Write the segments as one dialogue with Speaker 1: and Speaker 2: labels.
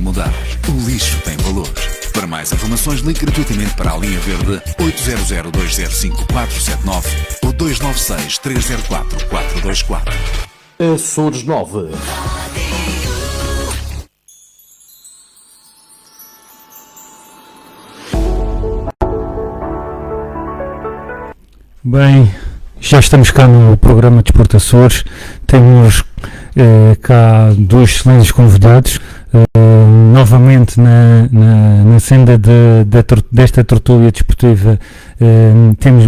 Speaker 1: mudar. O lixo tem valor. Para mais informações, ligue gratuitamente para a linha verde 800-205-479 ou 296-304-424.
Speaker 2: Açores 9.
Speaker 3: Bem, já estamos cá no programa Desporto Açores. Temos cá dois excelentes convidados. Novamente na senda desta tertúlia desportiva, temos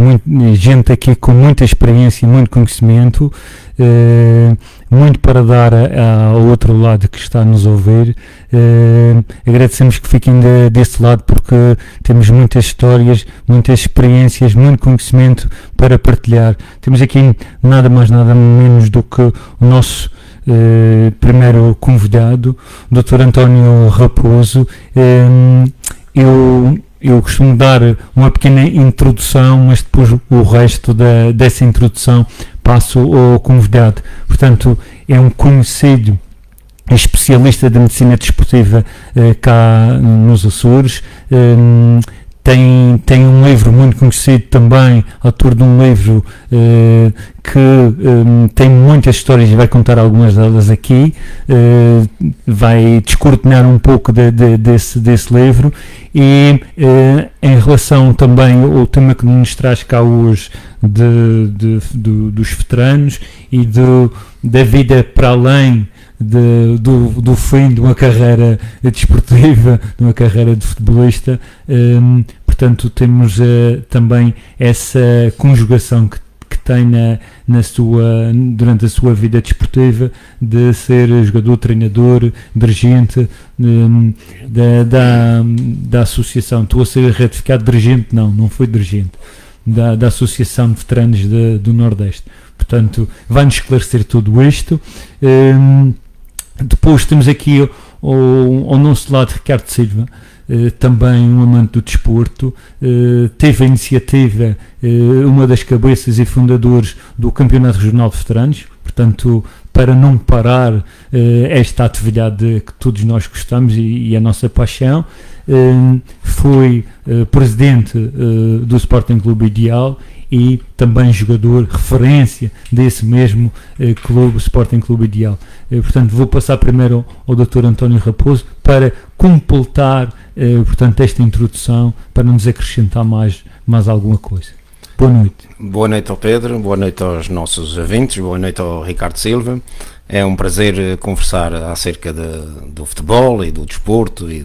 Speaker 3: gente aqui com muita experiência e muito conhecimento, muito para dar ao outro lado que está a nos ouvir. Agradecemos que fiquem desse lado, porque temos muitas histórias, muitas experiências, muito conhecimento para partilhar. Temos aqui nada mais nada menos do que o nosso primeiro convidado, o Dr. António Raposo. Eu costumo dar uma pequena introdução, mas depois o resto dessa introdução passo ao convidado. Portanto, é um conhecido especialista de medicina desportiva cá nos Açores. Tem um livro muito conhecido também, autor de um livro que tem muitas histórias e vai contar algumas delas aqui, vai descortinar um pouco desse livro. E em relação também ao tema que nos traz cá hoje dos veteranos e da vida para além do fim de uma carreira desportiva, de uma carreira de futebolista, portanto temos também essa conjugação que tem durante a sua vida desportiva, de ser jogador, treinador, dirigente da associação. Estou a ser retificado, dirigente não foi dirigente, da Associação de Veteranos do Nordeste. Portanto, vai-nos esclarecer tudo isto. Depois temos aqui ao nosso lado Ricardo Silva, também um amante do desporto. Teve a iniciativa, uma das cabeças e fundadores do Campeonato Regional de Veteranos. Portanto, para não parar esta atividade que todos nós gostamos e a nossa paixão, foi presidente do Sporting Clube Ideal e também jogador, referência desse mesmo clube, Sporting Clube Ideal. Portanto, vou passar primeiro ao Dr. António Raposo para completar, portanto, esta introdução, para nos acrescentar mais alguma coisa. Boa noite.
Speaker 4: Boa noite ao Pedro, boa noite aos nossos ouvintes, boa noite ao Ricardo Silva. É um prazer conversar acerca do futebol e do desporto e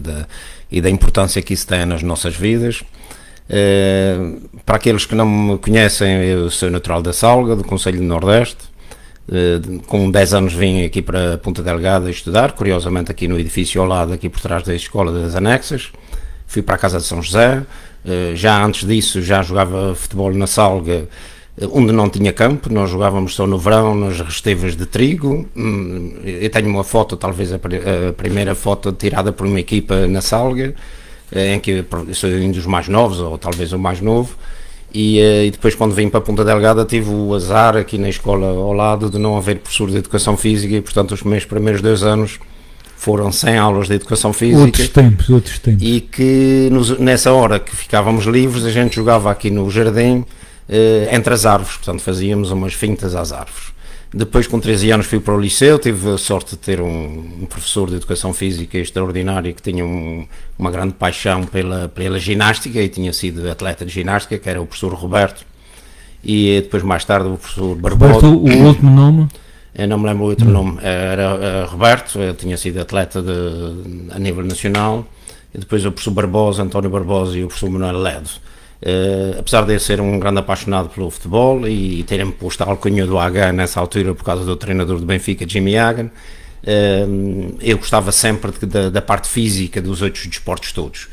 Speaker 4: da importância que isso tem nas nossas vidas. Para aqueles que não me conhecem, eu sou natural da Salga, do Concelho do Nordeste. Com 10 anos vim aqui para Ponta Delgada estudar, curiosamente aqui no edifício ao lado, aqui por trás da Escola das Anexas. Fui para a Casa de São José. Já antes disso já jogava futebol na Salga, onde não tinha campo. Nós jogávamos só no verão, nas restevas de trigo. Eu tenho uma foto, talvez a primeira foto tirada por uma equipa na Salga, em que eu sou um dos mais novos, ou talvez o mais novo, e depois, quando vim para Ponta Delgada, tive o azar aqui na escola ao lado de não haver professor de educação física, e portanto os meus primeiros 2 anos foram sem aulas de educação física.
Speaker 3: Outros tempos.
Speaker 4: E que nessa hora que ficávamos livres, a gente jogava aqui no jardim, entre as árvores, portanto fazíamos umas fintas às árvores. Depois, com 13 anos, fui para o liceu. Tive a sorte de ter um professor de educação física extraordinário, que tinha uma grande paixão pela ginástica, e tinha sido atleta de ginástica, que era o professor Roberto. E depois, mais tarde, o professor Barbosa.
Speaker 3: Roberto, o último nome?
Speaker 4: Eu não me lembro o outro nome. Era Roberto, eu tinha sido atleta a nível nacional. E depois o professor Barbosa, António Barbosa, e o professor Manuel Ledo. Apesar de eu ser um grande apaixonado pelo futebol e terem-me posto a alcunha do Hagan nessa altura por causa do treinador do Benfica, Jimmy Hagan, eu gostava sempre da parte física dos outros desportos todos.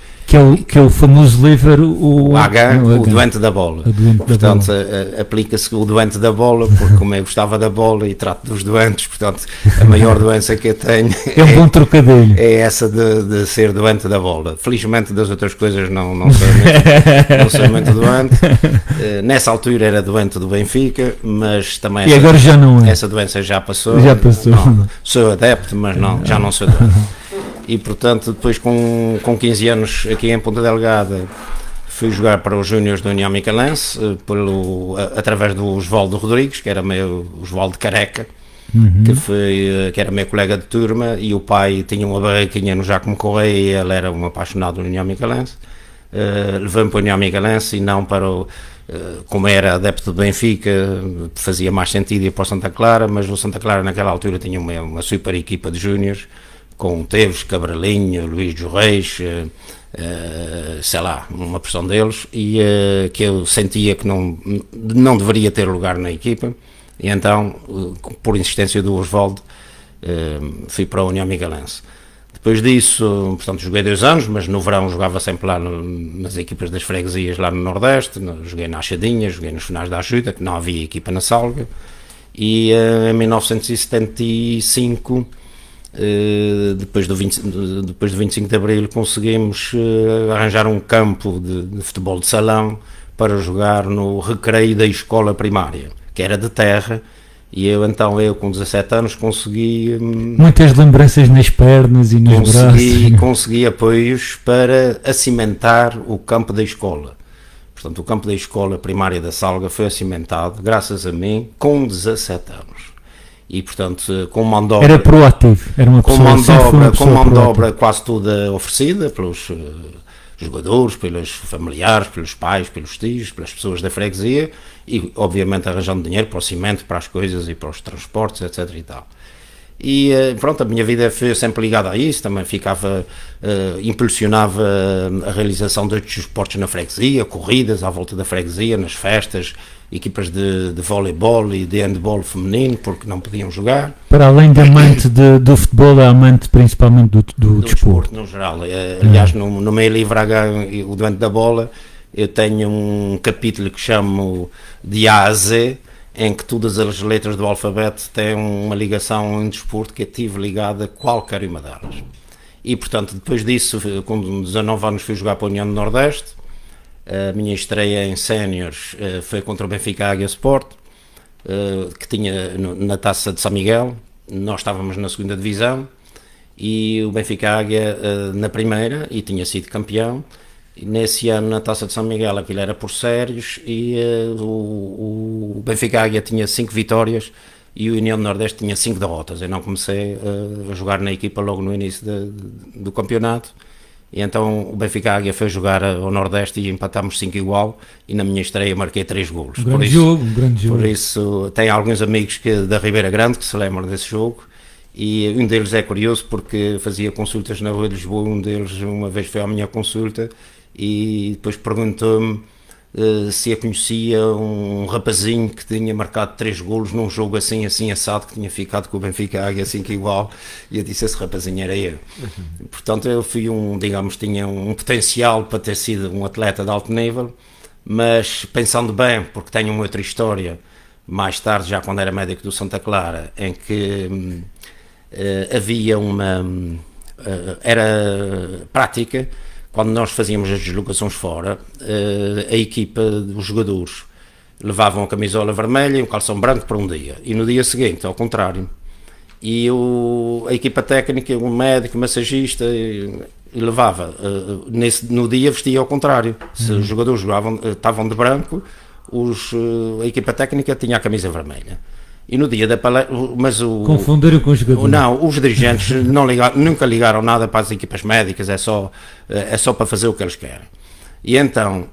Speaker 3: Que é o famoso livro, o
Speaker 4: Hagan, o doente da bola. Portanto, aplica-se o doente da bola, porque como eu gostava da bola e trato dos doentes, portanto, a maior doença que eu tenho
Speaker 3: é um bom trocadilho.
Speaker 4: É essa de ser doente da bola. Felizmente das outras coisas não sou muito doente. Nessa altura era doente do Benfica, mas também
Speaker 3: e agora já não é.
Speaker 4: Essa doença já passou.
Speaker 3: Já passou.
Speaker 4: Não, sou adepto, mas já não sou doente. e portanto depois com 15 anos aqui em Ponta Delgada fui jogar para os Júniores da União Micalense, através do Osvaldo Rodrigues, que era o Osvaldo Careca, que era meu colega de turma, e o pai tinha uma barraquinha no Jacomo Correia e ele era um apaixonado da União Micalense. Levei-me para a União Micalense e não para como era adepto do Benfica, fazia mais sentido ir para o Santa Clara, mas o Santa Clara naquela altura tinha uma super equipa de júniores, com Teves, Cabralinho, Luís dos Reis, sei lá, uma porção deles, e que eu sentia que não deveria ter lugar na equipa, e então, por insistência do Osvaldo, fui para a União Micalense. Depois disso, portanto, joguei 2 anos, mas no verão jogava sempre lá nas equipas das freguesias lá no Nordeste, joguei na Achadinha, joguei nos finais da Ajuda, que não havia equipa na Salga, e em 1975, depois do 25 de Abril, conseguimos arranjar um campo de futebol de salão para jogar no recreio da escola primária, que era de terra. E eu com 17 anos consegui...
Speaker 3: Muitas lembranças nas pernas e nos braços.
Speaker 4: Consegui apoios para acimentar o campo da escola. Portanto, o campo da escola primária da Salga foi acimentado, graças a mim, com 17 anos. E, portanto, com mão de obra...
Speaker 3: Era proativo, era uma pessoa
Speaker 4: com mão de obra quase toda oferecida pelos jogadores, pelos familiares, pelos pais, pelos tios, pelas pessoas da freguesia, e obviamente arranjando dinheiro para o cimento, para as coisas e para os transportes, etc. e tal. E pronto, a minha vida foi sempre ligada a isso, também impulsionava a realização de esportes na freguesia, corridas à volta da freguesia, nas festas, equipas de voleibol e de handball feminino, porque não podiam jogar.
Speaker 3: Para além de amante do futebol, é amante principalmente do desporto.
Speaker 4: No geral. Aliás, no meu livro O Doente da Bola, eu tenho um capítulo que chamo de A a Z, em que todas as letras do alfabeto têm uma ligação em desporto que eu tive ligada a qualquer uma delas. E, portanto, depois disso, com 19 anos fui jogar para a União do Nordeste. A minha estreia em séniores foi contra o Benfica Águia Sport, que tinha na Taça de São Miguel. Nós estávamos na 2ª divisão e o Benfica Águia na primeira, e tinha sido campeão. E nesse ano, na Taça de São Miguel, aquilo era por séries, e o Benfica Águia tinha 5 vitórias e o União do Nordeste tinha 5 derrotas. Eu não comecei a jogar na equipa logo no início do campeonato, e então o Benfica Águia foi jogar ao Nordeste e empatámos 5 igual, e na minha estreia marquei 3 golos.
Speaker 3: Um grande jogo.
Speaker 4: Por isso, tenho alguns amigos da Ribeira Grande que se lembram desse jogo, e um deles é curioso porque fazia consultas na Rua de Lisboa. Um deles uma vez foi à minha consulta e depois perguntou-me se eu conhecia um rapazinho que tinha marcado 3 golos num jogo assim assado, que tinha ficado com o Benfica Águia 5 igual, e eu disse: esse rapazinho era eu. Portanto, eu fui tinha um potencial para ter sido um atleta de alto nível, mas pensando bem, porque tenho uma outra história mais tarde, já quando era médico do Santa Clara, em que havia era prática. Quando nós fazíamos as deslocações fora, a equipa dos jogadores levavam a camisola vermelha e um calção branco para um dia, e no dia seguinte, ao contrário. E a equipa técnica, o médico, o massagista, levava, no dia vestia ao contrário. Se os jogadores estavam de branco, a equipa técnica tinha a camisa vermelha. E no dia da palestra,
Speaker 3: confundiram com os jogadores?
Speaker 4: Não, os dirigentes nunca ligaram nada para as equipas médicas, é só para fazer o que eles querem. E então,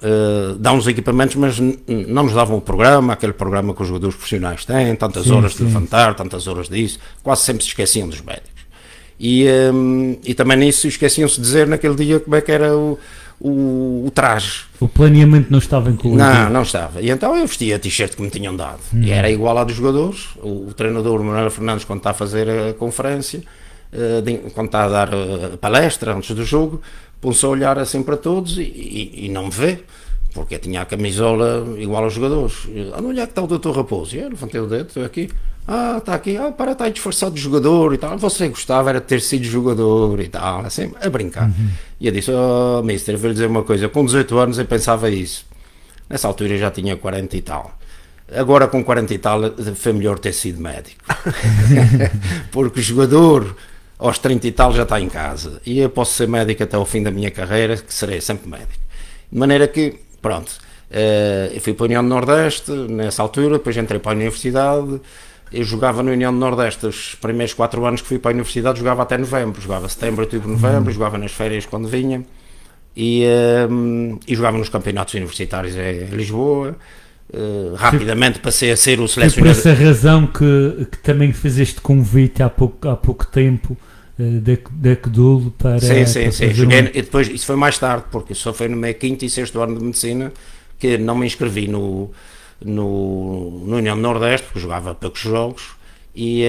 Speaker 4: dão-nos equipamentos, mas não nos davam o programa, aquele programa que os jogadores profissionais têm, tantas horas de levantar, tantas horas disso, quase sempre se esqueciam dos médicos. E também nisso esqueciam-se de dizer naquele dia como é que era o traje.
Speaker 3: O planeamento não estava incluído?
Speaker 4: Não estava. E então eu vestia a t-shirt que me tinham dado. E era igual à dos jogadores. O treinador, Manuel Fernandes, quando está a fazer a conferência, quando está a dar a palestra antes do jogo, põe-se a olhar assim para todos e não me vê, porque eu tinha a camisola igual aos jogadores. Onde é que está o Dr. Raposo? E eu levantei o dedo, estou aqui. Está aqui. Está aí disfarçado de jogador e tal. Você gostava era de ter sido jogador e tal, assim, a brincar. E eu disse: mister, eu vou lhe dizer uma coisa, com 18 anos eu pensava isso. Nessa altura eu já tinha 40 e tal. Agora com 40 e tal foi melhor ter sido médico. Porque o jogador aos 30 e tal já está em casa. E eu posso ser médico até ao fim da minha carreira, que serei sempre médico. De maneira que, pronto, eu fui para a União do Nordeste nessa altura, depois entrei para a universidade. Eu jogava na União do Nordeste os primeiros 4 anos que fui para a universidade, jogava até novembro, jogava setembro, outubro, novembro, jogava nas férias quando vinha e jogava nos campeonatos universitários em Lisboa. Rapidamente passei a ser o selecionador.
Speaker 3: Por essa razão que também fez este convite há pouco tempo da CDUL para...
Speaker 4: Sim. Joguei, e depois, isso foi mais tarde, porque só foi no meu 5º e 6º ano de medicina que não me inscrevi no União do Nordeste, porque jogava poucos jogos, e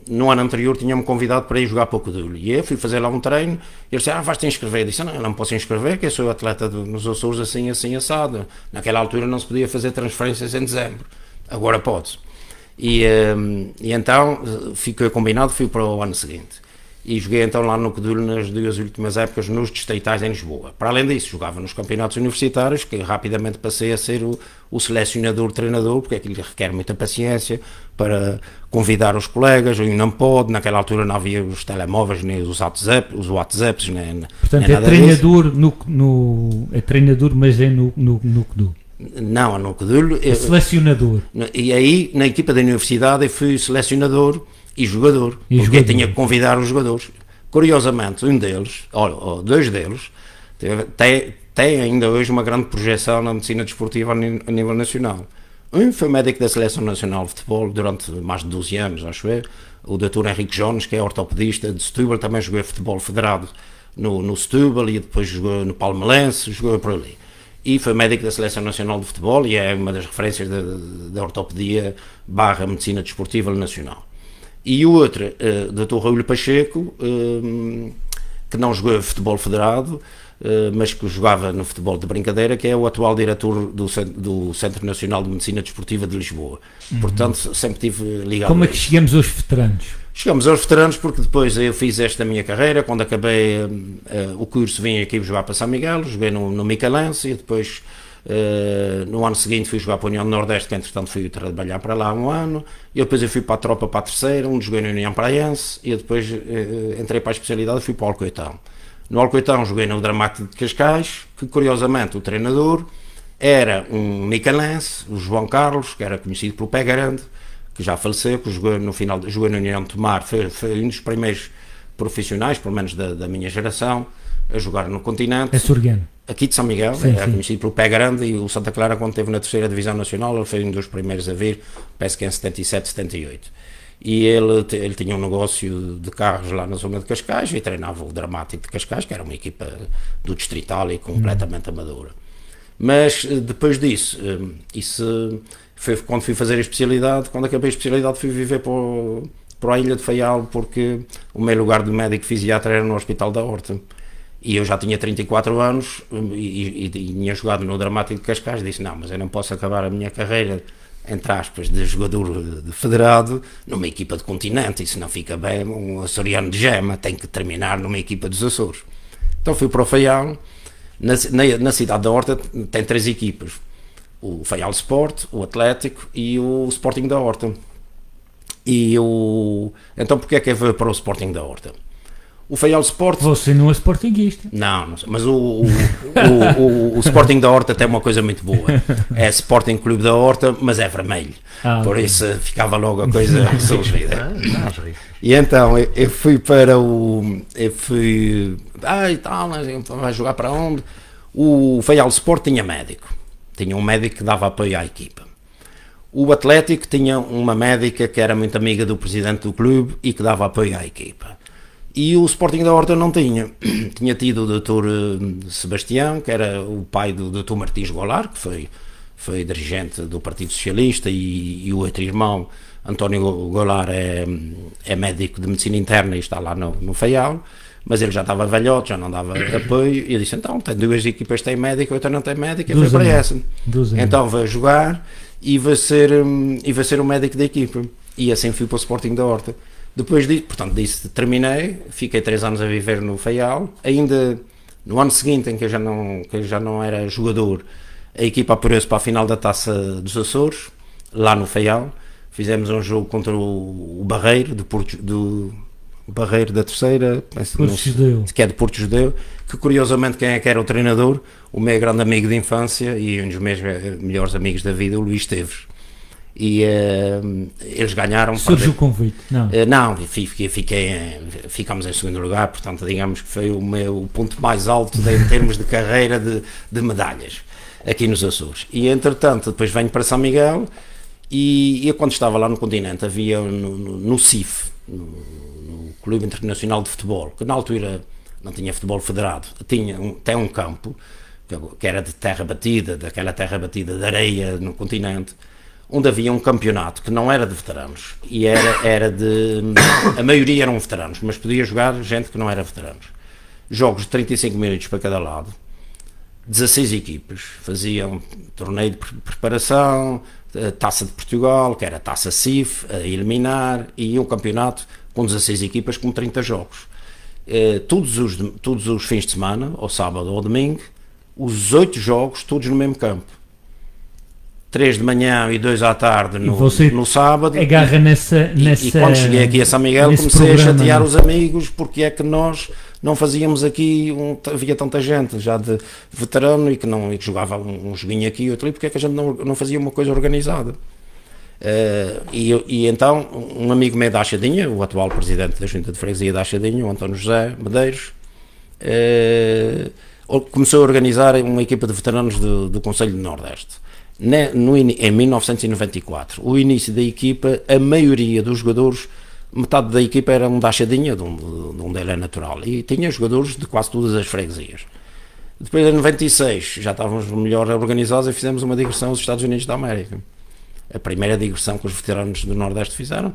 Speaker 4: no ano anterior tinha-me convidado para ir jogar para o CDUL, e eu fui fazer lá um treino, e ele disse, vais-te inscrever. Eu disse, não, eu não me posso inscrever, que eu sou atleta nos Açores assim, assado. Naquela altura não se podia fazer transferências em dezembro, agora pode. E então ficou combinado, fui para o ano seguinte. E joguei então lá no CDUL nas 2 últimas épocas nos distritais em Lisboa. Para além disso, jogava nos campeonatos universitários, que rapidamente passei a ser o selecionador-treinador, porque aquilo requer muita paciência para convidar os colegas, ou não pode, naquela altura não havia os telemóveis, nem os WhatsApps, nem
Speaker 3: portanto,
Speaker 4: nem
Speaker 3: é treinador é treinador, mas é no CDUL.
Speaker 4: Não, no CDUL.
Speaker 3: É selecionador.
Speaker 4: E aí, na equipa da universidade, eu fui selecionador e jogador, porque eu tinha que convidar os jogadores. Curiosamente, um deles, ou 2 deles, tem ainda hoje uma grande projeção na medicina desportiva a nível nacional. Um foi médico da Seleção Nacional de Futebol durante mais de 12 anos, acho eu, o Dr. Henrique Jones, que é ortopedista de Setúbal, também jogou futebol federado no Setúbal e depois jogou no Palmeirense, jogou por ali. E foi médico da Seleção Nacional de Futebol e é uma das referências da ortopedia / medicina desportiva nacional. E o outro, Dr. Raul Pacheco, que não jogou futebol federado, mas que jogava no futebol de brincadeira, que é o atual diretor do Centro Nacional de Medicina Desportiva de Lisboa. Portanto, sempre tive ligado.
Speaker 3: Como é que chegamos aos veteranos?
Speaker 4: Chegamos aos veteranos porque depois eu fiz esta minha carreira, quando acabei o curso vim aqui jogar para São Miguel, joguei no Micalense e depois no ano seguinte fui jogar para a União do Nordeste, que entretanto fui trabalhar para lá um ano, e depois eu fui para a tropa para a terceira, onde joguei na União Praiense, e depois entrei para a especialidade e fui para o Alcoitão. No Alcoitão joguei no Dramático de Cascais, que curiosamente o treinador era um micalense, o João Carlos, que era conhecido pelo Pé Grande, que já faleceu, que jogou na União de Tomar, foi um dos primeiros profissionais, pelo menos da minha geração, a jogar no continente.
Speaker 3: É surgueno.
Speaker 4: Aqui de São Miguel, era conhecido pelo Pé Grande, e o Santa Clara, quando esteve na 3ª Divisão Nacional, ele foi um dos primeiros a vir, penso que em 77, 78. E ele tinha um negócio de carros lá na zona de Cascais e treinava o Dramático de Cascais, que era uma equipa do distrital e completamente amadora. Mas depois disso, isso foi quando fui fazer a especialidade. Quando acabei a especialidade fui viver para a Ilha de Faial, porque o meu lugar de médico fisiatra era no Hospital da Horta. E eu já tinha 34 anos e tinha jogado no Dramático de Cascais. Disse, não, mas eu não posso acabar a minha carreira, entre aspas, de jogador de federado numa equipa de continente, isso não fica bem, um açoriano de gema, tem que terminar numa equipa dos Açores. Então fui para o Faial. Na cidade da Horta tem 3 equipas, o Faial Sport, o Atlético e o Sporting da Horta. Então porque é que eu vou para o Sporting da Horta? O Faial Sport...
Speaker 3: Você não é sportinguista.
Speaker 4: Não, mas o Sporting da Horta tem uma coisa muito boa. É Sporting Clube da Horta, mas é vermelho. Por isso ficava logo a coisa resolvida. E então eu fui para e tal, vai jogar para onde? O Faial Sport tinha médico. Tinha um médico que dava apoio à equipa. O Atlético tinha uma médica que era muito amiga do presidente do clube e que dava apoio à equipa. E o Sporting da Horta não tinha. Tinha tido o Dr. Sebastião, que era o pai do Dr. Martins Golar, que foi dirigente do Partido Socialista, e o outro irmão, António Golar, é médico de medicina interna e está lá no Faial, mas ele já estava velhote, já não dava apoio, e eu disse, então, tem 2 equipas que têm médico, outra não tem médico, e foi para essa. Então vou jogar e vou ser o médico da equipa. E assim fui para o Sporting da Horta. Depois disso, portanto, terminei, fiquei 3 anos a viver no Faial. Ainda no ano seguinte, em que eu já não era jogador, a equipa apurou-se para a final da Taça dos Açores, lá no Faial. Fizemos um jogo contra o Barreiro, do Barreiro da Terceira, que é de Porto Judeu, que curiosamente quem é que era o treinador? O meu grande amigo de infância e um dos meus melhores amigos da vida, o Luís Teves. E eles ganharam.
Speaker 3: Surgiu o convite? Não.
Speaker 4: Não, ficámos em segundo lugar, portanto, digamos que foi o ponto mais alto em termos de carreira de medalhas aqui nos Açores. E entretanto, depois venho para São Miguel e eu, quando estava lá no continente, havia no CIF, no Clube Internacional de Futebol, que na altura não tinha futebol federado, tinha até um campo que era de terra batida, daquela terra batida de areia no continente, onde havia um campeonato que não era de veteranos e era de... a maioria eram veteranos, mas podia jogar gente que não era veteranos. Jogos de 35 minutos para cada lado, 16 equipas, faziam torneio de preparação, Taça de Portugal, que era a Taça CIF, a eliminar, e um campeonato com 16 equipas com 30 jogos. Todos os fins de semana, ou sábado ou domingo, os 8 jogos, todos no mesmo campo. 3 de manhã e 2 à tarde no sábado.
Speaker 3: Agarra nessa...
Speaker 4: E quando cheguei aqui a São Miguel comecei a chatear os amigos, porque é que nós não fazíamos aqui, havia tanta gente já de veterano e que jogava um joguinho aqui e outro ali, porque é que a gente não fazia uma coisa organizada? E então um amigo meu da Achadinha, o atual presidente da Junta de Freguesia da Achadinha, o António José Medeiros, começou a organizar uma equipa de veteranos do Conselho do Nordeste. Em 1994, o início da equipa, a maioria dos jogadores, metade da equipa era da Achadinha, de onde ele é natural, e tinha jogadores de quase todas as freguesias. Depois, em 96, já estávamos melhor organizados e fizemos uma digressão aos Estados Unidos da América. A primeira digressão que os veteranos do Nordeste fizeram.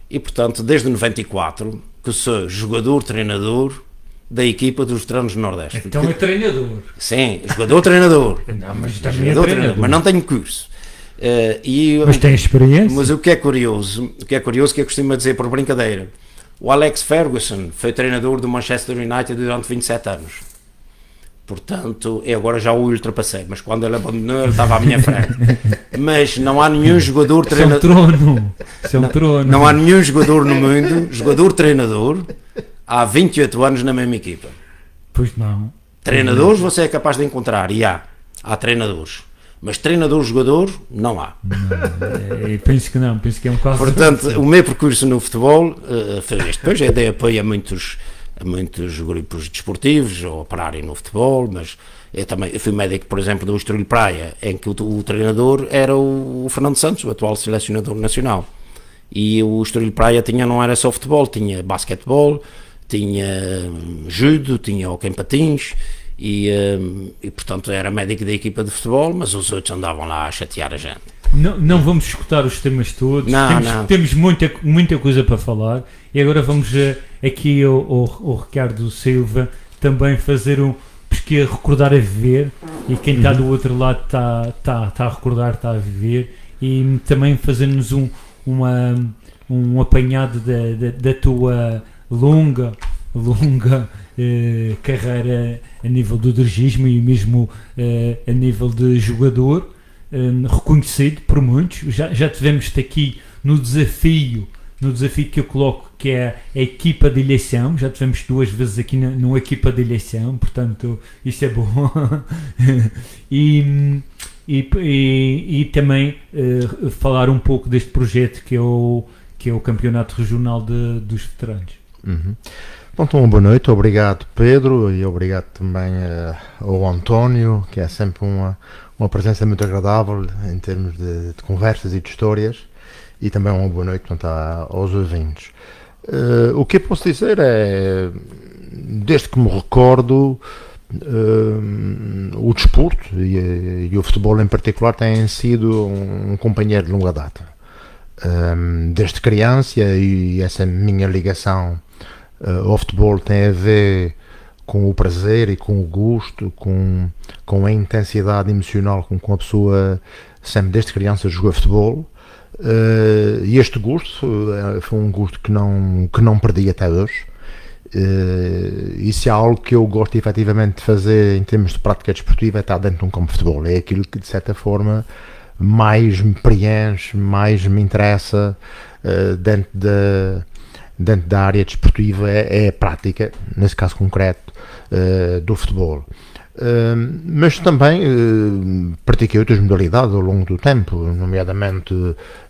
Speaker 4: E, portanto, desde 94, que sou jogador-treinador da equipa dos veteranos do Nordeste.
Speaker 3: Então é treinador.
Speaker 4: Sim, jogador-treinador.
Speaker 3: Não, mas também é treinador.
Speaker 4: Mas não tenho curso.
Speaker 3: Mas tem experiência.
Speaker 4: Mas o que é curioso, que eu costumo dizer por brincadeira, o Alex Ferguson foi treinador do Manchester United durante 27 anos. Portanto, eu agora já o ultrapassei, mas quando ele abandonou, ele estava à minha frente. Mas não há nenhum jogador treinador.
Speaker 3: Isso é um trono.
Speaker 4: Não há nenhum jogador no mundo, jogador-treinador, há 28 anos na mesma equipa.
Speaker 3: Pois não.
Speaker 4: Treinadores você é capaz de encontrar, e há treinadores. Mas treinador-jogador, não há.
Speaker 3: Não, penso que não, penso que é um caso.
Speaker 4: Portanto, o meu percurso no futebol foi este. Depois eu dei apoio a muitos grupos desportivos a operarem no futebol, mas eu fui médico, por exemplo, do Estoril Praia, em que o treinador era o Fernando Santos, o atual selecionador nacional. E o Estoril Praia não era só futebol, tinha basquetebol, tinha judo, tinha hóquei em patins. E portanto era médico da equipa de futebol, mas os outros andavam lá a chatear a gente.
Speaker 3: Não vamos escutar os temas todos, temos muita coisa para falar, e agora vamos aqui ao Ricardo Silva também fazer porque recordar a viver, e quem está do outro lado está a recordar, está a viver, e também fazermos um apanhado da tua longa carreira a nível do dirigismo e mesmo a nível de jogador, reconhecido por muitos. Já tivemos-te aqui no desafio que eu coloco, que é a equipa de eleição. Já tivemos 2 vezes aqui numa equipa de eleição, portanto isso é bom. e também falar um pouco deste projeto que é o Campeonato Regional dos Veteranos.
Speaker 5: Uhum. Bom, então, boa noite, obrigado Pedro, e obrigado também ao António, que é sempre uma presença muito agradável em termos de conversas e de histórias, e também uma boa noite, portanto, aos ouvintes. O que eu posso dizer é, desde que me recordo, o desporto e o futebol em particular têm sido um companheiro de longa data. Desde criança, e essa minha ligação ao futebol tem a ver com o prazer e com o gosto, com a intensidade emocional com a pessoa sempre desde criança jogou futebol, e este gosto foi um gosto que não perdi até hoje. Isso é algo que eu gosto efetivamente de fazer em termos de prática desportiva, é estar dentro de um campo de futebol, é aquilo que de certa forma mais me preenche, mais me interessa dentro dentro da área desportiva é a prática, nesse caso concreto, do futebol. Mas também pratiquei outras modalidades ao longo do tempo, nomeadamente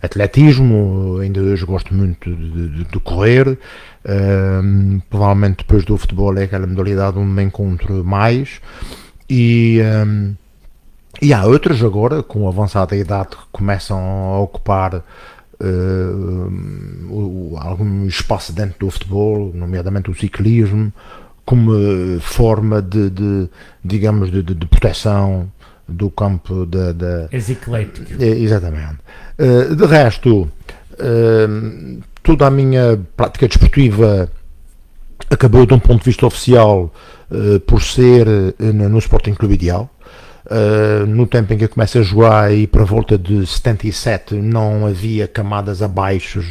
Speaker 5: atletismo. Ainda hoje gosto muito de correr. Provavelmente depois do futebol é aquela modalidade onde me encontro mais, e há outras agora com avançada idade que começam a ocupar algum espaço dentro do futebol, nomeadamente o ciclismo, como forma digamos, de proteção do campo
Speaker 3: eclético.
Speaker 5: Exatamente. De resto, toda a minha prática desportiva acabou, de um ponto de vista oficial, por ser no Sporting Clube Ideal. No tempo em que eu comecei a jogar, e para a volta de 77, não havia camadas abaixo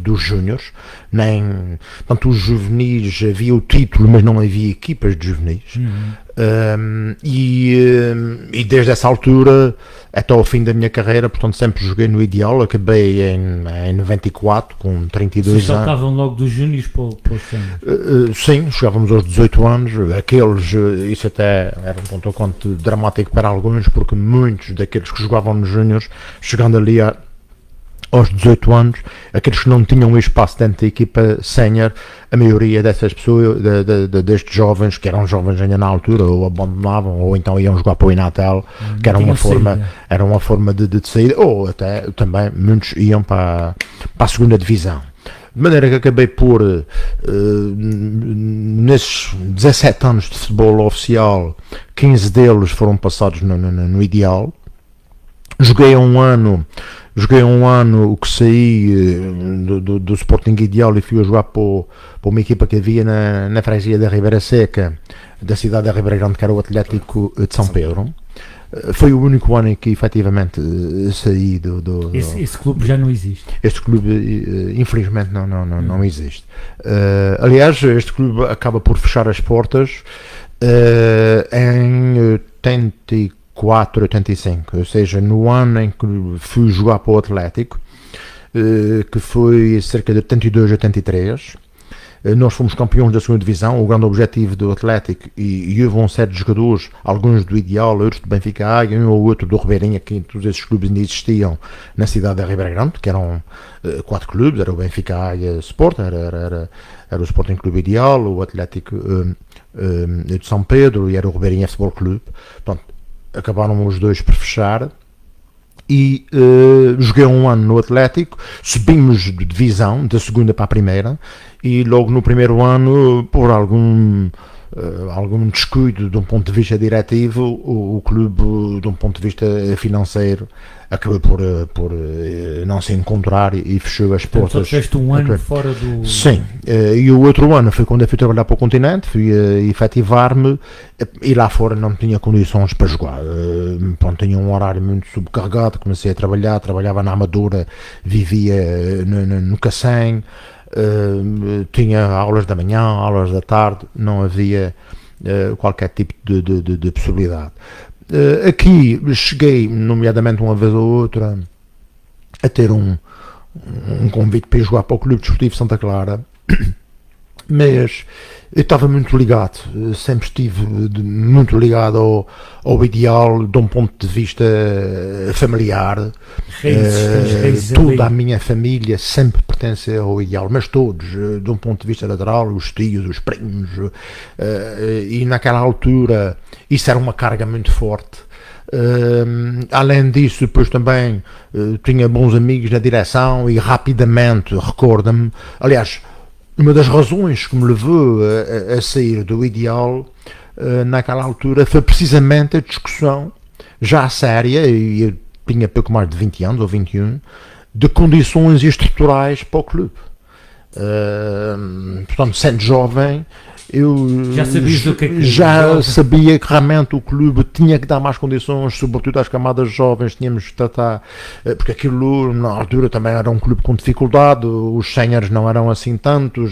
Speaker 5: dos júniores, nem tanto os juvenis. Havia o título, mas não havia equipas de juvenis. E desde essa altura até ao fim da minha carreira, portanto, sempre joguei no Ideal. Acabei em 94 com 32 anos.
Speaker 3: Vocês saltavam logo dos júniores para o sénior?
Speaker 5: Sim, chegávamos aos 18 anos. Aqueles, isso até era um ponto conto dramático para alguns, porque muitos daqueles que jogavam nos júniores, chegando ali aos 18 anos, aqueles que não tinham espaço dentro da equipa sénior, a maioria dessas pessoas, destes jovens, que eram jovens ainda na altura, ou abandonavam, ou então iam jogar para o Inatel, que era uma forma de saída, ou até também muitos iam para a segunda divisão. De maneira que acabei por, nesses 17 anos de futebol oficial, 15 deles foram passados no Ideal. Joguei um ano o que saí do Sporting Ideal e fui a jogar para uma equipa que havia na freguesia da Ribeira Seca, da cidade da Ribeira Grande, que era o Atlético de São Pedro. Foi o único ano em que efetivamente saí do
Speaker 3: esse clube já não existe.
Speaker 5: Este clube infelizmente não existe. Aliás, este clube acaba por fechar as portas em 84, 85, ou seja, no ano em que fui jogar para o Atlético, que foi cerca de 82, 83. Nós fomos campeões da segunda divisão. O grande objetivo do Atlético, e houve um série de jogadores, alguns do Ideal, outros do Benfica Águia, um ou outro do Ribeirinha, que todos esses clubes ainda existiam na cidade da Ribeira Grande, que eram 4 clubes. Era o Benfica Águia Sport, era o Sporting Clube Ideal, o Atlético de São Pedro, e era o Ribeirinha Futebol Clube. Portanto, acabaram os dois por fechar. E joguei um ano no Atlético, subimos de divisão, da segunda para a primeira, e logo no primeiro ano, por algum descuido de um ponto de vista diretivo, o clube, de um ponto de vista financeiro, acabou por não se encontrar e fechou as portas.
Speaker 3: Só tiveste um ano fora do...
Speaker 5: Sim, e o outro ano foi quando eu fui trabalhar para o continente, fui efetivar-me, e lá fora não tinha condições para jogar. Tinha um horário muito subcarregado, comecei a trabalhava na Amadora, vivia no Cacém, tinha aulas da manhã, aulas da tarde, não havia qualquer tipo de possibilidade. Aqui cheguei, nomeadamente uma vez ou outra, a ter um convite para ir jogar para o Clube Desportivo Santa Clara, mas eu estava muito ligado, sempre estive muito ligado ao Ideal, de um ponto de vista familiar. Toda a minha família sempre pertence ao Ideal, mas todos, de um ponto de vista lateral, os tios, os primos, e naquela altura isso era uma carga muito forte. Além disso, depois também tinha bons amigos na direção, e rapidamente recordo-me, aliás, uma das razões que me levou a sair do Ideal naquela altura foi precisamente a discussão já séria, e eu tinha pouco mais de 20 anos ou 21, de condições estruturais para o clube. Portanto, sendo jovem, eu já sabia que realmente o clube tinha que dar mais condições, sobretudo às camadas jovens. Tínhamos que tratar, porque aquilo na altura também era um clube com dificuldade, os séniores não eram assim tantos,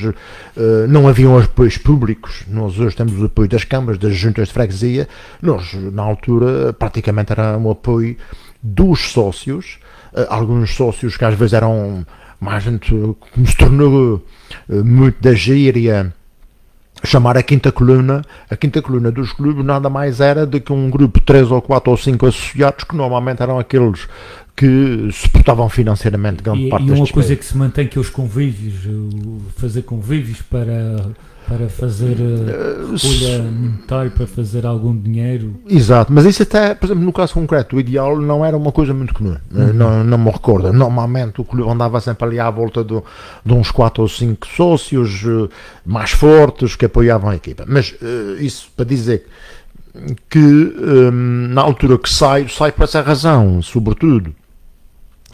Speaker 5: não haviam apoios públicos. Nós hoje temos o apoio das câmaras, das juntas de freguesia. Nós, na altura, praticamente era um apoio dos sócios, alguns sócios que às vezes eram mais gente, como se tornou muito da gíria, chamar a quinta coluna dos clubes nada mais era do que um grupo de 3 ou 4 ou 5 associados que normalmente eram aqueles que suportavam financeiramente grande parte
Speaker 3: e
Speaker 5: das
Speaker 3: uma coisa
Speaker 5: despesas.
Speaker 3: que se mantém que é os convívios, fazer convívios para fazer folha monetária, para fazer algum dinheiro.
Speaker 5: Exato, mas isso até, por exemplo, no caso concreto, o ideal não era uma coisa muito comum, não me recordo. Normalmente o clube andava sempre ali à volta de uns 4 ou 5 sócios mais fortes que apoiavam a equipa. Mas isso para dizer que na altura que sai por essa razão, sobretudo.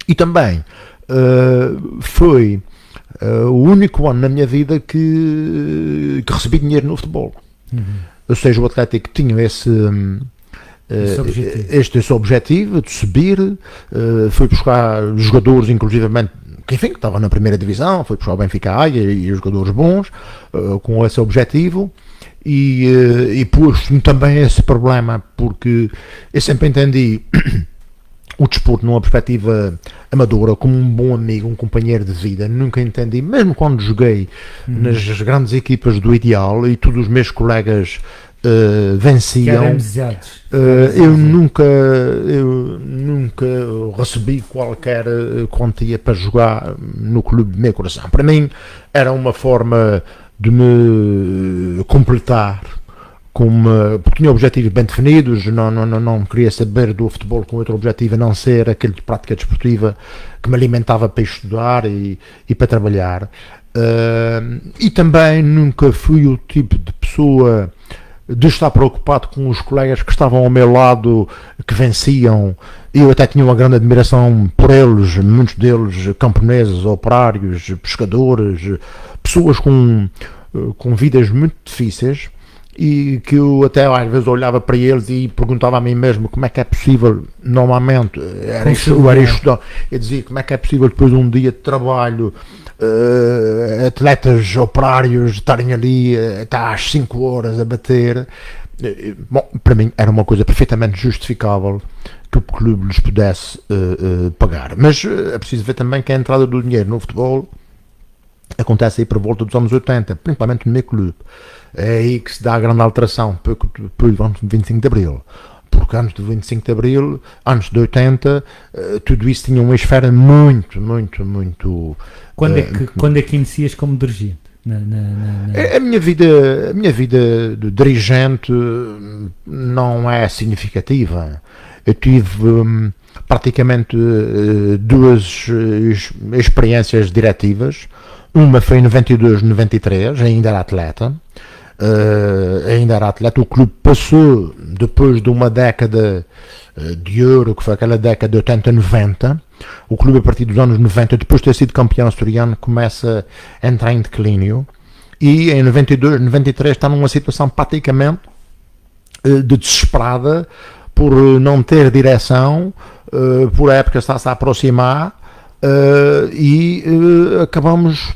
Speaker 5: E também foi o único ano na minha vida que recebi dinheiro no futebol. Ou seja, o Atlético tinha esse objetivo de subir, foi buscar jogadores, inclusivamente, que estavam na primeira divisão, foi buscar o Benfica A e os jogadores bons, com esse objetivo. E pôs-me também esse problema, porque eu sempre entendi o desporto numa perspectiva amadora, como um bom amigo, um companheiro de vida. Nunca entendi, mesmo quando joguei nas grandes equipas do Ideal e todos os meus colegas venciam, eu nunca recebi qualquer quantia para jogar no clube do meu coração. Para mim era uma forma de me completar, porque tinha objetivos bem definidos, não queria saber do futebol com outro objetivo a não ser aquele de prática desportiva que me alimentava para estudar e para trabalhar. E também nunca fui o tipo de pessoa de estar preocupado com os colegas que estavam ao meu lado, que venciam. Eu até tinha uma grande admiração por eles, muitos deles camponeses, operários, pescadores, pessoas com vidas muito difíceis, e que eu até às vezes olhava para eles e perguntava a mim mesmo como é que é possível, normalmente era estudar, eu dizia como é que é possível depois de um dia de trabalho, atletas operários estarem ali até às 5 horas a bater. Bom, para mim era uma coisa perfeitamente justificável que o clube lhes pudesse pagar, mas é preciso ver também que a entrada do dinheiro no futebol acontece aí por volta dos anos 80, principalmente no meu clube. É aí que se dá a grande alteração, pouco depois do 25 de Abril. Porque antes do 25 de Abril, antes de 80, tudo isso tinha uma esfera muito.
Speaker 3: Quando é que inicias como dirigente?
Speaker 5: A minha vida de dirigente não é significativa. Eu tive praticamente duas experiências diretivas. Uma foi em 92, 93, ainda era atleta. O clube passou, depois de uma década de ouro, que foi aquela década de 80-90, o clube a partir dos anos 90, depois de ter sido campeão asturiano, começa a entrar em declínio, e em 92, 93 está numa situação praticamente de desesperada, por não ter direção, por a época está-se a aproximar, e acabamos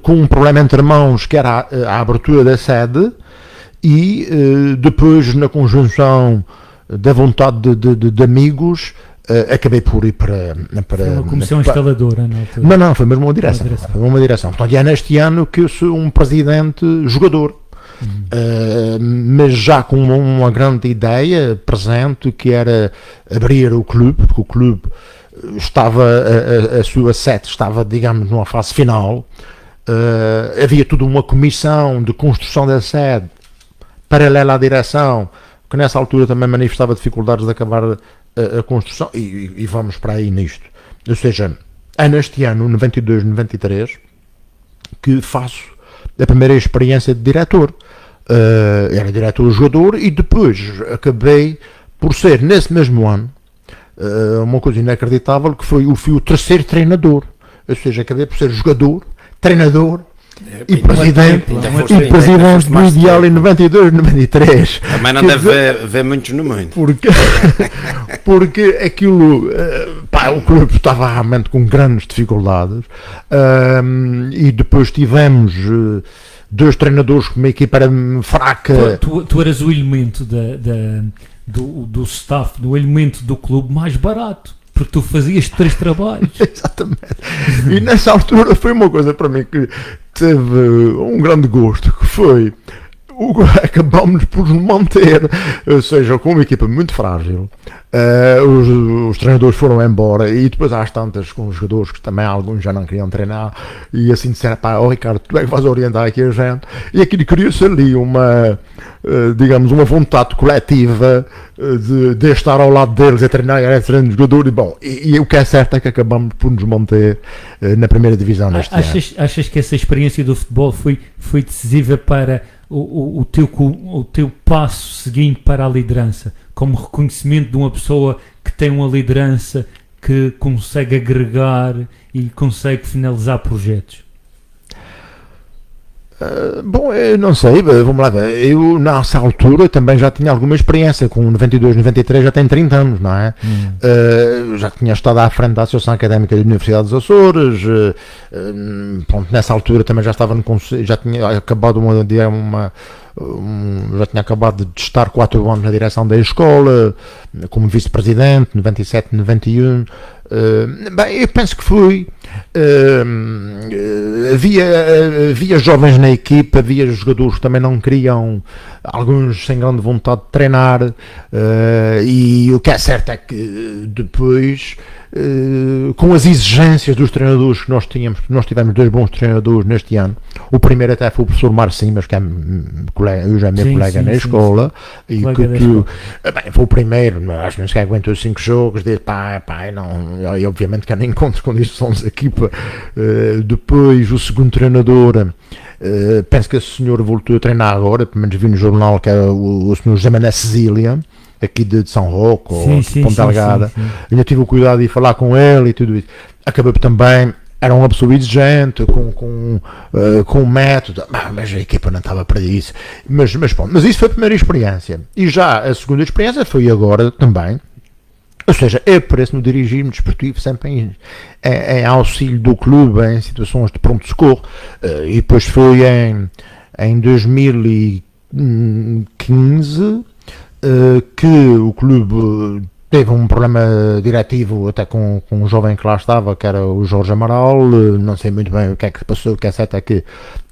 Speaker 5: com um problema entre mãos, que era a abertura da sede, e depois, na conjunção da vontade de amigos, acabei por ir para
Speaker 3: uma comissão instaladora, não?
Speaker 5: Não, foi mesmo uma direção. Foi uma direção. Portanto, é neste ano que eu sou um presidente jogador. Mas já com uma grande ideia presente, que era abrir o clube, porque o clube estava, a sua sede estava, digamos, numa fase final. Havia toda uma comissão de construção da sede paralela à direção, que nessa altura também manifestava dificuldades de acabar a construção, e vamos para aí nisto. Ou seja, é neste ano, 92, 93, que faço a primeira experiência de diretor. Era diretor-jogador, e depois acabei por ser, nesse mesmo ano, uma coisa inacreditável, que fui o terceiro treinador. Ou seja, acabei por ser jogador, treinador e presidente do Ideal em 92, 93.
Speaker 4: Também não deve ver muitos no mundo.
Speaker 5: Porque aquilo, o clube estava realmente com grandes dificuldades, e depois tivemos dois treinadores com uma equipa era fraca.
Speaker 3: Tu eras o elemento do staff, do elemento do clube mais barato. porque tu fazias 3 trabalhos.
Speaker 5: Exatamente. E nessa altura foi uma coisa para mim que teve um grande gosto, que foi acabámos por manter, ou seja, com uma equipa muito frágil. Os treinadores foram embora e depois às tantas com os jogadores que também alguns já não queriam treinar e assim disseram, pá, Ricardo, tu é que vais orientar aqui a gente, e aquilo criou-se ali uma, digamos, uma vontade coletiva de estar ao lado deles a treinar de jogador, e bom, e o que é certo é que acabamos por nos manter na primeira divisão neste ano.
Speaker 3: Achas que essa experiência do futebol foi decisiva para o teu passo seguinte para a liderança, como reconhecimento de uma pessoa que tem uma liderança que consegue agregar e consegue finalizar projetos?
Speaker 5: Bom, eu não sei, vamos lá ver. Eu nessa altura também já tinha alguma experiência, com 92, 93 já tenho 30 anos, não é? Já tinha estado à frente da Associação Académica da Universidade dos Açores, pronto, nessa altura também já estava já tinha acabado já tinha acabado de estar 4 anos na direção da escola, como vice-presidente, 97, 91. Bem, eu penso que fui. Havia jovens na equipa, havia jogadores que também não queriam, alguns sem grande vontade de treinar, e o que é certo é que depois, com as exigências dos treinadores que nós tivemos 2 bons treinadores neste ano. O primeiro até foi o professor Marcinho, que é meu colega na escola, e bem, foi o primeiro, acho que não se aguentou 5 jogos, disse pá, não, e obviamente que eu nem encontro condições de equipa. Depois o segundo treinador, penso que esse senhor voltou a treinar agora, pelo menos vi no jornal, que é o senhor José Mané Cecília, aqui de São Roque, ou de Ponta Delgada. Ainda tive o cuidado de ir falar com ele e tudo isso. Acabou também, era uma pessoa exigente, com método, mas a equipa não estava para isso. Mas isso foi a primeira experiência. E já a segunda experiência foi agora também. Ou seja, eu parece-me dirigir-me desportivo sempre em auxílio do clube, em situações de pronto-socorro. E depois foi em 2015 que o clube teve um problema diretivo até com um jovem que lá estava, que era o Jorge Amaral. Não sei muito bem o que é que passou, o que é certo é que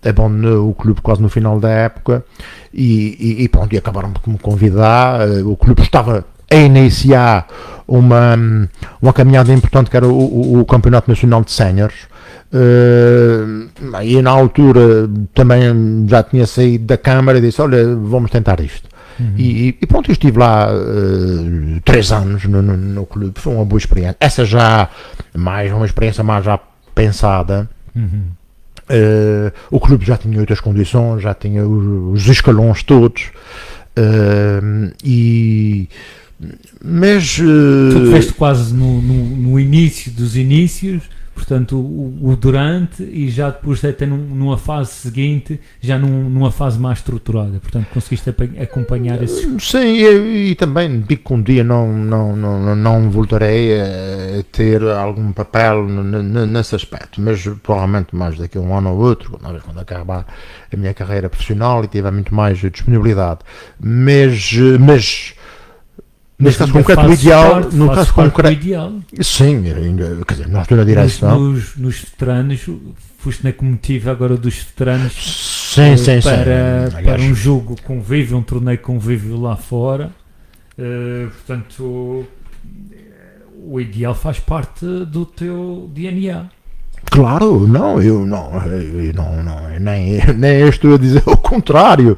Speaker 5: abandonou o clube quase no final da época e pronto, e acabaram por me convidar. O clube estava a iniciar uma caminhada importante, que era o Campeonato Nacional de Séniores, e na altura também já tinha saído da Câmara e disse, olha, vamos tentar isto. E pronto, eu estive lá 3 anos no clube. Foi uma boa experiência. Essa já mais uma experiência mais já pensada. O clube já tinha outras condições, já tinha os escalões todos, mas
Speaker 3: tu estiveste quase no início dos inícios, portanto o durante, e já depois até numa fase seguinte, já numa fase mais estruturada, portanto conseguiste acompanhar esses...
Speaker 5: Sim, e também digo que um dia não voltarei a ter algum papel nesse aspecto, mas provavelmente mais daqui a um ano ou outro, quando acabar a minha carreira profissional e tiver muito mais disponibilidade, mas neste caso concreto, o ideal, no caso concreto, sim, quer dizer, não estou na direção.
Speaker 3: Nos veteranos, foste na comitiva agora dos veteranos,
Speaker 5: sim,
Speaker 3: para um jogo convívio, um torneio convívio lá fora, portanto, o ideal faz parte do teu DNA.
Speaker 5: Claro, eu nem estou a dizer o contrário,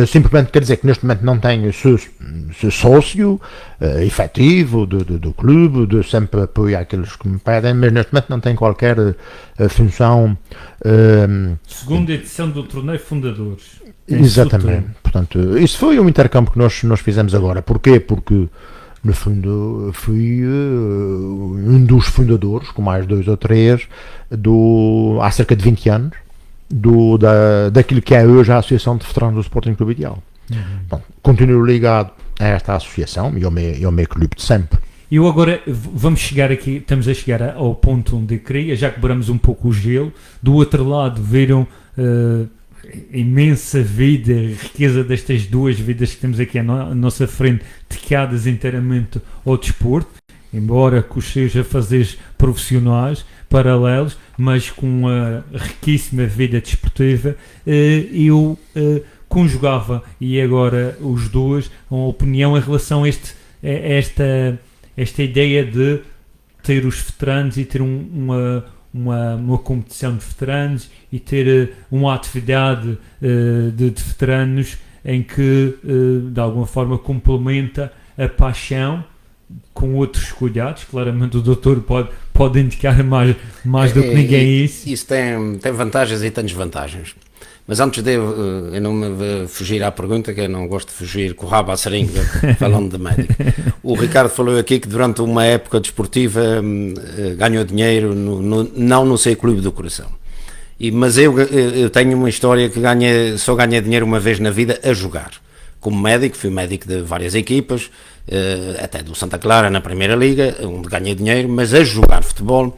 Speaker 5: simplesmente quer dizer que neste momento não tenho sou sócio efetivo do clube, sempre apoio àqueles que me pedem, mas neste momento não tenho qualquer função.
Speaker 3: Segunda edição do torneio Fundadores.
Speaker 5: Exatamente, portanto, isso foi um intercâmbio que nós fizemos agora. Porquê? Porque no fundo fui um dos fundadores, com mais 2 ou 3, há cerca de 20 anos, daquilo que é hoje a Associação de Veteranos do Sporting Clube Ideal. Bom, continuo ligado a esta associação e ao meu clube de sempre.
Speaker 3: E agora vamos chegar aqui, estamos a chegar ao ponto onde eu queria, já quebramos um pouco o gelo. Do outro lado viram imensa vida, riqueza destas 2 vidas que temos aqui à nossa frente, dedicadas inteiramente ao desporto, embora com os seus afazeres profissionais paralelos, mas com uma riquíssima vida desportiva, eu conjugava, e agora os dois, uma opinião em relação a esta ideia de ter os veteranos e ter uma competição de veteranos e ter uma atividade de veteranos em que de alguma forma complementa a paixão com outros cuidados. Claramente o doutor pode indicar mais do que ninguém isso.
Speaker 4: Isso tem vantagens e tem desvantagens. Mas antes de eu não me fugir à pergunta, que eu não gosto de fugir com o rabo à seringa falando de médico. O Ricardo falou aqui que durante uma época desportiva ganhou dinheiro, não no seu clube do coração. Mas eu tenho uma história que só ganhei dinheiro uma vez na vida a jogar. Como médico, fui médico de várias equipas, até do Santa Clara na Primeira Liga, onde ganhei dinheiro, mas a jogar futebol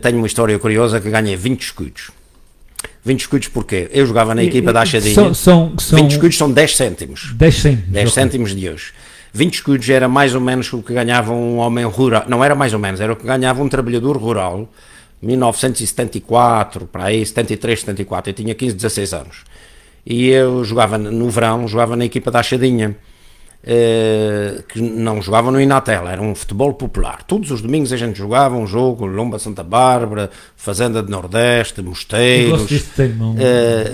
Speaker 4: tenho uma história curiosa que ganhei 20 escudos. 20 escudos porquê? Eu jogava na equipa da Achadinha. 20 escudos são 10 cêntimos. 10 cêntimos de hoje. 20 escudos era mais ou menos o que ganhava um homem rural. Não era mais ou menos, era o que ganhava um trabalhador rural. 1974, para aí, 73, 74. Eu tinha 15, 16 anos. E eu jogava no verão, jogava na equipa da Achadinha. Que não jogava no Inatel, era um futebol popular. Todos os domingos a gente jogava um jogo, Lomba Santa Bárbara, Fazenda de Nordeste, Mosteiros.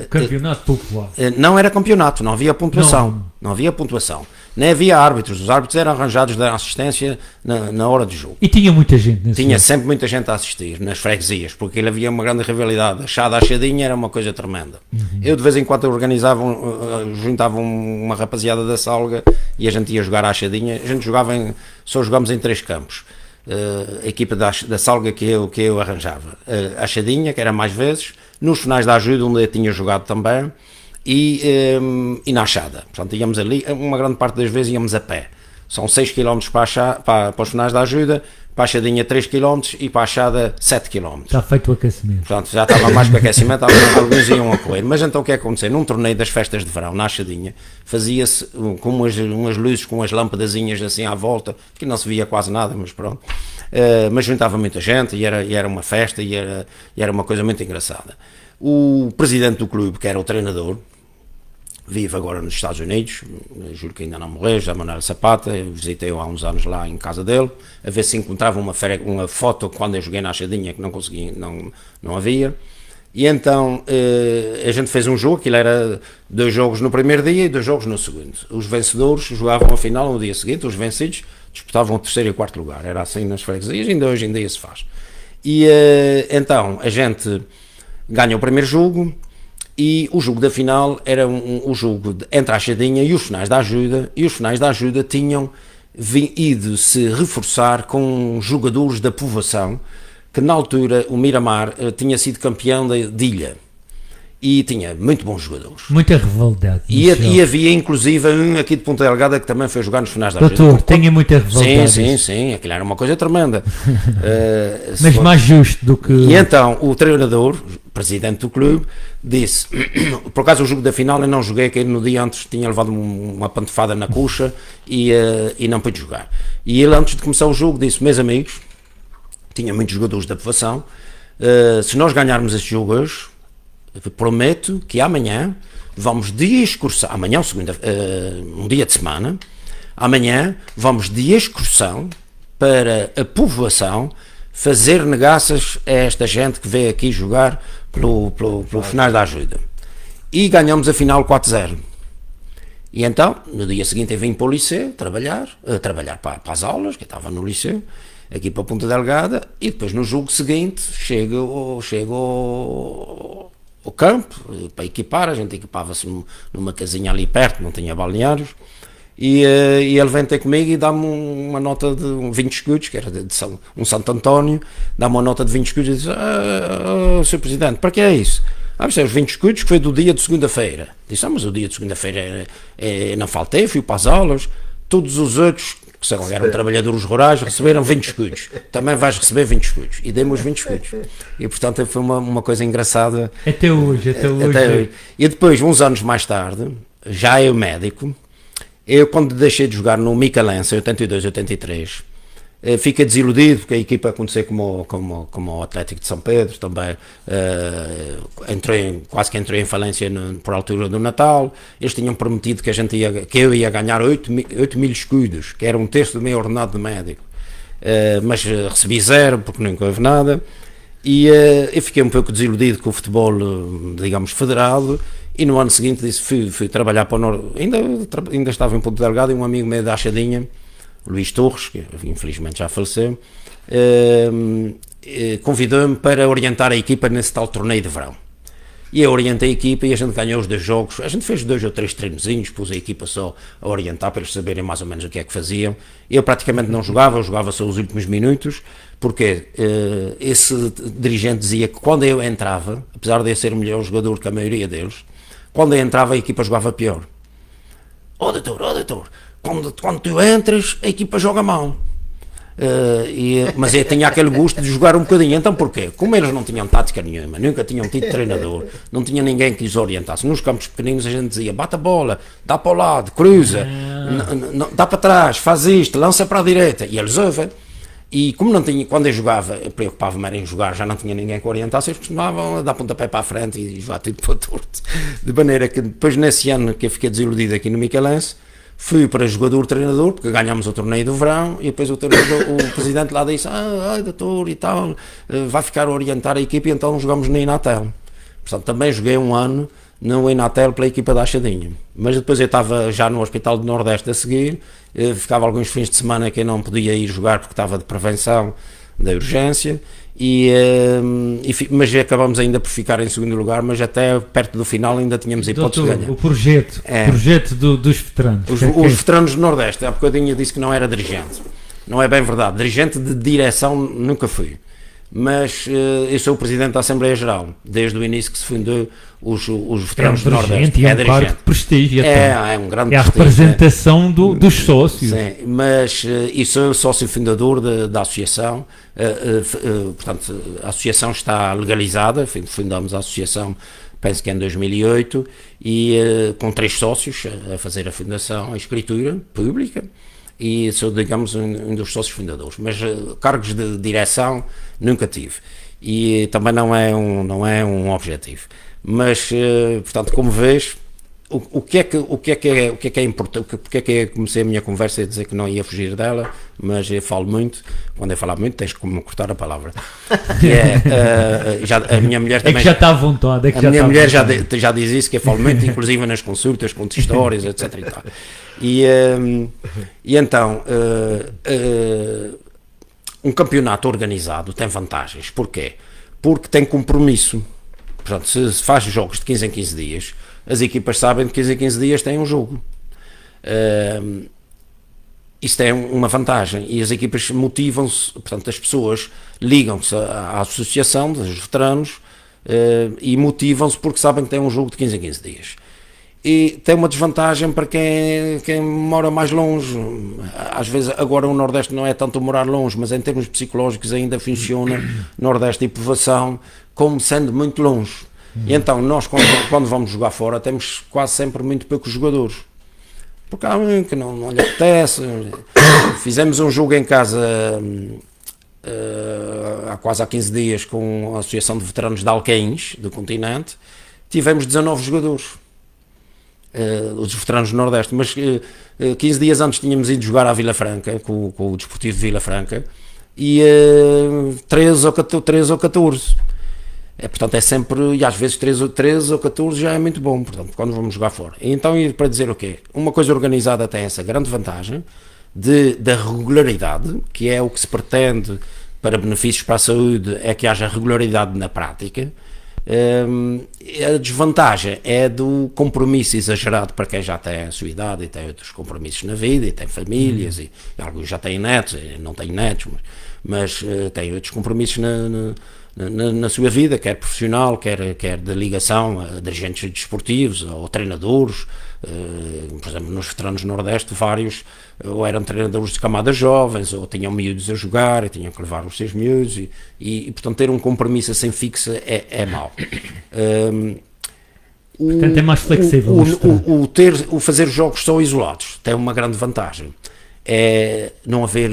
Speaker 3: Campeonato popular.
Speaker 4: Não era campeonato, não havia pontuação. Não havia pontuação. Nem havia árbitros, os árbitros eram arranjados da assistência na hora de jogo.
Speaker 3: E tinha muita gente.
Speaker 4: Tinha sempre muita gente a assistir nas freguesias, porque ele havia uma grande rivalidade. A Chá da Achadinha era uma coisa tremenda. Eu de vez em quando organizava, juntava uma rapaziada da Salga e a gente ia jogar à Achadinha. A gente só jogámos em 3 campos. A equipa da Salga que eu arranjava. A Achadinha, que era mais vezes, nos finais da ajuda, onde eu tinha jogado também. E na Achada, portanto íamos ali, uma grande parte das vezes íamos a pé, são 6 km para os finais da ajuda, para a Achadinha 3 km e para a Achada 7 km.
Speaker 3: Já feito o aquecimento.
Speaker 4: Portanto, já estava mais para aquecimento, alguns iam a correr. Mas então o que é que aconteceu? Num torneio das festas de verão, na Achadinha, fazia-se com umas luzes, com umas lâmpadazinhas assim à volta, que não se via quase nada, mas pronto. Mas juntava muita gente e era uma festa e era uma coisa muito engraçada. O presidente do clube, que era o treinador, vive agora nos Estados Unidos, juro que ainda não morreu, José Manuel Zapata. Eu visitei-o há uns anos lá em casa dele, a ver se encontrava uma foto quando eu joguei na Achadinha, que não consegui, não havia. E então a gente fez um jogo, aquilo era 2 jogos no primeiro dia e 2 jogos no segundo. Os vencedores jogavam a final no dia seguinte, os vencidos disputavam o 3º e 4º lugar. Era assim nas freguesias, ainda hoje em dia se faz. E então a gente ganha o primeiro jogo. E o jogo da final era o jogo entre a Achadinha e os finais da ajuda, e os finais da ajuda tinham ido se reforçar com jogadores da povoação, que na altura o Miramar tinha sido campeão de ilha, e tinha muito bons jogadores.
Speaker 3: Muita rivalidade.
Speaker 4: E havia inclusive um aqui de Ponta Delgada que também foi jogar nos finais da ajuda.
Speaker 3: Doutor, tinha muita rivalidade.
Speaker 4: Sim, aquilo era uma coisa tremenda.
Speaker 3: Mas mais justo do que...
Speaker 4: E então o treinador, presidente do clube, disse, por acaso o jogo da final eu não joguei, que ele no dia antes tinha levado uma pantofada na coxa e não pude jogar. E ele antes de começar o jogo disse, meus amigos, tinha muitos jogadores da povoação, se nós ganharmos este jogo hoje, prometo que amanhã vamos de excursão, amanhã um dia de semana, amanhã vamos de excursão para a povoação fazer negaças a esta gente que veio aqui jogar pelo final da ajuda. E ganhamos a final 4-0. E então, no dia seguinte eu vim para o liceu trabalhar para as aulas, que eu estava no liceu, aqui para a Ponta Delgada, e depois no jogo seguinte chego ao campo para equipar. A gente equipava-se numa casinha ali perto, não tinha balneários, e ele vem ter comigo e dá-me uma nota de 20 escudos, que era de um Santo António, dá-me uma nota de 20 escudos e diz, Sr. Presidente, para que é isso? Isto é os 20 escudos que foi do dia de segunda-feira. Disse, mas o dia de segunda-feira não faltei, fui para as aulas, todos os outros que eram trabalhadores rurais receberam 20 escudos, também vais receber 20 escudos, e dei-me os 20 escudos, e portanto foi uma coisa engraçada
Speaker 3: até hoje.
Speaker 4: E depois, uns anos mais tarde, já eu médico, eu quando deixei de jogar no Micalense, 82, 83, Fica desiludido porque a equipa aconteceu como o Atlético de São Pedro também, quase que entrou em falência por altura do Natal. Eles tinham prometido que eu ia ganhar 8 mil escudos, que era um terço do meu ordenado de médico, mas recebi 0 porque nunca houve nada, e eu fiquei um pouco desiludido com o futebol, digamos, federado. E no ano seguinte fui trabalhar para o Norte, ainda estava em Ponto Delgado, e um amigo meu da Achadinha, Luís Torres, que infelizmente já faleceu, convidou-me para orientar a equipa nesse tal torneio de verão. E eu orientei a equipa e a gente ganhou os 2 jogos. A gente fez 2 ou 3 treinozinhos, pus a equipa só a orientar para eles saberem mais ou menos o que é que faziam. Eu praticamente não jogava, eu jogava só os últimos minutos, porque esse dirigente dizia que quando eu entrava, apesar de eu ser o melhor jogador que a maioria deles, quando eu entrava a equipa jogava pior. Doutor, quando tu entras, a equipa joga mal. Mas eu tinha aquele gosto de jogar um bocadinho. Então porquê? Como eles não tinham tática nenhuma, nunca tinham tido treinador, não tinha ninguém que os orientasse. Nos campos pequeninos a gente dizia: bate a bola, dá para o lado, cruza, dá para trás, faz isto, lança para a direita. E eles ouvem. E como não tinha, quando eu jogava, eu preocupava-me em jogar, já não tinha ninguém que orientasse, eles costumavam dar pontapé para a frente e jogar tudo para o torto. De maneira que depois, nesse ano que eu fiquei desiludido aqui no Michelense, fui para jogador-treinador, porque ganhámos o torneio do verão, e depois o presidente lá disse: doutor e tal, vai ficar a orientar a equipa, e então jogamos na Inatel. Portanto, também joguei um ano no Inatel pela equipa da Achadinha. Mas depois eu estava já no Hospital do Nordeste a seguir, ficava alguns fins de semana que eu não podia ir jogar porque estava de prevenção da urgência, mas acabamos ainda por ficar em segundo lugar, mas até perto do final ainda tínhamos hipótese de ganhar.
Speaker 3: O projeto dos veteranos.
Speaker 4: Os veteranos do Nordeste, há bocadinho eu disse que não era dirigente. Não é bem verdade, dirigente de direção nunca fui. Mas eu sou o presidente da Assembleia Geral, desde o início que se fundou os veteranos do Nordeste.
Speaker 3: É um cargo de prestígio.
Speaker 4: É um grande prestígio.
Speaker 3: É a representação dos sócios.
Speaker 4: Sim, mas eu sou sócio fundador da associação. Portanto, a associação está legalizada, fundamos a associação, penso que em 2008, e com 3 sócios a fazer a fundação, a escritura pública. E sou, digamos, um dos sócios fundadores, mas cargos de direção nunca tive, e também não é um objetivo. Mas, portanto, como vês, o que é importante, porque é que eu comecei a minha conversa a dizer que não ia fugir dela, mas eu falo muito. Quando eu falar muito tens que me cortar a palavra. A minha mulher também,
Speaker 3: é que já está à vontade.
Speaker 4: A minha mulher já diz isso, que eu falo muito, inclusive nas consultas, conto histórias, etc. E tal. E então, um campeonato organizado tem vantagens. Porquê? Porque tem compromisso. Portanto, se faz jogos de 15 em 15 dias, as equipas sabem que de 15 em 15 dias têm um jogo. Isso é uma vantagem, e as equipas motivam-se, portanto as pessoas ligam-se à associação dos veteranos e motivam-se porque sabem que têm um jogo de 15 em 15 dias. E tem uma desvantagem para quem mora mais longe. Às vezes agora o Nordeste não é tanto morar longe, mas em termos psicológicos ainda funciona Nordeste e povoação como sendo muito longe. E então nós quando vamos jogar fora temos quase sempre muito poucos jogadores, porque há um que não lhe apetece. Fizemos um jogo em casa há 15 dias com a Associação de Veteranos de Alqueins do continente, tivemos 19 jogadores, os veteranos do Nordeste, mas 15 dias antes tínhamos ido jogar à Vila Franca com o Desportivo de Vila Franca, e 13 ou 14. Portanto é sempre, e às vezes 13 ou 14 já é muito bom, portanto, quando vamos jogar fora. E então, para dizer o quê? Uma coisa organizada tem essa grande vantagem da regularidade, que é o que se pretende para benefícios para a saúde, é que haja regularidade na prática. A desvantagem é do compromisso exagerado para quem já tem a sua idade e tem outros compromissos na vida, e tem famílias, e alguns já têm netos, não têm netos, mas têm outros compromissos na sua vida, quer profissional, quer de ligação a dirigentes desportivos ou treinadores. Por exemplo, nos veteranos do Nordeste, vários ou eram treinadores de camadas jovens, ou tinham miúdos a jogar e tinham que levar os seus miúdos, e portanto ter um compromisso assim fixo é mau.
Speaker 3: Portanto é mais flexível.
Speaker 4: O fazer jogos só isolados tem uma grande vantagem, é não haver,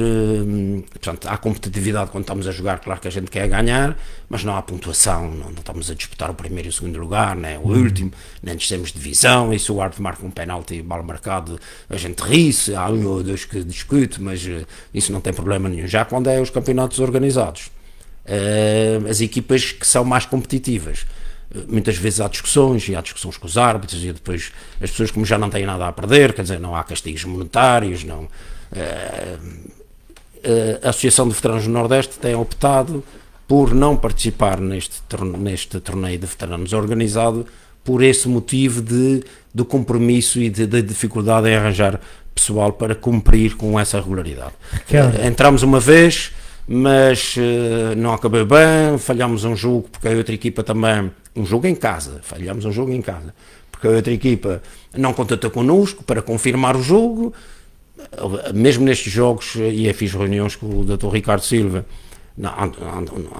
Speaker 4: portanto, há competitividade quando estamos a jogar, claro que a gente quer ganhar, mas não há pontuação, não estamos a disputar o primeiro e o segundo lugar, nem o último, nem descemos de divisão, e se o árbitro marca um penalti mal marcado, a gente ri-se, há um ou dois que discute, mas isso não tem problema nenhum. Já quando é os campeonatos organizados, as equipas que são mais competitivas, muitas vezes há discussões, e há discussões com os árbitros, e depois as pessoas, como já não têm nada a perder, quer dizer, não há castigos monetários, não... a Associação de Veteranos do Nordeste tem optado por não participar neste torneio de veteranos organizado por esse motivo do compromisso e da dificuldade em arranjar pessoal para cumprir com essa regularidade. Entramos uma vez, mas não acabou bem, falhamos um jogo porque a outra equipa também, falhamos um jogo em casa, porque a outra equipa não contatou connosco para confirmar o jogo. Mesmo nestes jogos, e eu fiz reuniões com o Dr. Ricardo Silva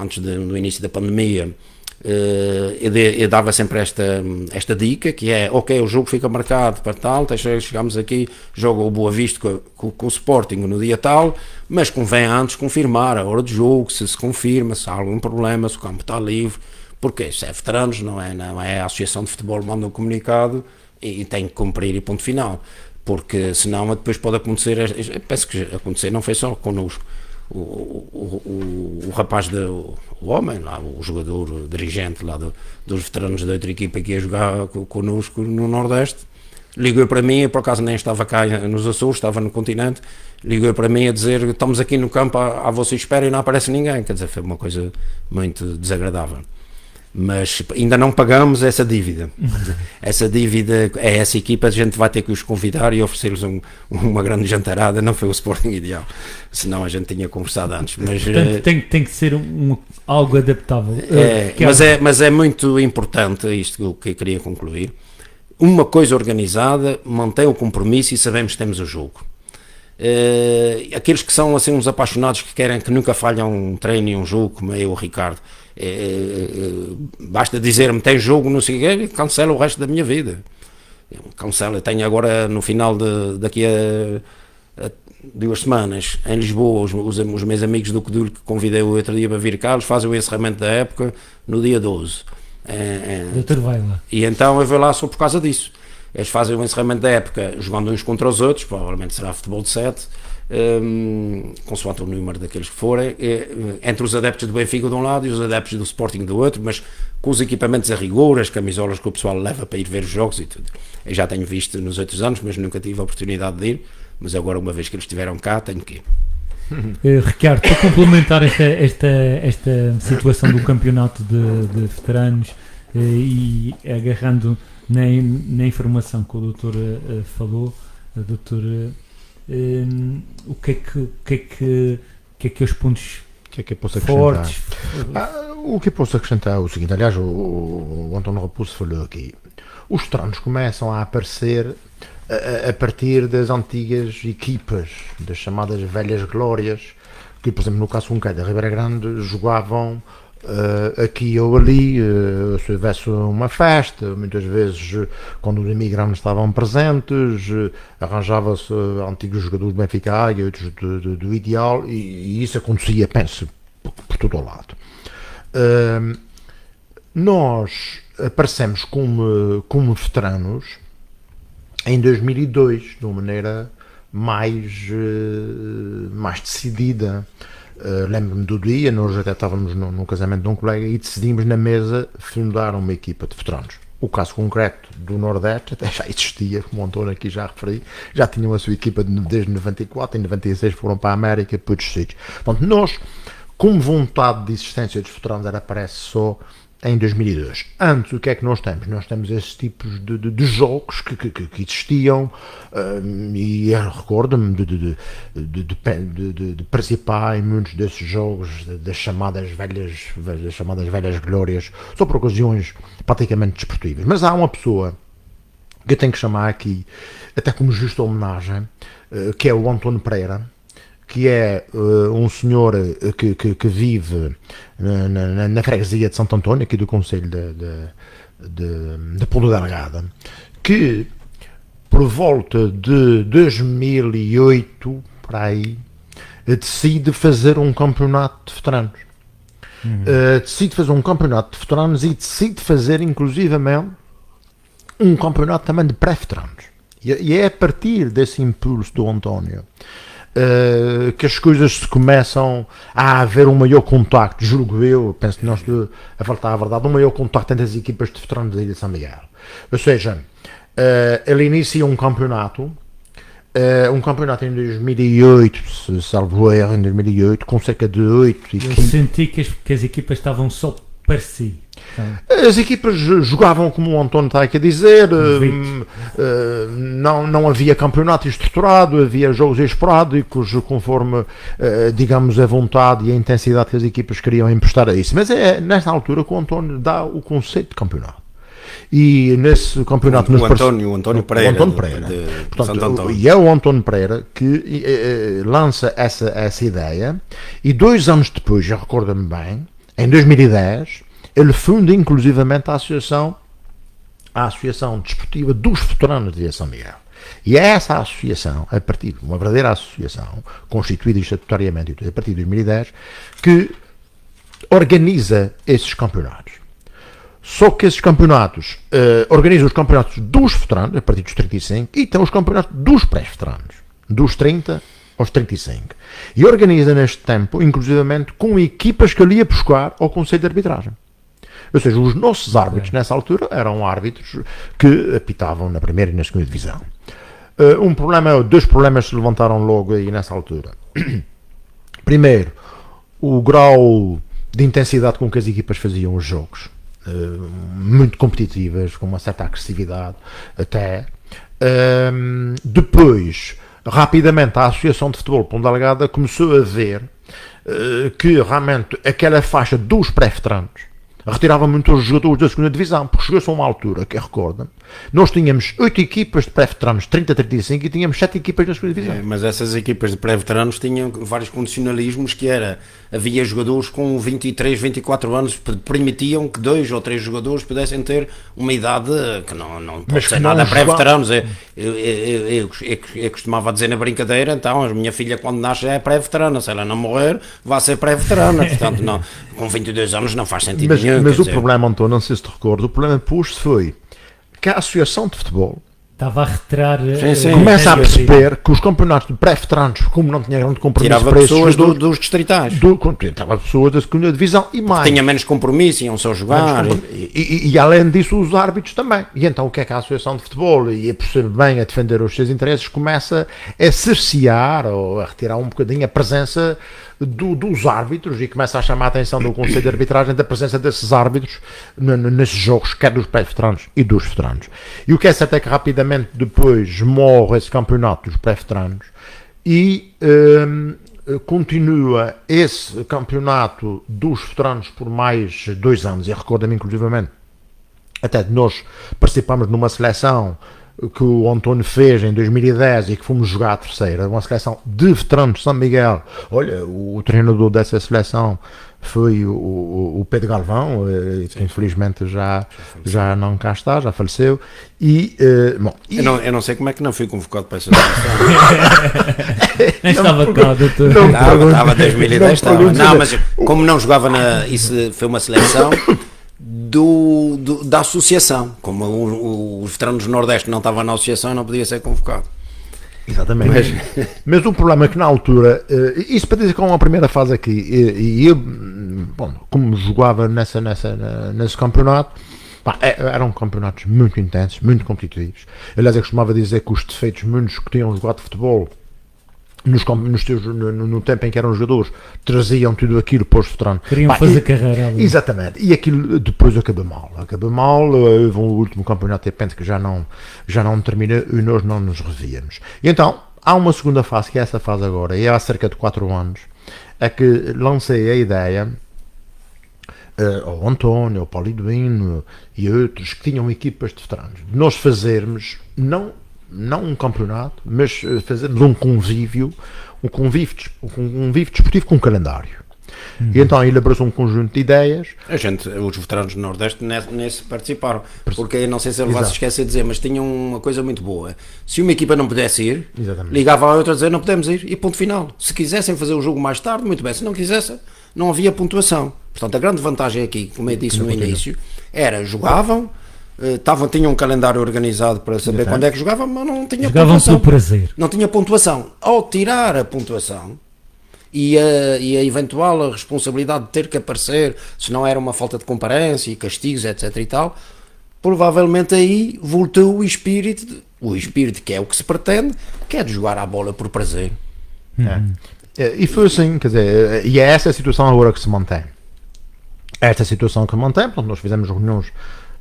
Speaker 4: antes do início da pandemia, eu dava sempre esta dica, que é, ok, o jogo fica marcado para tal, chegamos aqui, joga o Boa Vista com o Sporting no dia tal, mas convém antes confirmar a hora de jogo, se confirma, se há algum problema, se o campo está livre, porque se é veteranos, não é a Associação de Futebol manda um comunicado e tem que cumprir e ponto final. Porque senão depois pode acontecer, penso que acontecer não foi só connosco, o rapaz, o homem lá, o jogador dirigente lá dos veteranos da outra equipa que ia jogar connosco no Nordeste, ligou para mim, eu por acaso nem estava cá nos Açores, estava no continente, ligou para mim a dizer, estamos aqui no campo à vossa espera e não aparece ninguém, quer dizer, foi uma coisa muito desagradável. Mas ainda não pagamos essa dívida. Essa dívida é essa equipa, a gente vai ter que os convidar e oferecer-lhes uma grande jantarada. Não foi o Sporting ideal, senão a gente tinha conversado antes. Mas,
Speaker 3: portanto, tem que ser algo adaptável.
Speaker 4: Mas é muito importante isto que eu queria concluir. Uma coisa organizada, mantém o compromisso e sabemos que temos o jogo. Aqueles que são assim uns apaixonados que querem que nunca falham um treino e um jogo, como eu e o Ricardo, basta dizer-me tem jogo, não sei o quê, cancela o resto da minha vida. Cancela. Tenho agora no final daqui a 2 semanas em Lisboa os meus amigos do Codul que convidei o outro dia para vir cá, eles fazem o encerramento da época no dia 12.
Speaker 3: Doutor Vaila.
Speaker 4: E então eu vou lá só por causa disso. Eles fazem o encerramento da época jogando uns contra os outros, provavelmente será futebol de 7, consoante o número daqueles que forem, entre os adeptos do Benfica de um lado e os adeptos do Sporting do outro, mas com os equipamentos a rigor, as camisolas que o pessoal leva para ir ver os jogos e tudo. Eu já tenho visto nos outros anos, mas nunca tive a oportunidade de ir, mas agora uma vez que eles estiveram cá, tenho que ir.
Speaker 3: Ricardo, para complementar esta situação do campeonato de veteranos e agarrando na informação que o doutor falou, doutor, o que é que os pontos fortes?
Speaker 5: O que eu posso acrescentar é o seguinte, aliás o António Raposo falou aqui, os veteranos começam a aparecer a partir das antigas equipas, das chamadas velhas glórias, que por exemplo no caso concreto da Ribeira Grande jogavam aqui ou ali, se houvesse uma festa, muitas vezes quando os imigrantes estavam presentes, arranjava-se antigos jogadores do Benfica e outros do Ideal, e isso acontecia, penso, por todo o lado. Nós aparecemos como veteranos em 2002, de uma maneira mais decidida. Lembro-me do dia, nós até estávamos no casamento de um colega e decidimos na mesa fundar uma equipa de veteranos. O caso concreto do Nordeste até já existia, como o António aqui já referi, já tinham a sua equipa desde 94, em 96 foram para a América, para outros sítios. Portanto, nós, como vontade de existência dos veteranos, aparece só em 2002. Antes, o que é que nós temos? Nós temos esses tipos de jogos que existiam, e eu recordo-me de participar em muitos desses jogos das chamadas velhas glórias, só por ocasiões praticamente desportivas. Mas há uma pessoa que eu tenho que chamar aqui, até como justa homenagem, que é o António Pereira, que é um senhor que vive na freguesia de Santo António, aqui do concelho de Ponta Delgada, que por volta de 2008, por aí, decide fazer um campeonato de veteranos. Decide fazer um campeonato de veteranos e decide fazer, inclusivamente, um campeonato também de pré-veteranos. E é a partir desse impulso do António que as coisas se começam a haver um maior contacto, julgo eu, penso que nós, a faltar a verdade, um maior contacto entre as equipas de veteranos da Ilha de São Miguel. Ou seja, ele inicia um campeonato em 2008, se salvo erro, em 2008, com cerca de 8 equipes.
Speaker 3: Eu senti que as equipas estavam só para si.
Speaker 5: As equipas jogavam, como o António está aqui a dizer, não havia campeonato estruturado, havia jogos esporádicos, conforme, digamos, a vontade e a intensidade que as equipas queriam emprestar a isso. Mas é nesta altura que o António dá o conceito de campeonato. E nesse campeonato...
Speaker 4: O António Pereira.
Speaker 5: Portanto, e é o António Pereira que lança essa ideia, e 2 anos depois, já recordo-me bem, em 2010, ele funda inclusivamente a Associação Desportiva dos Veteranos de São Miguel. E é essa associação, a partir de uma verdadeira associação, constituída estatutariamente a partir de 2010, que organiza esses campeonatos. Só que esses campeonatos organizam os campeonatos dos veteranos, a partir dos 35, e tem os campeonatos dos pré-veteranos, dos 30 aos 35. E organiza neste tempo, inclusivamente, com equipas que ele ia buscar ao Conselho de Arbitragem. Ou seja, os nossos árbitros, nessa altura, eram árbitros que apitavam na primeira e na segunda divisão. Dois problemas se levantaram logo aí nessa altura. Primeiro, o grau de intensidade com que as equipas faziam os jogos. Muito competitivas, com uma certa agressividade até. Depois, rapidamente, a Associação de Futebol Ponta Delgada começou a ver que realmente aquela faixa dos pré-veteranos retirava muito os jogadores da segunda divisão, porque chegou-se a uma altura, que recorda, nós tínhamos 8 equipas de pré-veteranos 30-35 e tínhamos 7 equipas da segunda divisão.
Speaker 4: Mas essas equipas de pré-veteranos tinham vários condicionalismos, que havia jogadores com 23, 24 anos que permitiam que 2 ou 3 jogadores pudessem ter uma idade que não pode ser nada pré-veteranos. Eu costumava dizer na brincadeira, então, a minha filha quando nasce é pré-veterana, se ela não morrer vai ser pré-veterana, portanto não, com 22 anos não faz sentido nenhum.
Speaker 5: Mas o problema, António, não sei se te recordo, o problema pus-se foi que a Associação de Futebol
Speaker 3: estava a retirar.
Speaker 5: Começa a perceber que os campeonatos de pré-veteranos, como não tinha grande compromisso,
Speaker 4: tirava pessoas dos distritais,
Speaker 5: tirava pessoas da segunda divisão e mais.
Speaker 4: Tinha menos compromisso, iam só jogar.
Speaker 5: E além disso, os árbitros também. E então o que é que a Associação de Futebol, e a perceber bem a defender os seus interesses, começa a cercear ou a retirar um bocadinho a presença dos árbitros, e começa a chamar a atenção do Conselho de Arbitragem da presença desses árbitros nesses jogos, quer dos pré-veteranos e dos veteranos. E o que é certo é que rapidamente depois morre esse campeonato dos pré-veteranos e continua esse campeonato dos veteranos por mais 2 anos, e recordo-me inclusivamente até de nós participámos numa seleção que o António fez em 2010 e que fomos jogar a terceira, uma seleção de veteranos de São Miguel. Olha, o treinador dessa seleção foi o Pedro Galvão, que infelizmente já não cá está, já faleceu.
Speaker 4: Eu não sei como é que não fui convocado para essa seleção.
Speaker 3: Nem estava cá, doutor.
Speaker 4: Estava em 2010, estava. Não, mas como não jogava isso foi uma seleção da associação, como os veteranos do Nordeste não estavam na associação, não podia ser convocado.
Speaker 5: Exatamente. Mas o problema é que na altura, isso para dizer que é uma primeira fase aqui, e eu, como jogava nesse campeonato, eram campeonatos muito intensos, muito competitivos. Aliás, eu costumava dizer que os defeitos muitos que tinham jogado futebol no tempo em que eram jogadores, traziam tudo aquilo para os veteranos.
Speaker 3: Queriam fazer carreira ali.
Speaker 5: Exatamente. E aquilo depois acabou mal. Houve um último campeonato de repente que já não termina e nós não nos revíamos. E então, há uma segunda fase, que é essa fase agora, e há cerca de 4 anos, é que lancei a ideia ao António, ao Paulo Eduino e outros que tinham equipas de veteranos, de nós fazermos, não um campeonato, mas fazermos um convívio desportivo com um calendário. E então ele abraçou um conjunto de ideias.
Speaker 4: Os veteranos do Nordeste nesse participaram, porque não sei se ele vai se esquecer de dizer, mas tinham uma coisa muito boa: se uma equipa não pudesse ir, ligava a outra a dizer não podemos ir, e ponto final. Se quisessem fazer o jogo mais tarde, muito bem, se não quisessem, não havia pontuação. Portanto, a grande vantagem aqui, como eu disse no início, era jogavam, tinham um calendário organizado para saber quando é que jogavam, mas não tinha
Speaker 3: jogavam
Speaker 4: pontuação.
Speaker 3: Pelo prazer.
Speaker 4: Não tinha pontuação. Ao tirar a pontuação e a eventual responsabilidade de ter que aparecer, se não era uma falta de comparência e castigos, etc e tal, provavelmente aí voltou o espírito que é o que se pretende, que é de jogar a bola por prazer.
Speaker 5: E foi assim, quer dizer, e é essa a situação agora que se mantém. É esta situação que mantém, portanto, nós fizemos reuniões.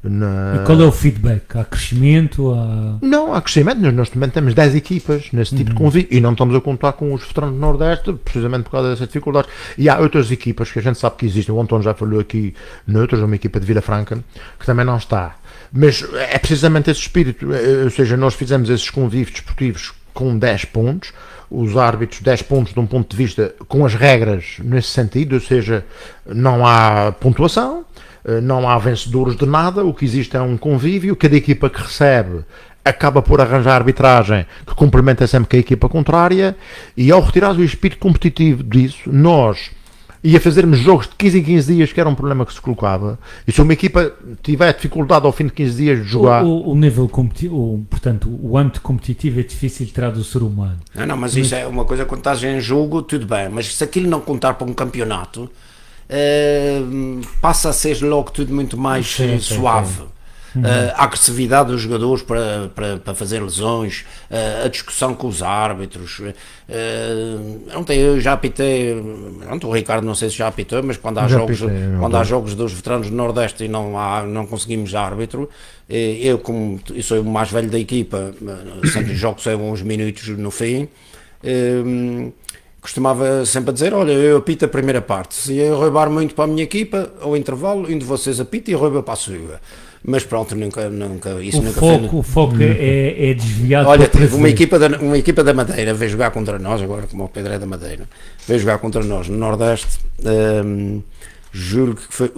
Speaker 3: E qual é o feedback? Há crescimento?
Speaker 5: Não, há crescimento. Nós também temos 10 equipas nesse tipo de convite e não estamos a contar com os veteranos do Nordeste, precisamente por causa dessas dificuldades. E há outras equipas que a gente sabe que existem. O António já falou aqui noutras, uma equipa de Vila Franca, que também não está. Mas é precisamente esse espírito. Ou seja, nós fizemos esses convívios desportivos com 10 pontos. Os árbitros 10 pontos de um ponto de vista com as regras nesse sentido, ou seja, não há pontuação. Não há vencedores de nada, o que existe é um convívio, cada equipa que recebe acaba por arranjar a arbitragem que complementa sempre com a equipa contrária, e ao retirar o espírito competitivo disso, nós ia fazermos jogos de 15 em 15 dias, que era um problema que se colocava, e se uma equipa tiver dificuldade ao fim de 15 dias de jogar...
Speaker 3: O nível competitivo, portanto, o âmbito competitivo é difícil de tirar do ser humano.
Speaker 4: Não, mas isso é uma coisa, quando estás em jogo, tudo bem, mas se aquilo não contar para um campeonato... passa a ser logo tudo muito mais suave. A agressividade dos jogadores para fazer lesões, a discussão com os árbitros. Eu já apitei, o Ricardo não sei se já apitou, mas quando há jogos dos veteranos do Nordeste e não conseguimos árbitro, eu sou o mais velho da equipa, sempre jogo só uns minutos no fim. Costumava sempre dizer, olha, eu apito a primeira parte, se eu roubar muito para a minha equipa, ao intervalo, um de vocês apita e rouba para a sua. Mas pronto,
Speaker 3: o foco é desviado.
Speaker 4: Olha, teve uma equipa da Madeira, veio jogar contra nós, agora como o Pedro é da Madeira, veio jogar contra nós no Nordeste, juro que foi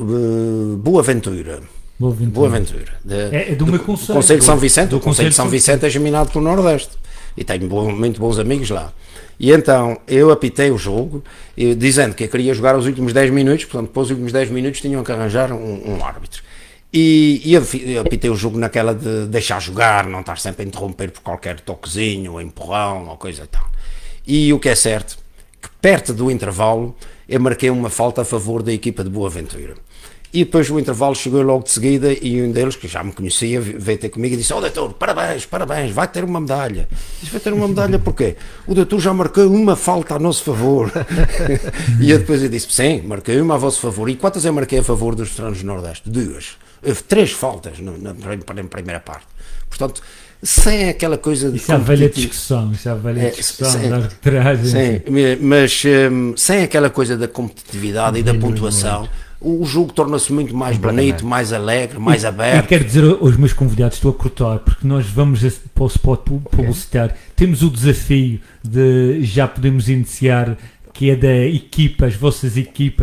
Speaker 4: Boa Ventura.
Speaker 3: Do meu conselho.
Speaker 4: Conselho de São Vicente, o Conselho de São Vicente é geminado pelo Nordeste, e tenho muito bons amigos lá. E então eu apitei o jogo, dizendo que eu queria jogar os últimos 10 minutos, portanto depois os últimos 10 minutos tinham que arranjar um árbitro. E eu apitei o jogo naquela de deixar jogar, não estar sempre a interromper por qualquer toquezinho, ou empurrão, ou coisa e tal. E o que é certo, que perto do intervalo eu marquei uma falta a favor da equipa de Boa Ventura. E depois o intervalo chegou logo de seguida e um deles, que já me conhecia, veio ter comigo e disse: doutor, parabéns, vai ter uma medalha. Disse: vai ter uma medalha porquê? O doutor já marcou uma falta a nosso favor. E eu depois disse: sim, marquei uma a vosso favor. E quantas eu marquei a favor dos veteranos do Nordeste? 2. Houve 3 faltas na primeira parte. Portanto, sem aquela coisa de...
Speaker 3: Isso é a velha discussão, da arbitragem.
Speaker 4: Sim, mas sem aquela coisa da competitividade e da pontuação, o jogo torna-se muito mais bonito, mais alegre, mais aberto.
Speaker 3: E quero dizer aos meus convidados, estou a cortar, porque nós vamos para o spot publicitário. Temos o desafio de já podemos iniciar, que é da equipa, a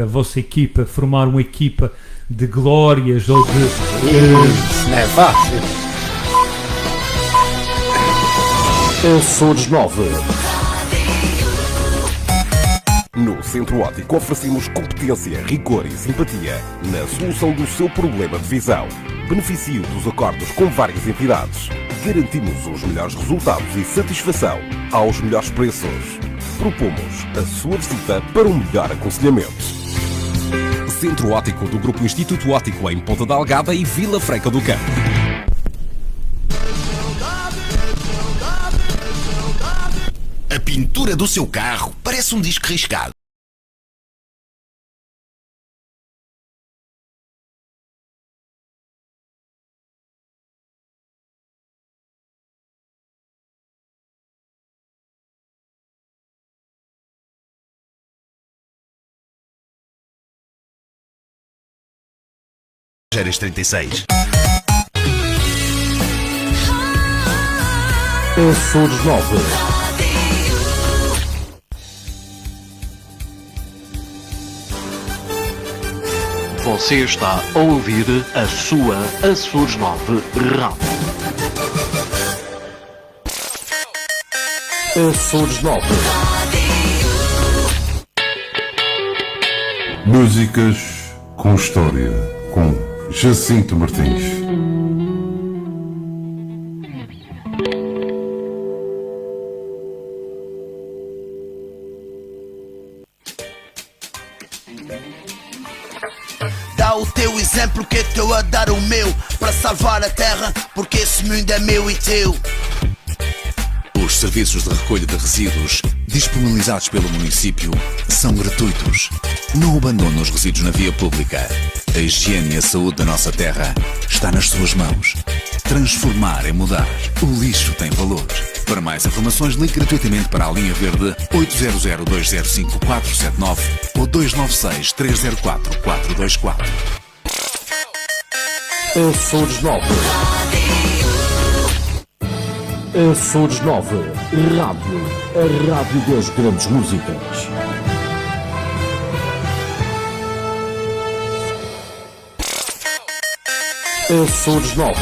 Speaker 3: vossa equipa, formar uma equipa de glórias ou de...
Speaker 4: Isso não é fácil.
Speaker 2: Açores 9.
Speaker 6: No Centro Óptico oferecemos competência, rigor e simpatia na solução do seu problema de visão. Beneficie dos acordos com várias entidades. Garantimos os melhores resultados e satisfação aos melhores preços. Propomos a sua visita para um melhor aconselhamento. Centro Óptico do Grupo Instituto Óptico em Ponta da Algada e Vila Franca do Campo.
Speaker 1: A pintura do seu carro parece um disco riscado. Geras 36.
Speaker 2: Açores 9. Você está a ouvir a sua Açores 9 Rádio. Açores 9.
Speaker 7: Músicas com história, com Jacinto Martins.
Speaker 8: Dá o teu exemplo que eu a dar o meu, para salvar a terra, porque esse mundo é meu e teu.
Speaker 1: Os serviços de recolha de resíduos disponibilizados pelo município são gratuitos. Não abandone os resíduos na via pública. A higiene e a saúde da nossa terra está nas suas mãos. Transformar é mudar. O lixo tem valor. Para mais informações, ligue gratuitamente para a linha verde 800-205-479 ou 296-304-424.
Speaker 2: Açores 9. Açores 9 Rádio. A rádio das grandes músicas. Açores 9.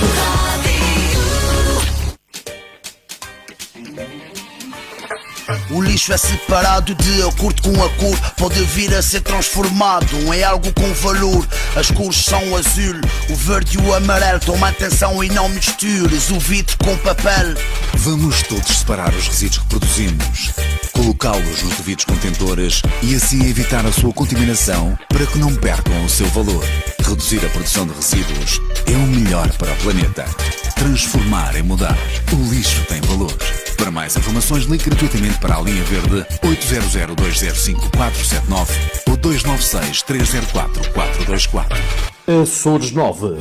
Speaker 8: O lixo é separado de acordo com a cor, pode vir a ser transformado em algo com valor. As cores são azul, o verde e o amarelo. Toma atenção e não mistures o vidro com papel.
Speaker 1: Vamos todos separar os resíduos que produzimos, colocá-los nos devidos contentores e assim evitar a sua contaminação para que não percam o seu valor. Reduzir a produção de resíduos é o melhor para o planeta. Transformar é mudar. O lixo tem valor. Para mais informações, ligue gratuitamente para a linha verde 800-205-479 ou 296-304-424.
Speaker 2: Açores 9.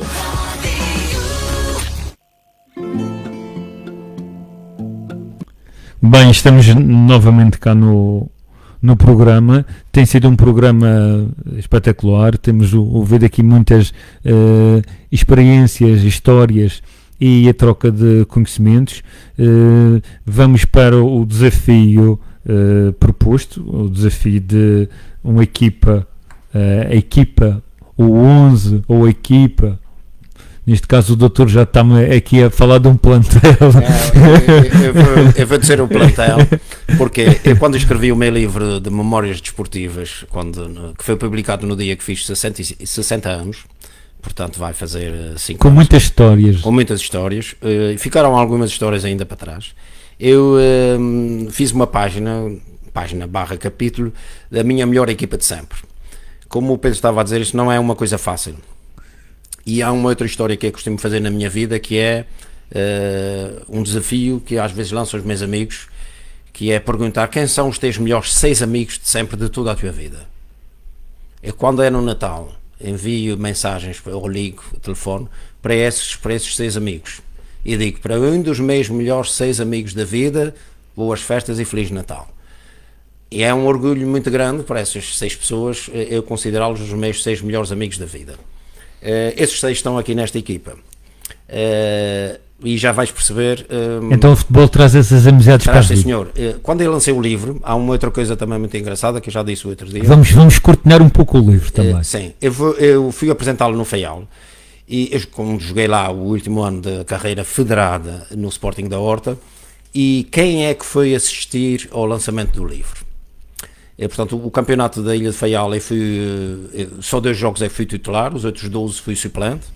Speaker 3: Bem, estamos novamente cá no programa. Tem sido um programa espetacular. Temos ouvido aqui muitas experiências, histórias e a troca de conhecimentos. Vamos para o desafio proposto, o desafio de uma equipa, a equipa, o 11 ou a equipa. Neste caso o doutor já está aqui a falar de um plantel.
Speaker 4: Eu vou dizer o plantel, porque eu quando escrevi o meu livro de memórias desportivas, que foi publicado no dia que fiz 60 anos, portanto vai fazer 5
Speaker 3: com
Speaker 4: anos.
Speaker 3: Muitas histórias.
Speaker 4: Com muitas histórias. Ficaram algumas histórias ainda para trás. Eu fiz uma página / capítulo da minha melhor equipa de sempre. Como o Pedro estava a dizer, isto não é uma coisa fácil. E há uma outra história que eu costumo fazer na minha vida, que é um desafio que às vezes lanço aos meus amigos, que é perguntar quem são os teus melhores 6 amigos de sempre de toda a tua vida. Eu, quando é no Natal, envio mensagens, ou ligo o telefone para esses 6 amigos e digo: para um dos meus melhores 6 amigos da vida, boas festas e Feliz Natal. E é um orgulho muito grande para essas 6 pessoas eu considerá-los os meus 6 melhores amigos da vida. Esses 6 estão aqui nesta equipa, e já vais perceber.
Speaker 3: Então o futebol traz essas amizades para a vida.
Speaker 4: Senhor. Quando eu lancei o livro, há uma outra coisa também muito engraçada que eu já disse o outro dia.
Speaker 3: Vamos cortinar um pouco o livro também.
Speaker 4: Sim, eu fui apresentá-lo no Faial e eu, como joguei lá o último ano de carreira federada no Sporting da Horta, e quem é que foi assistir ao lançamento do livro? Portanto, o campeonato da Ilha de Faial, só 2 jogos é que fui titular, os outros 12 fui suplente,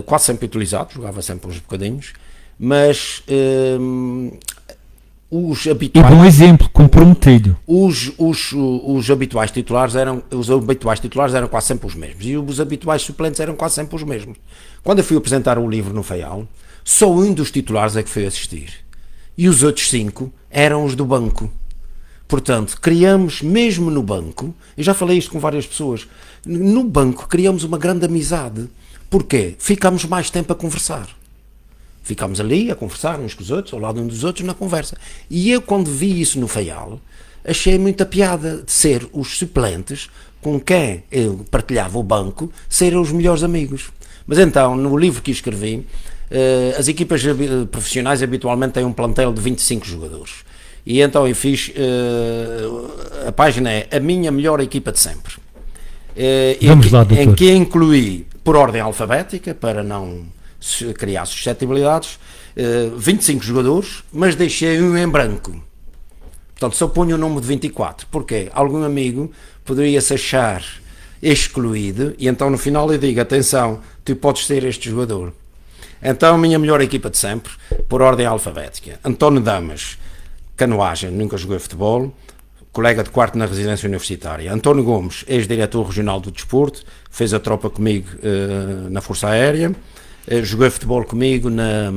Speaker 4: quase sempre utilizado, jogava sempre uns bocadinhos, mas os habituais...
Speaker 3: E bom exemplo, comprometido.
Speaker 4: Os habituais titulares eram quase sempre os mesmos, e os habituais suplentes eram quase sempre os mesmos. Quando eu fui apresentar o livro no Faial, só um dos titulares é que foi assistir, e os outros 5 eram os do banco. Portanto, criamos, mesmo no banco, eu já falei isto com várias pessoas, no banco criamos uma grande amizade. Porquê? Ficamos mais tempo a conversar. Ficamos ali a conversar uns com os outros, ao lado uns dos outros, na conversa. E eu, quando vi isso no Faial, achei muita piada de ser os suplentes com quem eu partilhava o banco, serem os melhores amigos. Mas então, no livro que escrevi, as equipas profissionais habitualmente têm um plantel de 25 jogadores. E então eu fiz, a página é A Minha Melhor Equipa de Sempre.
Speaker 3: Vamos lá, doutor.
Speaker 4: Em que incluí, por ordem alfabética, para não criar suscetibilidades, 25 jogadores, mas deixei um em branco. Portanto, só ponho o número de 24. Porquê? Algum amigo poderia-se achar excluído e então no final eu digo, atenção, tu podes ser este jogador. Então a minha melhor equipa de sempre, por ordem alfabética: António Damas, canoagem, nunca joguei futebol, colega de quarto na residência universitária. António Gomes, ex-diretor regional do desporto, fez a tropa comigo na Força Aérea, joguei futebol comigo na...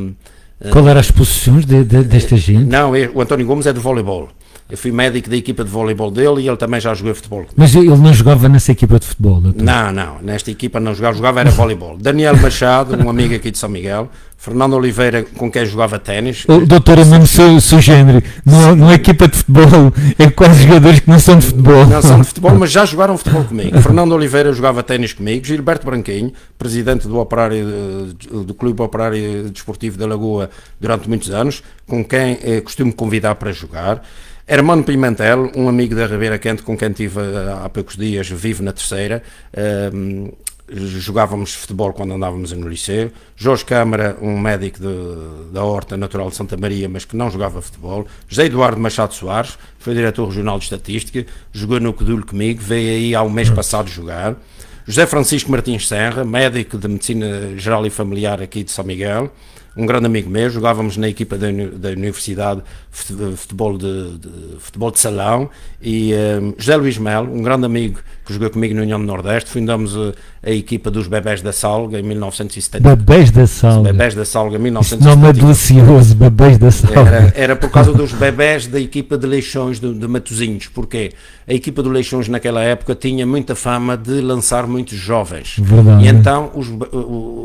Speaker 3: Qual eram as posições desta gente?
Speaker 4: Não, o António Gomes é de voleibol. Eu fui médico da equipa de voleibol dele e ele também já jogou futebol comigo.
Speaker 3: Mas ele não jogava nessa equipa de futebol, doutor?
Speaker 4: Não, nesta equipa não jogava era voleibol. Daniel Machado, um amigo aqui de São Miguel. Fernando Oliveira, com quem jogava ténis.
Speaker 3: O doutor é mesmo seu género. Não é equipa de futebol, é quase jogadores que não são de futebol.
Speaker 4: Não são de futebol, mas já jogaram futebol comigo. Fernando Oliveira jogava ténis comigo. Gilberto Branquinho, presidente do Clube Operário Desportivo da Lagoa durante muitos anos, com quem costumo convidar para jogar. Hermano Pimentel, um amigo da Ribeira Quente com quem tive há poucos dias, vive na Terceira. Jogávamos futebol quando andávamos no liceu. Jorge Câmara, um médico da Horta Natural de Santa Maria, mas que não jogava futebol. José Eduardo Machado Soares, foi diretor regional de Estatística, jogou no Codul comigo, veio aí há um mês passado jogar. José Francisco Martins Serra, médico de Medicina Geral e Familiar aqui de São Miguel, um grande amigo meu, jogávamos na equipa da Universidade futebol de salão. E José Luís Melo, um grande amigo que jogou comigo na União do Nordeste, fundamos a equipa dos Bebés da Salga em 1970.
Speaker 3: Bebés da Salga?
Speaker 4: Bebés da Salga em 1970.
Speaker 3: Isso não é delicioso, Bebés da Salga.
Speaker 4: Era por causa dos bebés da equipa de Leixões de Matosinhos, porque a equipa do Leixões naquela época tinha muita fama de lançar muitos jovens.
Speaker 3: Verdade.
Speaker 4: E então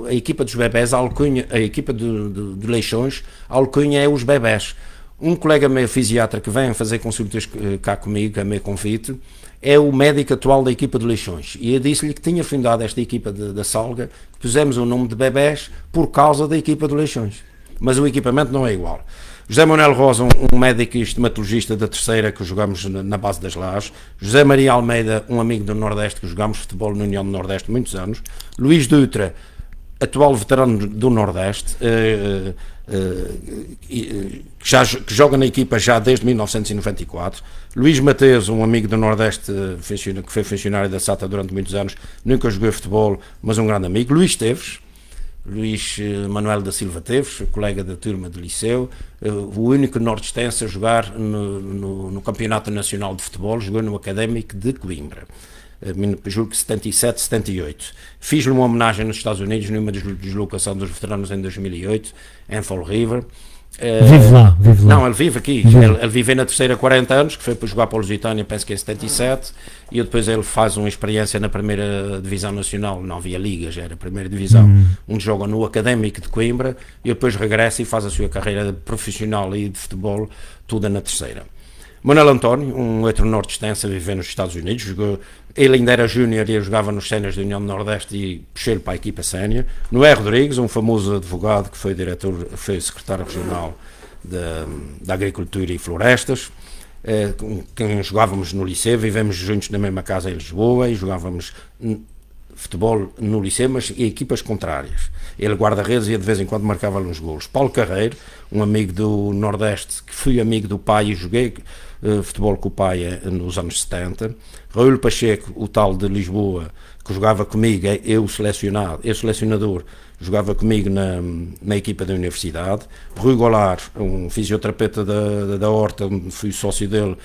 Speaker 4: a equipa dos bebés, a equipa de Leixões, a alcunha é os bebés. Um colega meu fisiatra que vem fazer consultas cá comigo, a meu convite, é o médico atual da equipa de Leixões, e eu disse-lhe que tinha fundado esta equipa da Salga, que pusemos o nome de bebés por causa da equipa de Leixões, mas o equipamento não é igual. José Manuel Rosa, um médico e estomatologista da Terceira, que jogamos na base das Lajes. José Maria Almeida, um amigo do Nordeste, que jogámos futebol na União do Nordeste muitos anos. Luís Dutra, atual veterano do Nordeste, que joga na equipa já desde 1994. Luís Mateus, um amigo do Nordeste, que foi funcionário da SATA durante muitos anos, nunca jogou futebol, mas um grande amigo. Luís Teves, Luís Manuel da Silva Teves, colega da turma de liceu, o único nortestense a jogar no Campeonato Nacional de Futebol, jogou no Académico de Coimbra. Julgo que 77, 78. Fiz-lhe uma homenagem nos Estados Unidos numa deslocação dos veteranos em 2008, em Fall River.
Speaker 3: Vive lá.
Speaker 4: Não, ele vive aqui. Ele vive na Terceira há 40 anos, que foi para jogar para o Lusitânia, penso que em 77, e depois ele faz uma experiência na primeira divisão nacional, não havia liga, já era a primeira divisão, onde joga no Académico de Coimbra, e depois regressa e faz a sua carreira profissional e de futebol, toda na Terceira. Manuel António, um outro nortestense a viver nos Estados Unidos, ele ainda era júnior e eu jogava nos séniores da União do Nordeste e puxei-lhe para a equipa sénior. Noé Rodrigues, um famoso advogado que foi secretário regional da Agricultura e Florestas, com quem jogávamos no liceu, vivemos juntos na mesma casa em Lisboa e jogávamos futebol no liceu, mas em equipas contrárias. Ele guarda-redes e de vez em quando marcava-lhe uns golos. Paulo Carreiro, um amigo do Nordeste, que fui amigo do pai e joguei futebol com o pai nos anos 70. Raul Pacheco, o tal de Lisboa, que jogava comigo, eu selecionador, jogava comigo na equipa da universidade. Rui Goulart, um fisioterapeuta da Horta, onde fui sócio dele.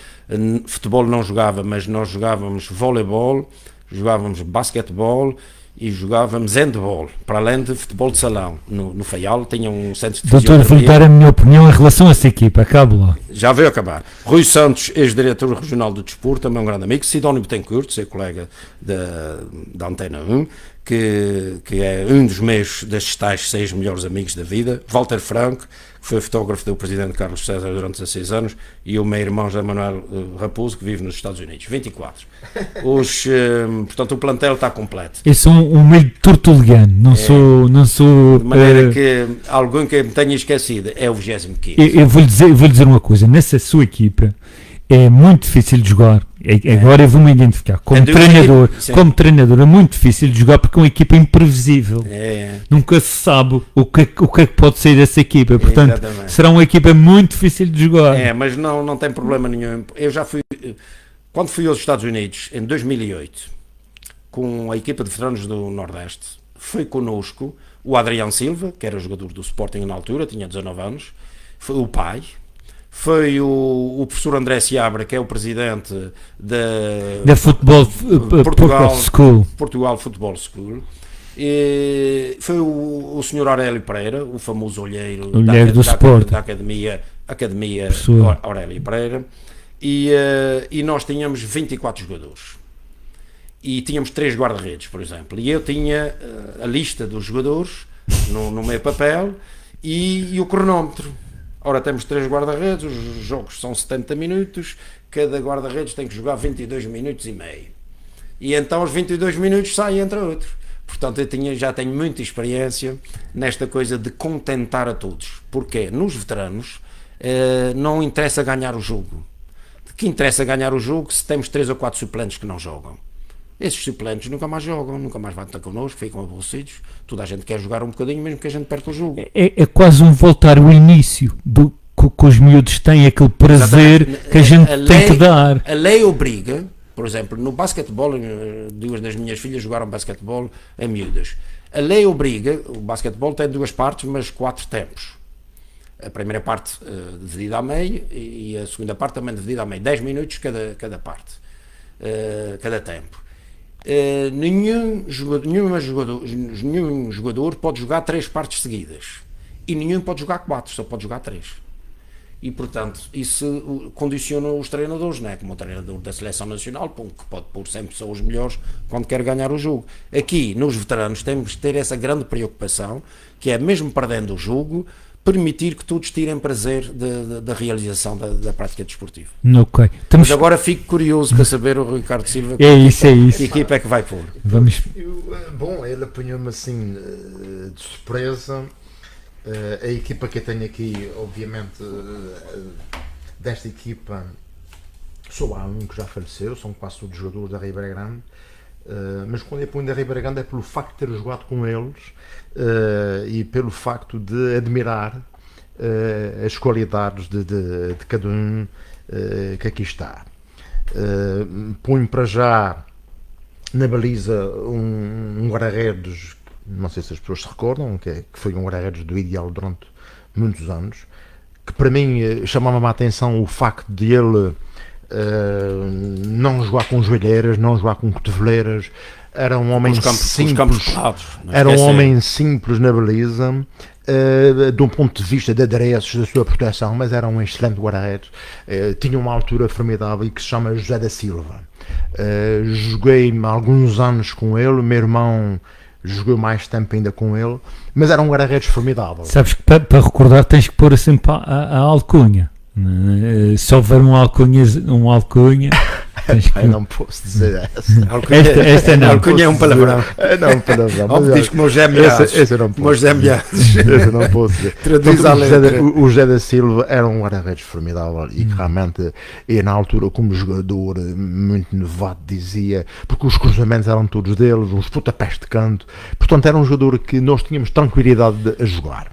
Speaker 4: Futebol não jogava, mas nós jogávamos voleibol, jogávamos basquetebol e jogávamos handball, para além de futebol de salão. No Faial tinha um centro de
Speaker 3: fisioterapia. Doutor, vou dar a minha opinião em relação a essa equipa, acabo lá.
Speaker 4: Já veio acabar. Rui Santos, ex-diretor regional do desporto, também um grande amigo. Sidónio Betancourt, seu colega da Antena 1, que é um dos meus destes tais 6 melhores amigos da vida. Walter Franco, que foi fotógrafo do presidente Carlos César durante 16 anos, e o meu irmão José Manuel Raposo, que vive nos Estados Unidos. 24. Portanto, o plantel está completo.
Speaker 3: Eu sou um meio tortuliano, não sou...
Speaker 4: De maneira que algum que me tenha esquecido é o 25º.
Speaker 3: Eu vou-lhe dizer uma coisa, nessa sua equipa, é muito difícil de jogar. Agora eu vou-me identificar como treinador é muito difícil de jogar porque é uma equipa imprevisível. Nunca se sabe o que é que pode sair dessa equipa, portanto será uma equipa muito difícil de jogar.
Speaker 4: Mas não tem problema nenhum. Eu já fui, quando fui aos Estados Unidos em 2008 com a equipa de veteranos do Nordeste, foi connosco o Adriano Silva, que era jogador do Sporting na altura, tinha 19 anos, foi o pai. Foi o professor André Seabra, que é o presidente da
Speaker 3: Futebol School.
Speaker 4: Portugal Football School. E foi o senhor Aurélio Pereira, o famoso olheiro
Speaker 3: do Sport,
Speaker 4: da Academia Aurélio Pereira. E nós tínhamos 24 jogadores. E tínhamos 3 guarda-redes, por exemplo. E eu tinha a lista dos jogadores no meu papel e o cronómetro. Ora, temos 3 guarda-redes, os jogos são 70 minutos, cada guarda-redes tem que jogar 22 minutos e meio. E então os 22 minutos saem entre outros. Portanto, eu já tenho muita experiência nesta coisa de contentar a todos. Porque nos veteranos não interessa ganhar o jogo. O que interessa ganhar o jogo se temos 3 ou 4 suplentes que não jogam. Esses suplentes nunca mais jogam, nunca mais vão estar connosco, ficam aborrecidos. Toda a gente quer jogar um bocadinho, mesmo que a gente perca o jogo.
Speaker 3: É quase um voltar ao início que os miúdos têm, aquele prazer. Exatamente. Que a gente tem que dar.
Speaker 4: A lei obriga, por exemplo, no basquetebol, 2 das minhas filhas jogaram basquetebol em miúdas. A lei obriga, o basquetebol tem 2 partes, mas 4 tempos. A primeira parte dividida a meio e a segunda parte também dividida a meio. 10 minutos cada parte, cada tempo. Nenhum jogador pode jogar 3 partes seguidas e nenhum pode jogar 4, só pode jogar 3. E portanto isso condiciona os treinadores, né? Como o treinador da seleção nacional, que pode pôr sempre só os melhores quando quer ganhar o jogo. Aqui nos veteranos temos de ter essa grande preocupação, que é mesmo perdendo o jogo, permitir que todos tirem prazer da realização da prática desportiva.
Speaker 3: Ok.
Speaker 4: Mas agora fico curioso para saber o Ricardo Silva que equipa é que vai pôr.
Speaker 3: Vamos.
Speaker 5: Bom, ele apanhou-me assim de surpresa. A equipa que eu tenho aqui, obviamente, desta equipa, só há um que já faleceu, são quase todos jogadores da Ribeira Grande. Mas quando eu ponho da Ribeira Grande é pelo facto de ter jogado com eles e pelo facto de admirar as qualidades de cada um que aqui está. Ponho para já na baliza um guarda-redes, não sei se as pessoas se recordam, que foi um guarda-redes do Ideal durante muitos anos, que para mim chamava-me a atenção o facto de ele não jogar com joelheiras, não jogar com cotoveleiras. Era um homem simples, era um homem simples na baliza, de um ponto de vista de adereços da sua proteção, mas era um excelente guarda-redes. Tinha uma altura formidável e que se chama José da Silva. Joguei alguns anos com ele, o meu irmão jogou mais tempo ainda com ele, mas era um guarda-redes formidável.
Speaker 3: Sabes que para recordar tens que pôr sempre a alcunha. Se houver um alcunha
Speaker 5: eu não posso dizer essa.
Speaker 3: Esta não.
Speaker 4: Alcunha é um palavrão.
Speaker 5: Não, um palavrão.
Speaker 4: Óbvio, diz que o José Milhares.
Speaker 5: Esse eu não posso.
Speaker 4: Esse
Speaker 5: não posso dizer. O José da Silva era um guarda-redes formidável e que realmente, na altura, como jogador muito novato, dizia, porque os cruzamentos eram todos deles, os pontapés de canto, portanto era um jogador que nós tínhamos tranquilidade a jogar.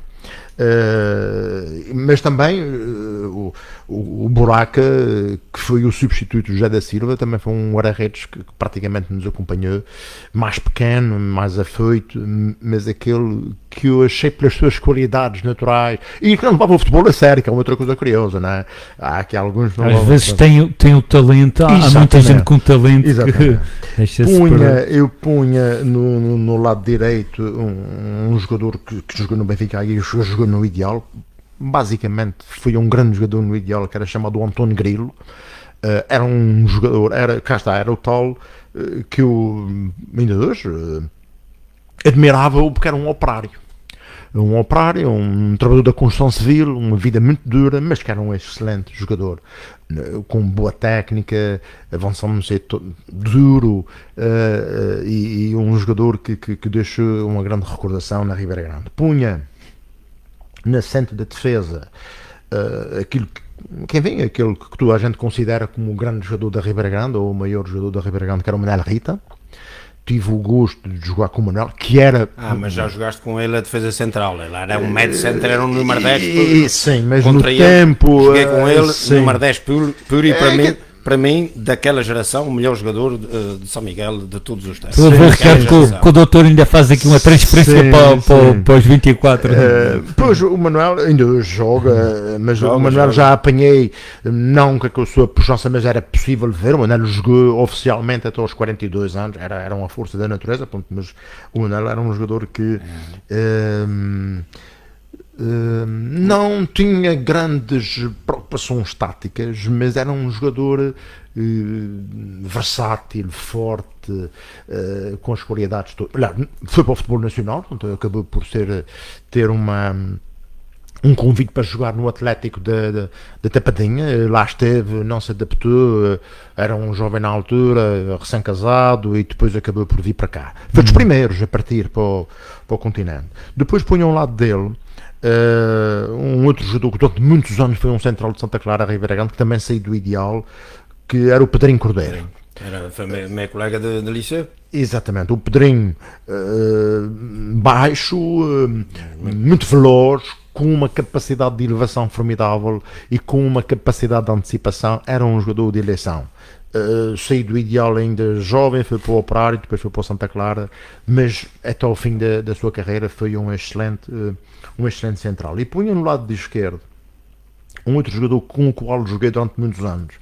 Speaker 5: Mas também o Buraca, que foi o substituto do José da Silva, também foi um guarda-redes que praticamente nos acompanhou, mais pequeno, mais afoito, mas aquele que eu achei pelas suas qualidades naturais e que não levava o futebol a sério, que é uma outra coisa curiosa, não é? Há aqui alguns que não
Speaker 3: às vezes tem o talento, há muita gente com talento.
Speaker 5: Exatamente. Eu punha no lado direito um jogador que jogou no Benfica e jogou no Ideal. Basicamente foi um grande jogador no Ideal, que era chamado António Grilo. Era um jogador, era o tal que eu ainda hoje admirava-o, porque era um operário, um trabalhador da construção civil, uma vida muito dura, mas que era um excelente jogador, com boa técnica, avançando duro, e um jogador que deixou uma grande recordação na Ribeira Grande. Punha na centro da defesa aquilo que quem vem, aquele que toda a gente considera como o grande jogador da Ribeira Grande, ou o maior jogador da Ribeira Grande, que era o Manel Rita. Tive o gosto de jogar com o Manel, que era...
Speaker 4: mas já jogaste com ele a defesa central, ele era um médio centro, era um número 10.
Speaker 5: Sim, mas
Speaker 4: no
Speaker 5: tempo...
Speaker 4: Joguei com ele, número 10 puro e para mim, daquela geração, o melhor jogador de São Miguel de todos os tempos.
Speaker 3: Estou a ver, Ricardo, que o doutor ainda faz aqui uma transferência para os 24.
Speaker 5: Pois, o Manuel ainda hoje joga, mas o Manuel já apanhei, não que a sua pujança, mas era possível ver. O Manuel jogou oficialmente até aos 42 anos, era uma força da natureza, mas o Manuel era um jogador que... não tinha grandes preocupações táticas, mas era um jogador versátil, forte, com as qualidades todas. Foi para o futebol nacional, então acabou por ter um convite para jogar no Atlético da Tapadinha. Lá esteve, não se adaptou, era um jovem na altura, recém-casado, e depois acabou por vir para cá. Foi dos primeiros a partir para o continente. Depois punham ao lado dele um outro jogador que durante muitos anos foi um central de Santa Clara, Ribeira Grande, que também saiu do Ideal, que era o Pedrinho Cordeiro.
Speaker 4: Foi meu colega de liceu.
Speaker 5: Exatamente, o Pedrinho, baixo, muito veloz, com uma capacidade de elevação formidável e com uma capacidade de antecipação. Era um jogador de eleição. Saiu do Ideal ainda jovem, foi para o Operário, depois foi para o Santa Clara, mas até ao fim da sua carreira foi um excelente central. E punha no lado de esquerdo um outro jogador com o qual joguei durante muitos anos,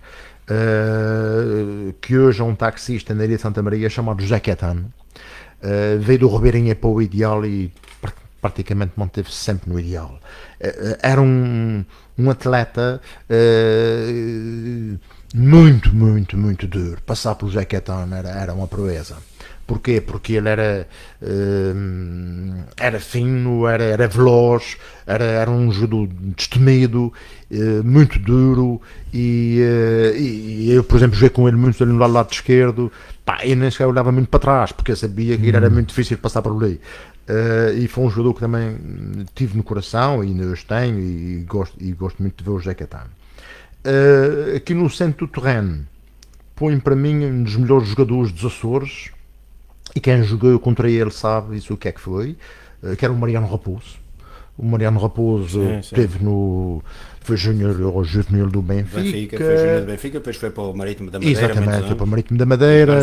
Speaker 5: que hoje é um taxista na Ilha de Santa Maria, chamado José Caetano. Veio do Ribeirinha para o Ideal e praticamente manteve-se sempre no Ideal. Era um atleta muito, muito, muito duro. Passar pelo José Caetano era uma proeza. Porquê? Porque ele era fino, era veloz, era um jogador destemido, muito duro, e eu, por exemplo, joguei com ele muito ali no lado esquerdo, e nem sequer olhava muito para trás, porque eu sabia que ele era muito difícil de passar por ali. E foi um jogador que também tive no coração, e ainda hoje tenho, e gosto muito de ver o José Caetano. Aqui no centro do terreno, põe para mim um dos melhores jogadores dos Açores, e quem jogou contra ele sabe isso o que é que foi, que era o Mariano Raposo. O Mariano Raposo esteve foi júnior juvenil do Benfica.
Speaker 4: Foi júnior do Benfica, depois foi para o Marítimo da Madeira.
Speaker 5: Exatamente, foi para o Marítimo da Madeira.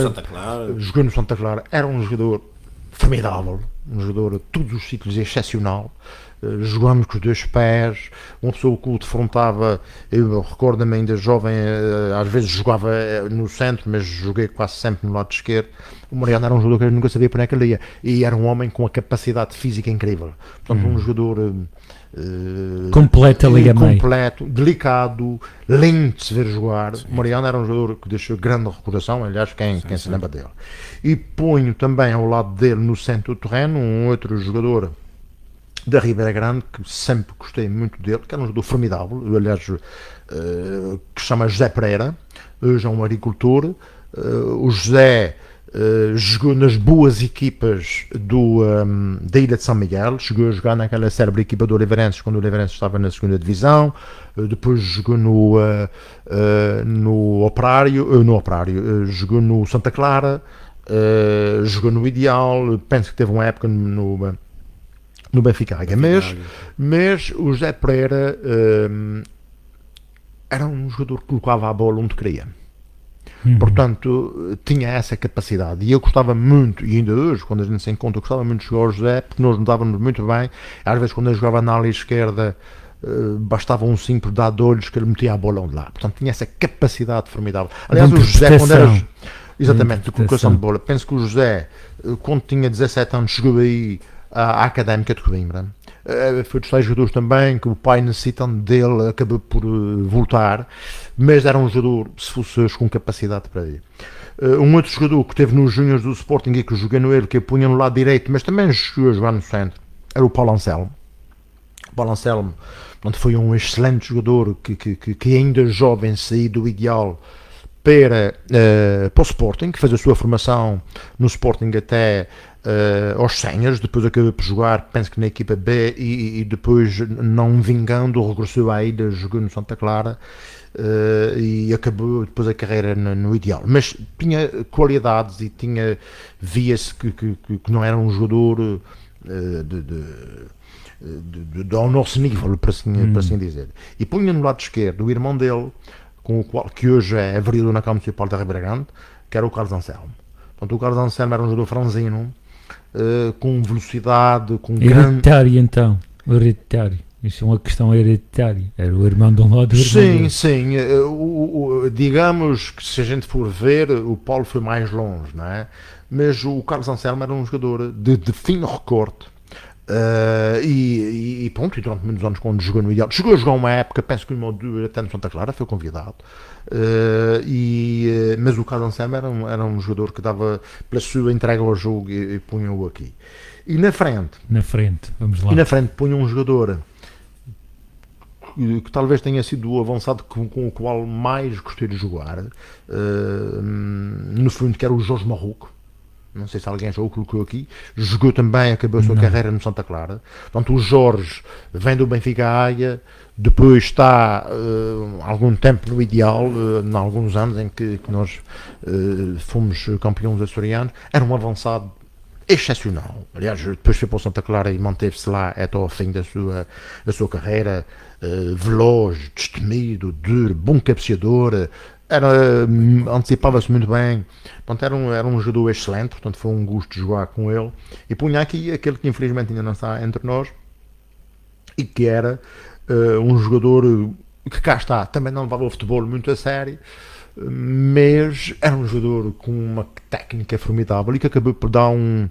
Speaker 4: Jogou
Speaker 5: no Santa Clara. Era um jogador formidável, um jogador a todos os sítios excepcional. Jogando com os dois pés, uma pessoa que o defrontava. Eu recordo-me ainda jovem, às vezes jogava no centro, mas joguei quase sempre no lado esquerdo. O Mariano era um jogador que eu nunca sabia para onde é que ele ia, e era um homem com a capacidade física incrível. Portanto, um jogador
Speaker 3: completo,
Speaker 5: delicado, lindo de se ver jogar. O Mariano era um jogador que deixou grande recordação, aliás, quem se lembra dele. E ponho também ao lado dele, no centro do terreno, um outro jogador da Ribeira Grande, que sempre gostei muito dele, que era um jogador formidável, aliás, que se chama José Pereira, hoje é um agricultor. O José jogou nas boas equipas da Ilha de São Miguel, chegou a jogar naquela célebre equipa do Oliveirenses, quando o Oliveirenses estava na segunda divisão, depois jogou no Operário, jogou no Santa Clara, jogou no Ideal, penso que teve uma época no Benfica, mas o José Pereira era um jogador que colocava a bola onde queria. Portanto, tinha essa capacidade, e eu gostava muito, e ainda hoje, quando a gente se encontra, eu gostava muito de jogar o José, porque nós nos dávamos muito bem. Às vezes, quando eu jogava na ala esquerda, bastava um simples dar de olhos que ele metia a bola onde lá. Portanto, tinha essa capacidade formidável. Aliás, o José, quando era... Exatamente, de colocação de bola. Penso que o José, quando tinha 17 anos, chegou aí à Académica de Coimbra. Foi dos tais jogadores também que o pai, necessitando dele, acabou por voltar, mas era um jogador, se fosse hoje, com capacidade para ir. Um outro jogador que teve nos Júniors do Sporting e que eu joguei no ele, que eu punha no lado direito, mas também chegou a jogar no centro, era o Paulo Anselmo. O Paulo Anselmo, foi um excelente jogador que ainda jovem saiu do Ideal para o Sporting, que fez a sua formação no Sporting até aos senhas, depois acabou por jogar, penso que na equipa B, e depois, não vingando, regressou à ilha, jogou no Santa Clara, e acabou depois a carreira no Ideal. Mas tinha qualidades e via-se que não era um jogador ao nosso nível, para assim dizer. E punha no lado esquerdo o irmão dele, que hoje é vereador na Câmara Municipal da Ribeira Grande, que era o Carlos Anselmo. Portanto, o Carlos Anselmo era um jogador franzino, com velocidade, com
Speaker 3: hereditário, então, hereditário. Isso é uma questão hereditária. Era o irmão de um lado e o irmão do outro.
Speaker 5: Sim. Digamos que, se a gente for ver, o Paulo foi mais longe, não é? Mas o Carlos Anselmo era um jogador de fino recorte. E pronto, e durante muitos anos, quando jogou no Ideal, chegou a jogar uma época, penso que até no Santa Clara, foi convidado. Mas o Carlos Anselmo era um jogador que dava, pela sua entrega ao jogo, e punha-o aqui. E na frente,
Speaker 3: vamos lá.
Speaker 5: E na frente punha um jogador que talvez tenha sido o avançado com o qual mais gostei de jogar, no fundo, que era o Jorge Marroco. Não sei se alguém já o colocou aqui. Jogou também, acabou a sua carreira no Santa Clara. Portanto, o Jorge vem do Benfica Haia, depois está algum tempo no Ideal, em alguns anos em que nós fomos campeões açorianos. Era um avançado excepcional. Aliás, depois foi para o Santa Clara e manteve-se lá até ao fim da sua carreira. Veloz, destemido, duro, bom cabeceador. Antecipava-se muito bem. Portanto, era um jogador excelente. Portanto, foi um gosto jogar com ele. E punha aqui aquele que infelizmente ainda não está entre nós, e que era um jogador que cá está, também não levava o futebol muito a sério, mas era um jogador com uma técnica formidável e que acabou por dar um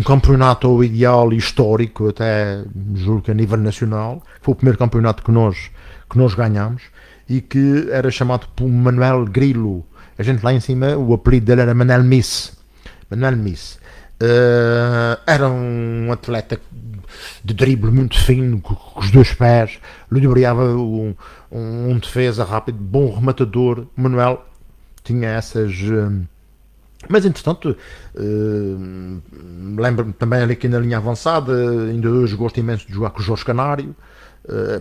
Speaker 5: campeonato ao Ideal histórico, até julgo que a nível nacional. Foi o primeiro campeonato que nós ganhamos, e que era chamado por Manuel Grilo. A gente lá em cima, o apelido dele era Manuel Miss. Era um atleta de drible muito fino, com os dois pés, ludibriava um defesa rápido, bom rematador. Manuel tinha essas... Mas, entretanto, lembro-me também ali que na linha avançada, ainda hoje gosto imenso de jogar com o Jorge Canário,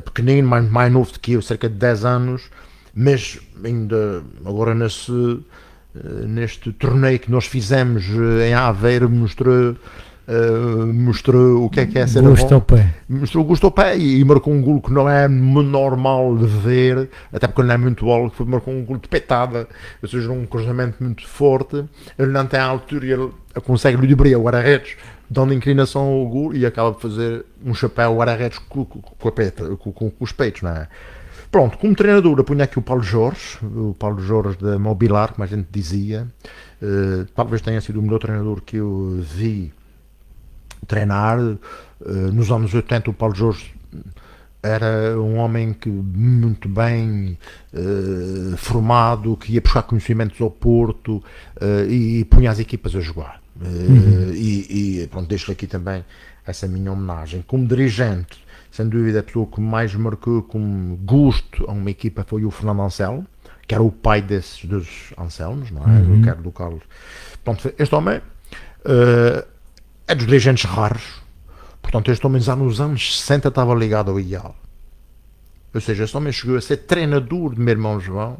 Speaker 5: pequenino, mais novo do que eu, cerca de 10 anos, mas ainda agora neste torneio que nós fizemos em Aveiro, mostrou o que é ser
Speaker 3: gosto
Speaker 5: bom.
Speaker 3: Ao pé.
Speaker 5: Mostrou o gosto ao pé e marcou um golo que não é normal de ver, até porque ele não é muito alto, marcou um golo de petada, ou seja, um cruzamento muito forte. Ele não tem a altura e ele consegue ludibriar o guarda-redes, dando inclinação ao golo, e acaba de fazer um chapéu ao guarda-redes com os peitos, não é? Pronto, como treinador eu punha aqui o Paulo Jorge da Mobilar, como a gente dizia. Talvez tenha sido o melhor treinador que eu vi treinar. Nos anos 80 o Paulo Jorge era um homem que muito bem formado, que ia buscar conhecimentos ao Porto, e punha as equipas a jogar. E pronto, deixo aqui também essa minha homenagem. Como dirigente, sem dúvida, a pessoa que mais marcou com gosto a uma equipa foi o Fernando Anselmo, que era o pai desses dos Anselmos, não é? Eu quero do Carlos. Pronto, este homem é dos dirigentes raros. Portanto, este homem já nos anos 60 estava ligado ao Ideal. Ou seja, este homem chegou a ser treinador de meu irmão João,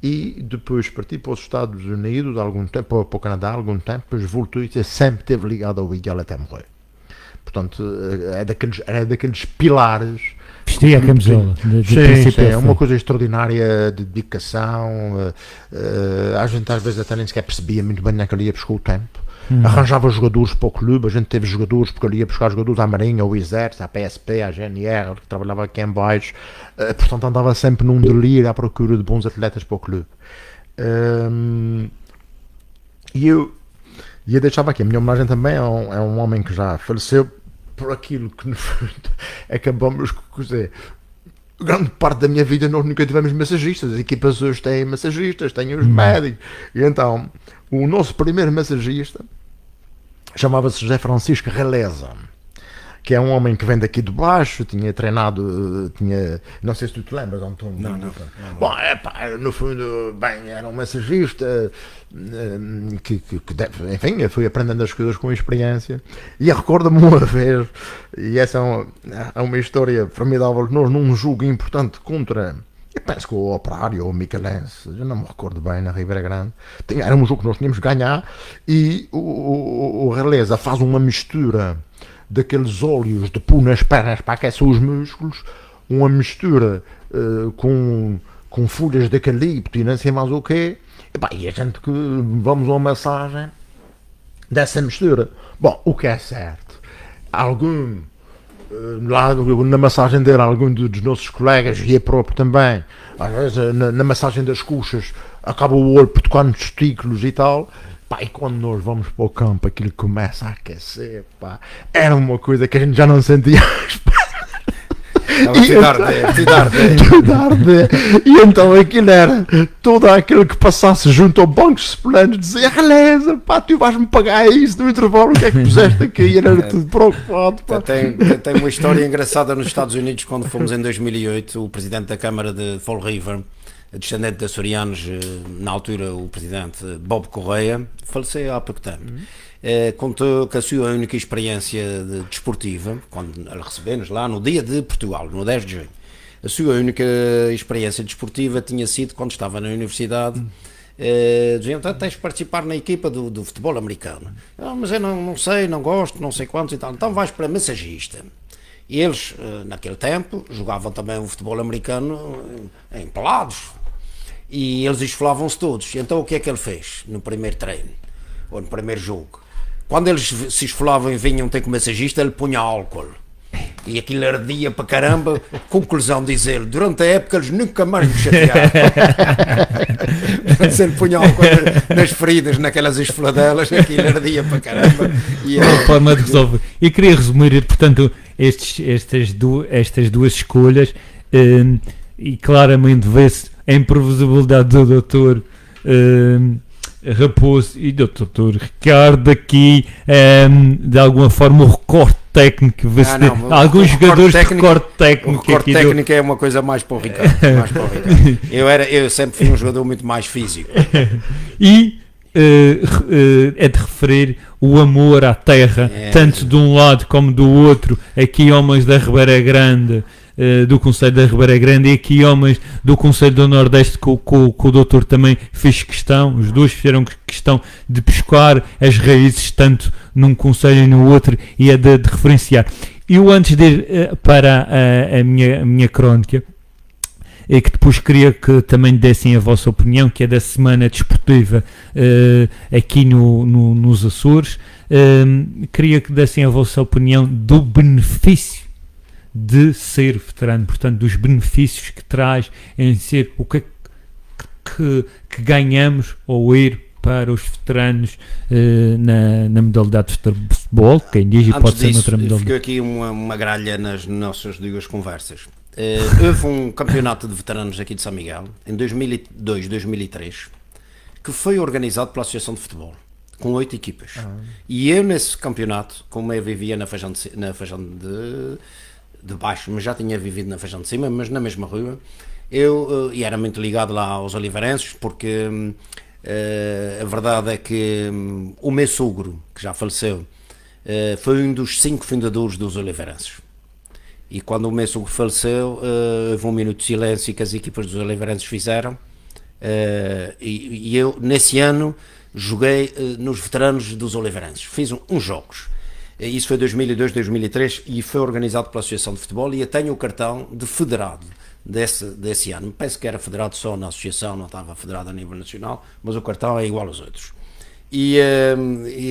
Speaker 5: e depois partiu para os Estados Unidos algum tempo, para o Canadá algum tempo, depois voltou e sempre esteve ligado ao Ideal até morrer. Portanto, é daqueles pilares.
Speaker 3: Vestia a camisola.
Speaker 5: Sim, é uma coisa extraordinária de dedicação. A gente às vezes até nem sequer percebia muito bem naquele ia buscar o tempo. Arranjava jogadores para o clube. A gente teve jogadores porque ele ia buscar jogadores à Marinha, ao Exército, à PSP, à GNR, que trabalhava aqui em baixo. Portanto, andava sempre num delírio à procura de bons atletas para o clube. E eu deixava aqui a minha homenagem também é um homem que já faleceu, por aquilo que no fundo acabamos com dizer. Grande parte da minha vida nós nunca tivemos massagistas. As equipas hoje têm massagistas, têm os médicos. E então, o nosso primeiro massagista chamava-se José Francisco Releza. que é um homem que vem daqui de baixo, tinha treinado, não sei se tu te lembras, António.
Speaker 4: Não.
Speaker 5: Bom, no fundo, bem, era um massagista que enfim, foi aprendendo as coisas com experiência, e recordo-me uma vez, e essa é uma história formidável, nós num jogo importante contra, eu penso que o Operário ou o Michelense, eu não me recordo bem, na Ribeira Grande, era um jogo que nós tínhamos de ganhar, e o Realeza faz uma mistura daqueles óleos de pôr nas pernas para aquecer os músculos, uma mistura com folhas de eucalipto e não sei mais o quê, e a gente que vamos a uma massagem dessa mistura. Bom, o que é certo, lá na massagem dele, algum dos nossos colegas, e eu próprio também, às vezes na massagem das coxas, acaba o olho por tocar nos testículos e tal. E quando nós vamos para o campo, aquilo começa a aquecer, era uma coisa que a gente já não sentia. E então aquilo era todo aquele que passasse junto ao banco suplente dizia: Realeza, tu vais-me pagar isso no intervalo, o que é que puseste aqui? E era tudo preocupado.
Speaker 4: Tem uma história engraçada nos Estados Unidos, quando fomos em 2008, o presidente da Câmara de Fall River, descendente de açorianos, na altura o presidente Bob Correia, faleceu há pouco tempo. Contou que a sua única experiência desportiva, quando ele recebeu-nos lá no dia de Portugal, no 10 de junho, a sua única experiência desportiva tinha sido quando estava na universidade. Diziam: tens de participar na equipa do futebol americano. Mas eu não sei, não gosto, não sei quantos e tal. Então vais para massagista. E eles, naquele tempo, jogavam também o futebol americano em pelados. E eles esfolavam-se todos. Então o que é que ele fez no primeiro treino? Ou no primeiro jogo? Quando eles se esfolavam e vinham ter com o massagista, ele punha álcool. E aquilo ardia para caramba. Conclusão, diz ele: durante a época eles nunca mais me chatearam. Se ele punha álcool nas feridas, naquelas esfoladelas, aquilo ardia para caramba. E
Speaker 3: uma forma de resolver. Eu queria resumir, portanto, estas duas escolhas, e claramente vê-se a imprevisibilidade do doutor Raposo e do doutor Ricardo aqui, de alguma forma o recorte técnico, vê-se alguns jogadores de recorte técnico.
Speaker 4: O recorte técnico é uma coisa mais para o Ricardo. Eu sempre fui um jogador muito mais físico.
Speaker 3: E é de referir o amor à terra, tanto de um lado como do outro. Aqui homens da Ribeira Grande, do Conselho da Ribeira Grande, e aqui homens do Conselho do Nordeste, que o doutor também fez questão, os dois fizeram questão de pescar as raízes tanto num conselho e no outro, e é de referenciar. Eu, antes de ir para a minha crónica, e que depois queria que também dessem a vossa opinião, que é da semana desportiva aqui nos Açores, queria que dessem a vossa opinião do benefício de ser veterano, portanto, dos benefícios que traz em ser, o que é que ganhamos ao ir para os veteranos na modalidade de futebol, quem diz, e pode ser noutra modalidade.
Speaker 4: Ficou aqui uma gralha nas nossas duas conversas. Houve um campeonato de veteranos aqui de São Miguel em 2002, 2003, que foi organizado pela Associação de Futebol, com 8 equipas. E eu, nesse campeonato, como eu vivia na Feijão de baixo, mas já tinha vivido na Feijão de Cima, mas na mesma rua, e era muito ligado lá aos oliveirenses, porque a verdade é que o meu sogro, que já faleceu, foi um dos 5 fundadores dos oliveirenses. E quando o meu sogro faleceu, houve um minuto de silêncio que as equipas dos oliveirenses fizeram, e eu, nesse ano, joguei nos veteranos dos oliveirenses. Fiz uns jogos. Isso foi 2002, 2003, e foi organizado pela Associação de Futebol, e eu tenho o cartão de federado desse ano. Penso que era federado só na associação, não estava federado a nível nacional, mas o cartão é igual aos outros. E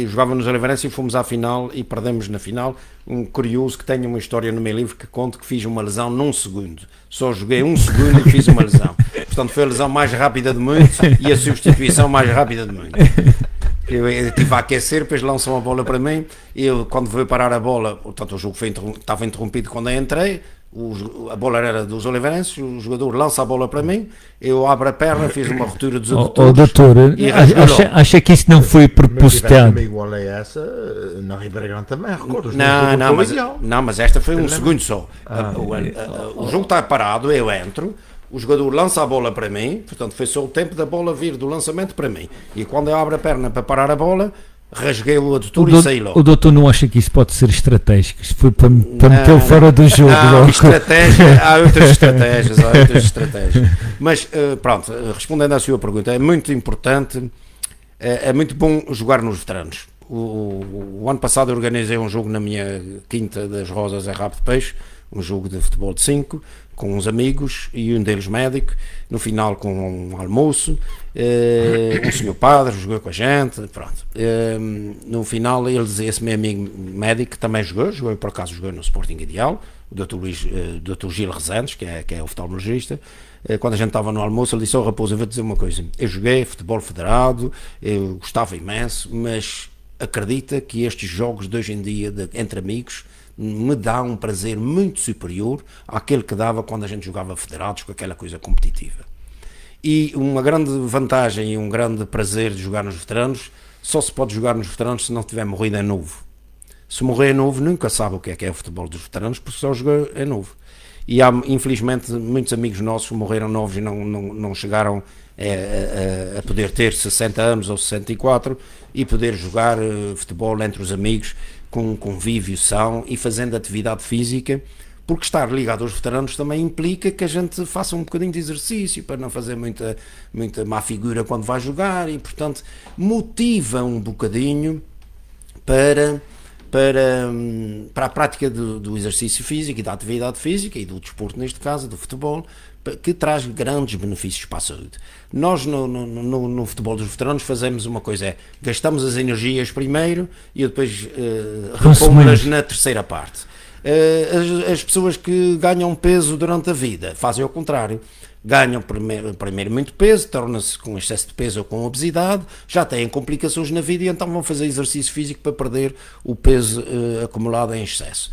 Speaker 4: jogava nos oliveirenses e fomos à final e perdemos na final. Um curioso que tenho uma história no meu livro que conto que fiz uma lesão num segundo. Só joguei 1 segundo e fiz uma lesão. Portanto, foi a lesão mais rápida de muitos e a substituição mais rápida de muitos. Eu estive a aquecer, depois lançam a bola para mim, e eu, quando veio parar a bola, portanto o jogo estava interrompido quando eu entrei, a bola era dos oliveirenses, o jogador lança a bola para mim, eu abro a perna, fiz uma ruptura dos adutores.
Speaker 3: Doutor, acha que isso não foi propositado?
Speaker 5: Mas igual a essa, na Ribeira Grande também, recordo.
Speaker 4: Não, mas esta foi um segundo só. O jogo está parado, eu entro, o jogador lança a bola para mim, portanto foi só o tempo da bola vir do lançamento para mim. E quando eu abro a perna para parar a bola, rasguei o adutor e saí logo.
Speaker 3: O doutor não acha que isso pode ser estratégico? Isso foi para metê-lo fora do jogo.
Speaker 4: Há outras estratégias. Mas pronto, respondendo à sua pergunta, é muito importante, é muito bom jogar nos veteranos. O ano passado eu organizei um jogo na minha Quinta das Rosas em Rabo de Peixe, um jogo de futebol de 5, com uns amigos e um deles médico, no final com um almoço, um senhor padre jogou com a gente, pronto. No final esse meu amigo médico também jogou por acaso jogou no Sporting Ideal, o Dr. Gil Rezendes, que é oftalmologista. Quando a gente estava no almoço ele disse: Raposo, eu vou dizer uma coisa, eu joguei futebol federado, eu gostava imenso, mas acredita que estes jogos de hoje em dia entre amigos me dá um prazer muito superior àquele que dava quando a gente jogava federados, com aquela coisa competitiva. E uma grande vantagem e um grande prazer de jogar nos veteranos, só se pode jogar nos veteranos se não tiver morrido em novo. Se morrer em novo, nunca sabe o que é o futebol dos veteranos, porque só jogou em novo. E há, infelizmente, muitos amigos nossos morreram novos e não chegaram a poder ter 60 anos ou 64 e poder jogar futebol entre os amigos, com convívio são e fazendo atividade física, porque estar ligado aos veteranos também implica que a gente faça um bocadinho de exercício para não fazer muita má figura quando vai jogar e, portanto, motiva um bocadinho para a prática do exercício físico e da atividade física e do desporto, neste caso, do futebol, que traz grandes benefícios para a saúde. Nós no futebol dos veteranos fazemos uma coisa, gastamos as energias primeiro e depois repomos-las na terceira parte. As pessoas que ganham peso durante a vida fazem ao contrário, ganham primeiro muito peso, tornam-se com excesso de peso ou com obesidade, já têm complicações na vida e então vão fazer exercício físico para perder o peso acumulado em excesso.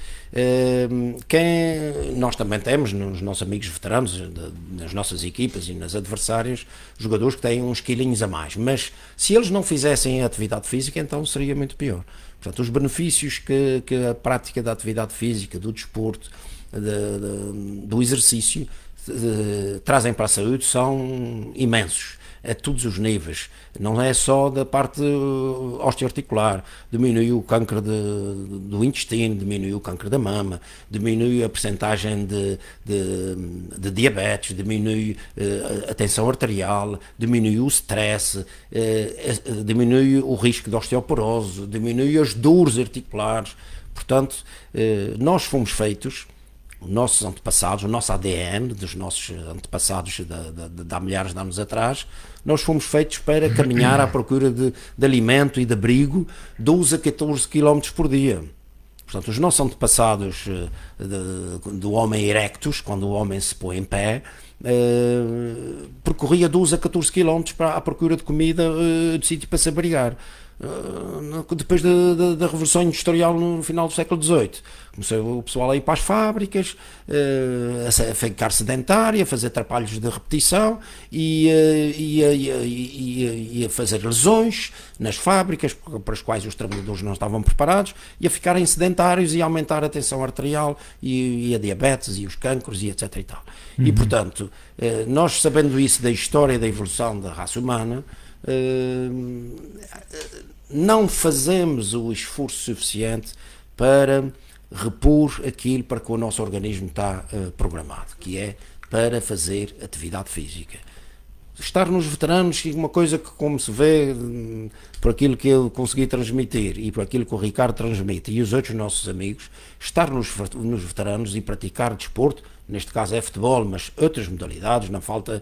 Speaker 4: Nós também temos nos nossos amigos veteranos, nas nossas equipas e nas adversárias, jogadores que têm uns quilinhos a mais, mas se eles não fizessem atividade física, então seria muito pior. Portanto, os benefícios que a prática da atividade física, do desporto, do exercício trazem para a saúde são imensos, a todos os níveis, não é só da parte osteoarticular, diminui o câncer do intestino, diminui o câncer da mama, diminui a percentagem de diabetes, diminui a tensão arterial, diminui o stress, diminui o risco de osteoporose, diminui as dores articulares. Portanto, nós fomos feitos, os nossos antepassados, o nosso ADN dos nossos antepassados de há milhares de anos atrás, nós fomos feitos para caminhar à procura de alimento e de abrigo 12 a 14 km por dia. Portanto, os nossos antepassados do Homo erectus, quando o homem se põe em pé, percorria 12 a 14 km à procura de comida, de sítio para se abrigar. Depois da Revolução Industrial no final do século XVIII, começou o pessoal a ir para as fábricas, a ficar sedentário, a fazer trabalhos de repetição e a fazer lesões nas fábricas para as quais os trabalhadores não estavam preparados, e a ficarem sedentários e a aumentar a tensão arterial e a diabetes e os cancros e etc. e tal. E portanto, nós sabendo isso da história e da evolução da raça humana, não fazemos o esforço suficiente para repor aquilo para que o nosso organismo está programado, que é para fazer atividade física. Estar nos veteranos é uma coisa que, como se vê por aquilo que eu consegui transmitir e por aquilo que o Ricardo transmite e os outros nossos amigos, estar nos veteranos e praticar desporto, neste caso é futebol, mas outras modalidades, não falta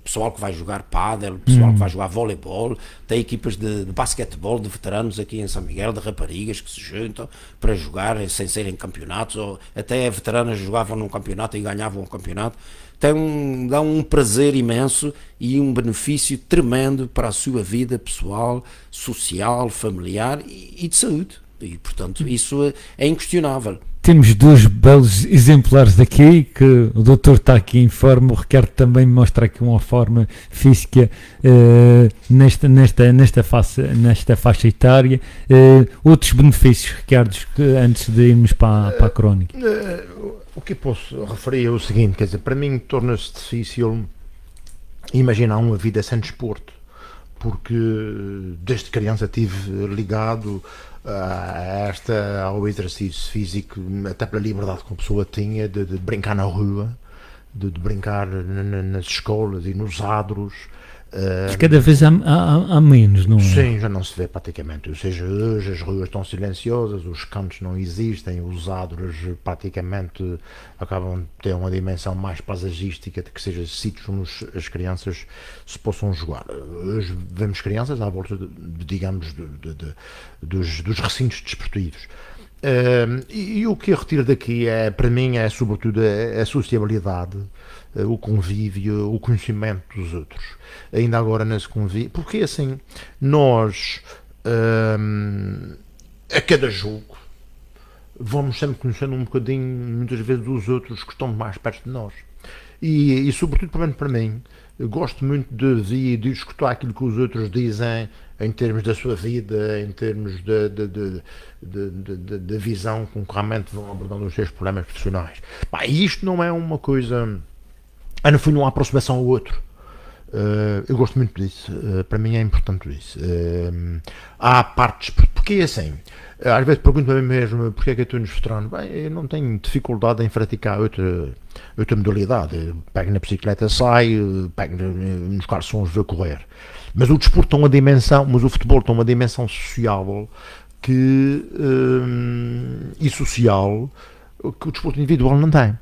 Speaker 4: pessoal que vai jogar pádel, pessoal que vai jogar voleibol, tem equipas de basquetebol de veteranos aqui em São Miguel, de raparigas que se juntam para jogar sem serem campeonatos, ou até veteranas jogavam num campeonato e ganhavam um campeonato. Dá um prazer imenso e um benefício tremendo para a sua vida pessoal, social, familiar e de saúde. E, portanto, isso é inquestionável.
Speaker 3: temos dois belos exemplares daqui, que o doutor está aqui em forma, o Ricardo também mostra aqui uma forma física nesta faixa etária. Outros benefícios, Ricardo, antes de irmos para a crónica?
Speaker 5: O que posso referir é o seguinte, quer dizer, para mim torna-se difícil imaginar uma vida sem desporto, porque desde criança estive ligado ao exercício físico, até pela liberdade que a pessoa tinha de brincar na rua, de brincar nas escolas e nos adros.
Speaker 3: Cada vez há menos, não é?
Speaker 5: Sim, já não se vê praticamente. Ou seja, hoje as ruas estão silenciosas, os cantos não existem, os adros praticamente acabam de ter uma dimensão mais paisagística, de que seja sítios onde as crianças se possam jogar. Hoje vemos crianças à volta, digamos, dos recintos desportivos. E o que eu retiro daqui para mim é sobretudo a sociabilidade, o convívio, o conhecimento dos outros. Ainda agora nesse convívio, porque assim nós a cada jogo vamos sempre conhecendo um bocadinho, muitas vezes, dos outros que estão mais perto de nós. E sobretudo para mim, eu gosto muito de escutar aquilo que os outros dizem em termos da sua vida, em termos da visão com que realmente vão abordando os seus problemas profissionais. E isto não é uma coisa... no fim não há aproximação ao outro. Eu gosto muito disso. Para mim é importante isso. Há partes... Porque é assim... Às vezes pergunto a mim mesmo porque é que eu estou nos veteranos. Bem, eu não tenho dificuldade em praticar outra modalidade. Eu pego na bicicleta, saio, pego nos calções, vou correr. Mas o desporto tem uma dimensão, mas o futebol tem uma dimensão social e social que o desporto individual não tem.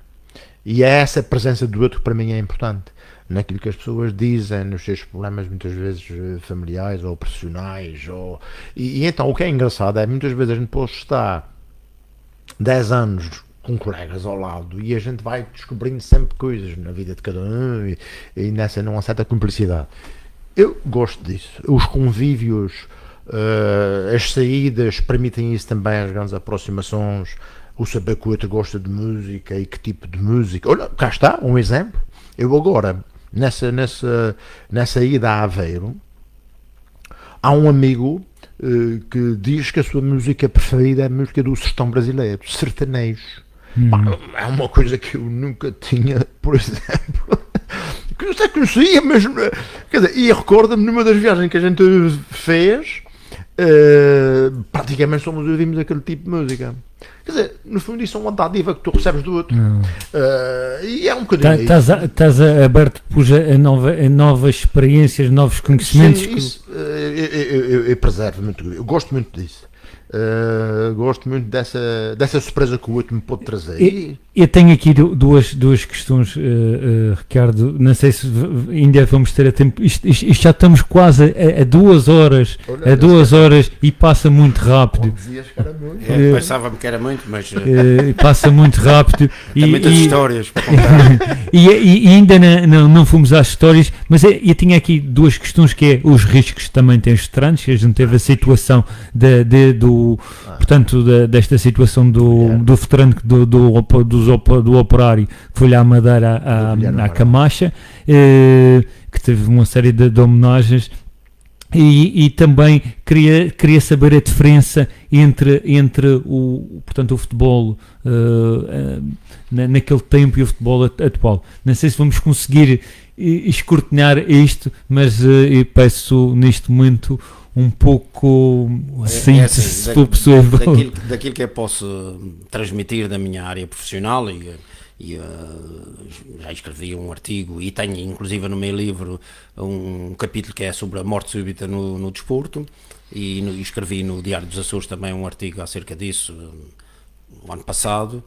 Speaker 5: E é essa presença do outro que para mim é importante. Naquilo que as pessoas dizem, nos seus problemas muitas vezes familiares ou profissionais. E então o que é engraçado é muitas vezes a gente pode estar 10 anos com colegas ao lado e a gente vai descobrindo sempre coisas na vida de cada um e nessa não há certa cumplicidade. Eu gosto disso. Os convívios, as saídas permitem isso também, as grandes aproximações, o saber que o outro gosta de música e que tipo de música. Olha, cá está um exemplo. Eu agora, nessa ida a Aveiro, há um amigo que diz que a sua música preferida é a música do sertão brasileiro, sertanejo. É uma coisa que eu nunca tinha, por exemplo, que eu não conhecia, mas quer dizer, e recordo-me numa das viagens que a gente fez, praticamente somos ouvimos aquele tipo de música. Quer dizer, no fundo isso é uma dádiva que tu recebes do outro. E é um bocadinho
Speaker 3: estás aberto a novas experiências, novos conhecimentos.
Speaker 5: Sim, isso, eu preservo muito, eu gosto muito disso. Gosto muito dessa surpresa que o outro me pode trazer.
Speaker 3: Eu tenho aqui duas questões, Ricardo. Não sei se ainda vamos ter a tempo. Isto já estamos quase a 2 horas. Olha, 2 horas e passa muito rápido.
Speaker 5: Dizias que era muito.
Speaker 4: Pensava-me que era muito, mas
Speaker 3: passa muito rápido.
Speaker 4: Tem muitas histórias para contar.
Speaker 3: e ainda não fomos às histórias, mas eu tinha aqui duas questões, que é os riscos também têm estranhos. A gente teve a situação desta situação do veterano do operário que foi lá à Madeira à Camacha, que teve uma série de homenagens, e também queria saber a diferença entre o futebol naquele tempo e o futebol atual. Não sei se vamos conseguir escrutinar isto, mas eu peço neste momento um pouco se for possível.
Speaker 4: Daquilo que eu posso transmitir da minha área profissional, e já escrevi um artigo e tenho inclusive no meu livro um capítulo que é sobre a morte súbita no desporto, e escrevi no Diário dos Açores também um artigo acerca disso no ano passado,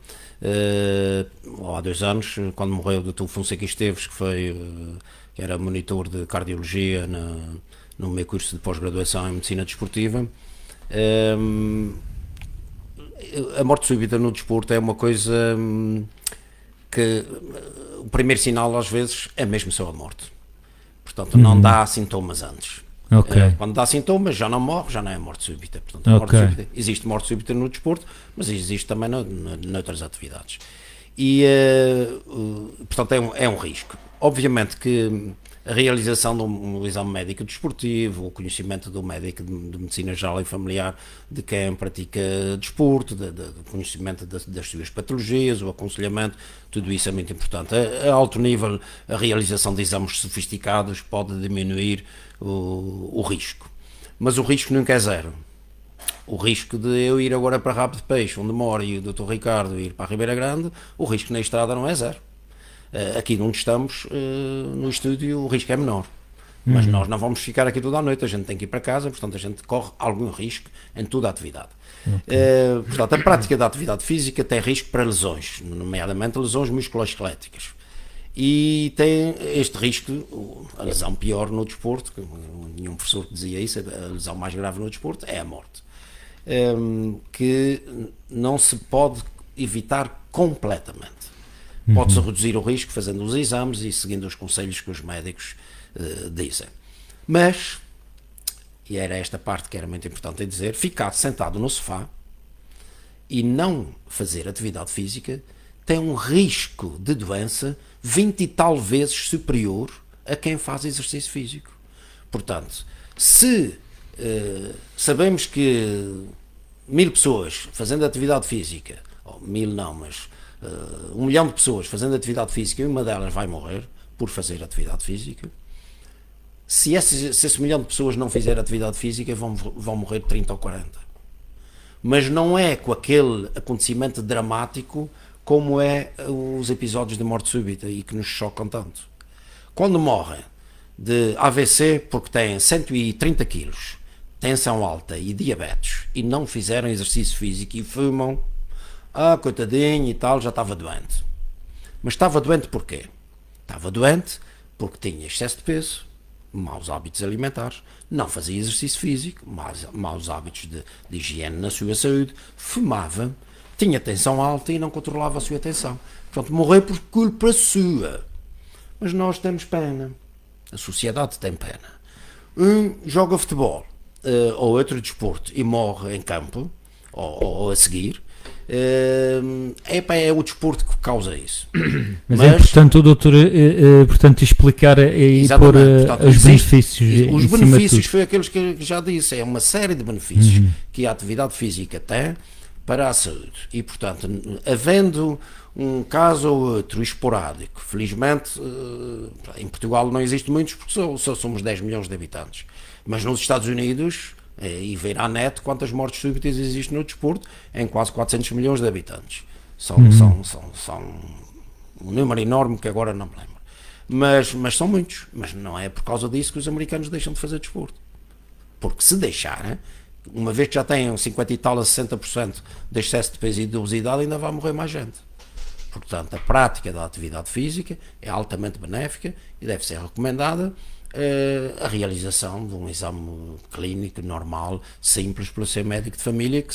Speaker 4: ou há 2 anos, quando morreu o Dr. Fonseca Esteves, que era monitor de cardiologia no meu curso de pós-graduação em Medicina Desportiva. A morte súbita no desporto é uma coisa que o primeiro sinal às vezes é mesmo só a morte. Portanto, não dá sintomas antes.
Speaker 3: Okay.
Speaker 4: Quando dá sintomas, já não morre, já não é morte súbita. Portanto, morte súbita, existe morte súbita no desporto, mas existe também noutras atividades. E, portanto, é um risco. Obviamente que a realização de um exame médico desportivo, o conhecimento do médico de medicina geral e familiar de quem pratica desporto, o conhecimento das suas patologias, o aconselhamento, tudo isso é muito importante. A alto nível, a realização de exames sofisticados pode diminuir o risco, mas o risco nunca é zero. O risco de eu ir agora para Rabo de Peixe, onde moro, e o Dr. Ricardo ir para a Ribeira Grande, o risco na estrada não é zero. Aqui onde estamos, no estúdio, o risco é menor. Mas nós não vamos ficar aqui toda a noite, a gente tem que ir para casa, portanto a gente corre algum risco em toda a atividade. Portanto, a prática da atividade física tem risco para lesões, nomeadamente lesões musculoesqueléticas. E tem este risco, a lesão pior no desporto, nenhum professor que dizia isso, a lesão mais grave no desporto é a morte, que não se pode evitar completamente. Pode-se reduzir o risco fazendo os exames e seguindo os conselhos que os médicos dizem. Mas, e era esta parte que era muito importante dizer, ficar sentado no sofá e não fazer atividade física tem um risco de doença 20 e tal vezes superior a quem faz exercício físico. Portanto, se sabemos que 1000 pessoas fazendo atividade física, ou 1000 não, mas 1 milhão de pessoas fazendo atividade física e uma delas vai morrer por fazer atividade física, se esse 1 milhão de pessoas não fizer atividade física, vão morrer 30 ou 40. Mas não é com aquele acontecimento dramático como é os episódios de morte súbita e que nos chocam tanto. Quando morrem de AVC porque têm 130 quilos, tensão alta e diabetes e não fizeram exercício físico e fumam, coitadinho e tal, já estava doente. Mas estava doente porquê? Estava doente porque tinha excesso de peso, maus hábitos alimentares, não fazia exercício físico, maus hábitos de higiene na sua saúde, fumava, tinha tensão alta e não controlava a sua tensão. Portanto, morreu por culpa sua. Mas nós temos pena. A sociedade tem pena. Joga futebol ou outro desporto e morre em campo, ou a seguir, é o desporto que causa isso.
Speaker 3: Mas é importante o doutor portanto, explicar e pôr os benefícios.
Speaker 4: Os benefícios foi aqueles que já disse, é uma série de benefícios que a atividade física tem para a saúde. E, portanto, havendo um caso ou outro esporádico, felizmente em Portugal não existe muitos porque só somos 10 milhões de habitantes, mas nos Estados Unidos, e ver à net quantas mortes súbitas existem no desporto, em quase 400 milhões de habitantes. São um número enorme que agora não me lembro. Mas são muitos. Mas não é por causa disso que os americanos deixam de fazer desporto. Porque se deixarem, uma vez que já têm 50 e tal a 60% de excesso de peso e de obesidade, ainda vai morrer mais gente. Portanto, a prática da atividade física é altamente benéfica e deve ser recomendada a realização de um exame clínico normal, simples, pelo seu médico de família, que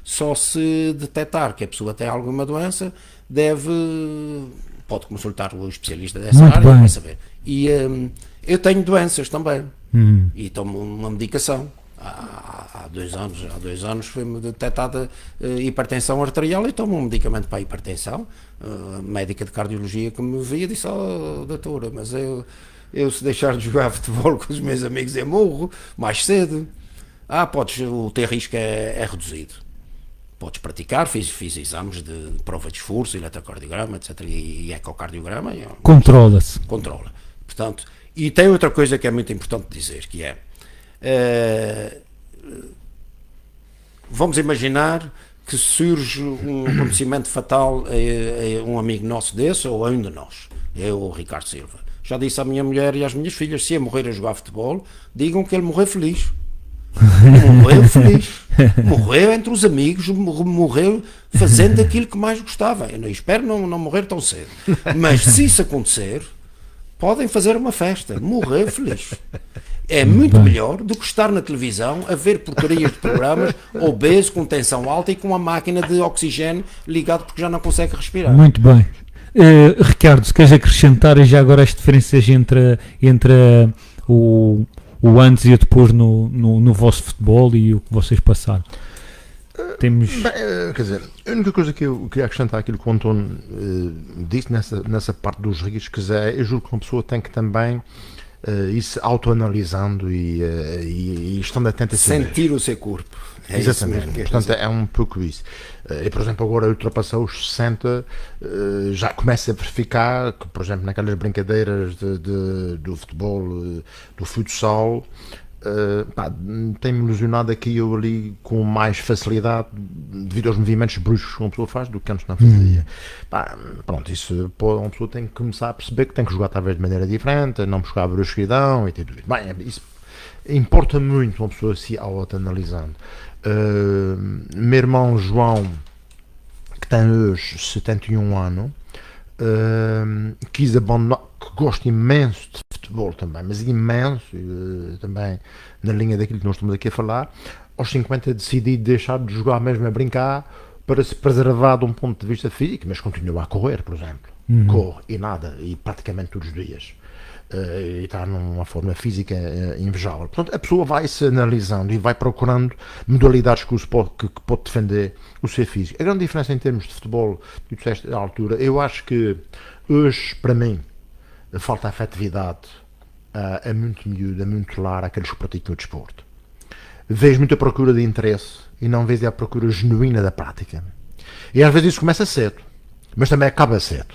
Speaker 4: só se detectar que a pessoa tem alguma doença, pode consultar o especialista dessa área e vai saber. E eu tenho doenças também e tomo uma medicação. Há 2 anos foi-me detectada hipertensão arterial e tomo um medicamento para a hipertensão. A médica de cardiologia que me via disse: doutora, mas eu se deixar de jogar futebol com os meus amigos eu morro mais cedo. O teu risco é reduzido. Podes praticar, fiz exames de prova de esforço, eletrocardiograma, etc. e ecocardiograma.
Speaker 3: Controla-se.
Speaker 4: Controla. Portanto, e tem outra coisa que é muito importante dizer, que é vamos imaginar que surge um acontecimento fatal a um amigo nosso desse ou a um de nós, eu ou o Ricardo Silva. Já disse à minha mulher e às minhas filhas: se é morrer a jogar futebol, digam que ele morreu feliz. Morreu feliz. Morreu entre os amigos, morreu fazendo aquilo que mais gostava. Eu não espero não morrer tão cedo. Mas se isso acontecer, podem fazer uma festa. Morreu feliz. É muito melhor do que estar na televisão a ver porcarias de programas, obeso, com tensão alta e com uma máquina de oxigênio ligado porque já não consegue respirar.
Speaker 3: Muito bem. Ricardo, se queres acrescentar já agora as diferenças entre o o antes e o depois no vosso futebol e o que vocês passaram. Temos...
Speaker 5: Bem, quer dizer, a única coisa que eu queria acrescentar àquilo que o António disse nessa parte dos riscos eu julgo que uma pessoa tem que também ir se autoanalisando e estando atento a si
Speaker 4: sentir o seu corpo.
Speaker 5: Exatamente, portanto é um pouco isso. E, por exemplo, agora ultrapassou os 60, já começa a verificar que, por exemplo, naquelas brincadeiras do futebol, do futsal, tem-me ilusionado aqui eu ali com mais facilidade devido aos movimentos bruscos que uma pessoa faz do que antes não fazia. Pronto, isso uma pessoa tem que começar a perceber que tem que jogar talvez de maneira diferente, não buscar a brusquidão e tudo isso. Bem, isso importa muito uma pessoa se auto-analisando. Meu irmão João, que tem hoje 71 anos, quis abandonar, que gosta imenso de futebol também, mas imenso, também na linha daquilo que nós estamos aqui a falar. Aos 50 decidi deixar de jogar mesmo a brincar para se preservar de um ponto de vista físico, mas continua a correr, por exemplo. Corre e nada, e praticamente todos os dias. E está numa forma física invejável. Portanto, a pessoa vai se analisando e vai procurando modalidades que pode defender o seu físico. A grande diferença em termos de futebol, tu disseste à altura, eu acho que hoje, para mim, falta afetividade a muito miúdo, a muito lar, aqueles que praticam o desporto. Vejo muita procura de interesse e não vejo a procura genuína da prática. E às vezes isso começa cedo, mas também acaba cedo.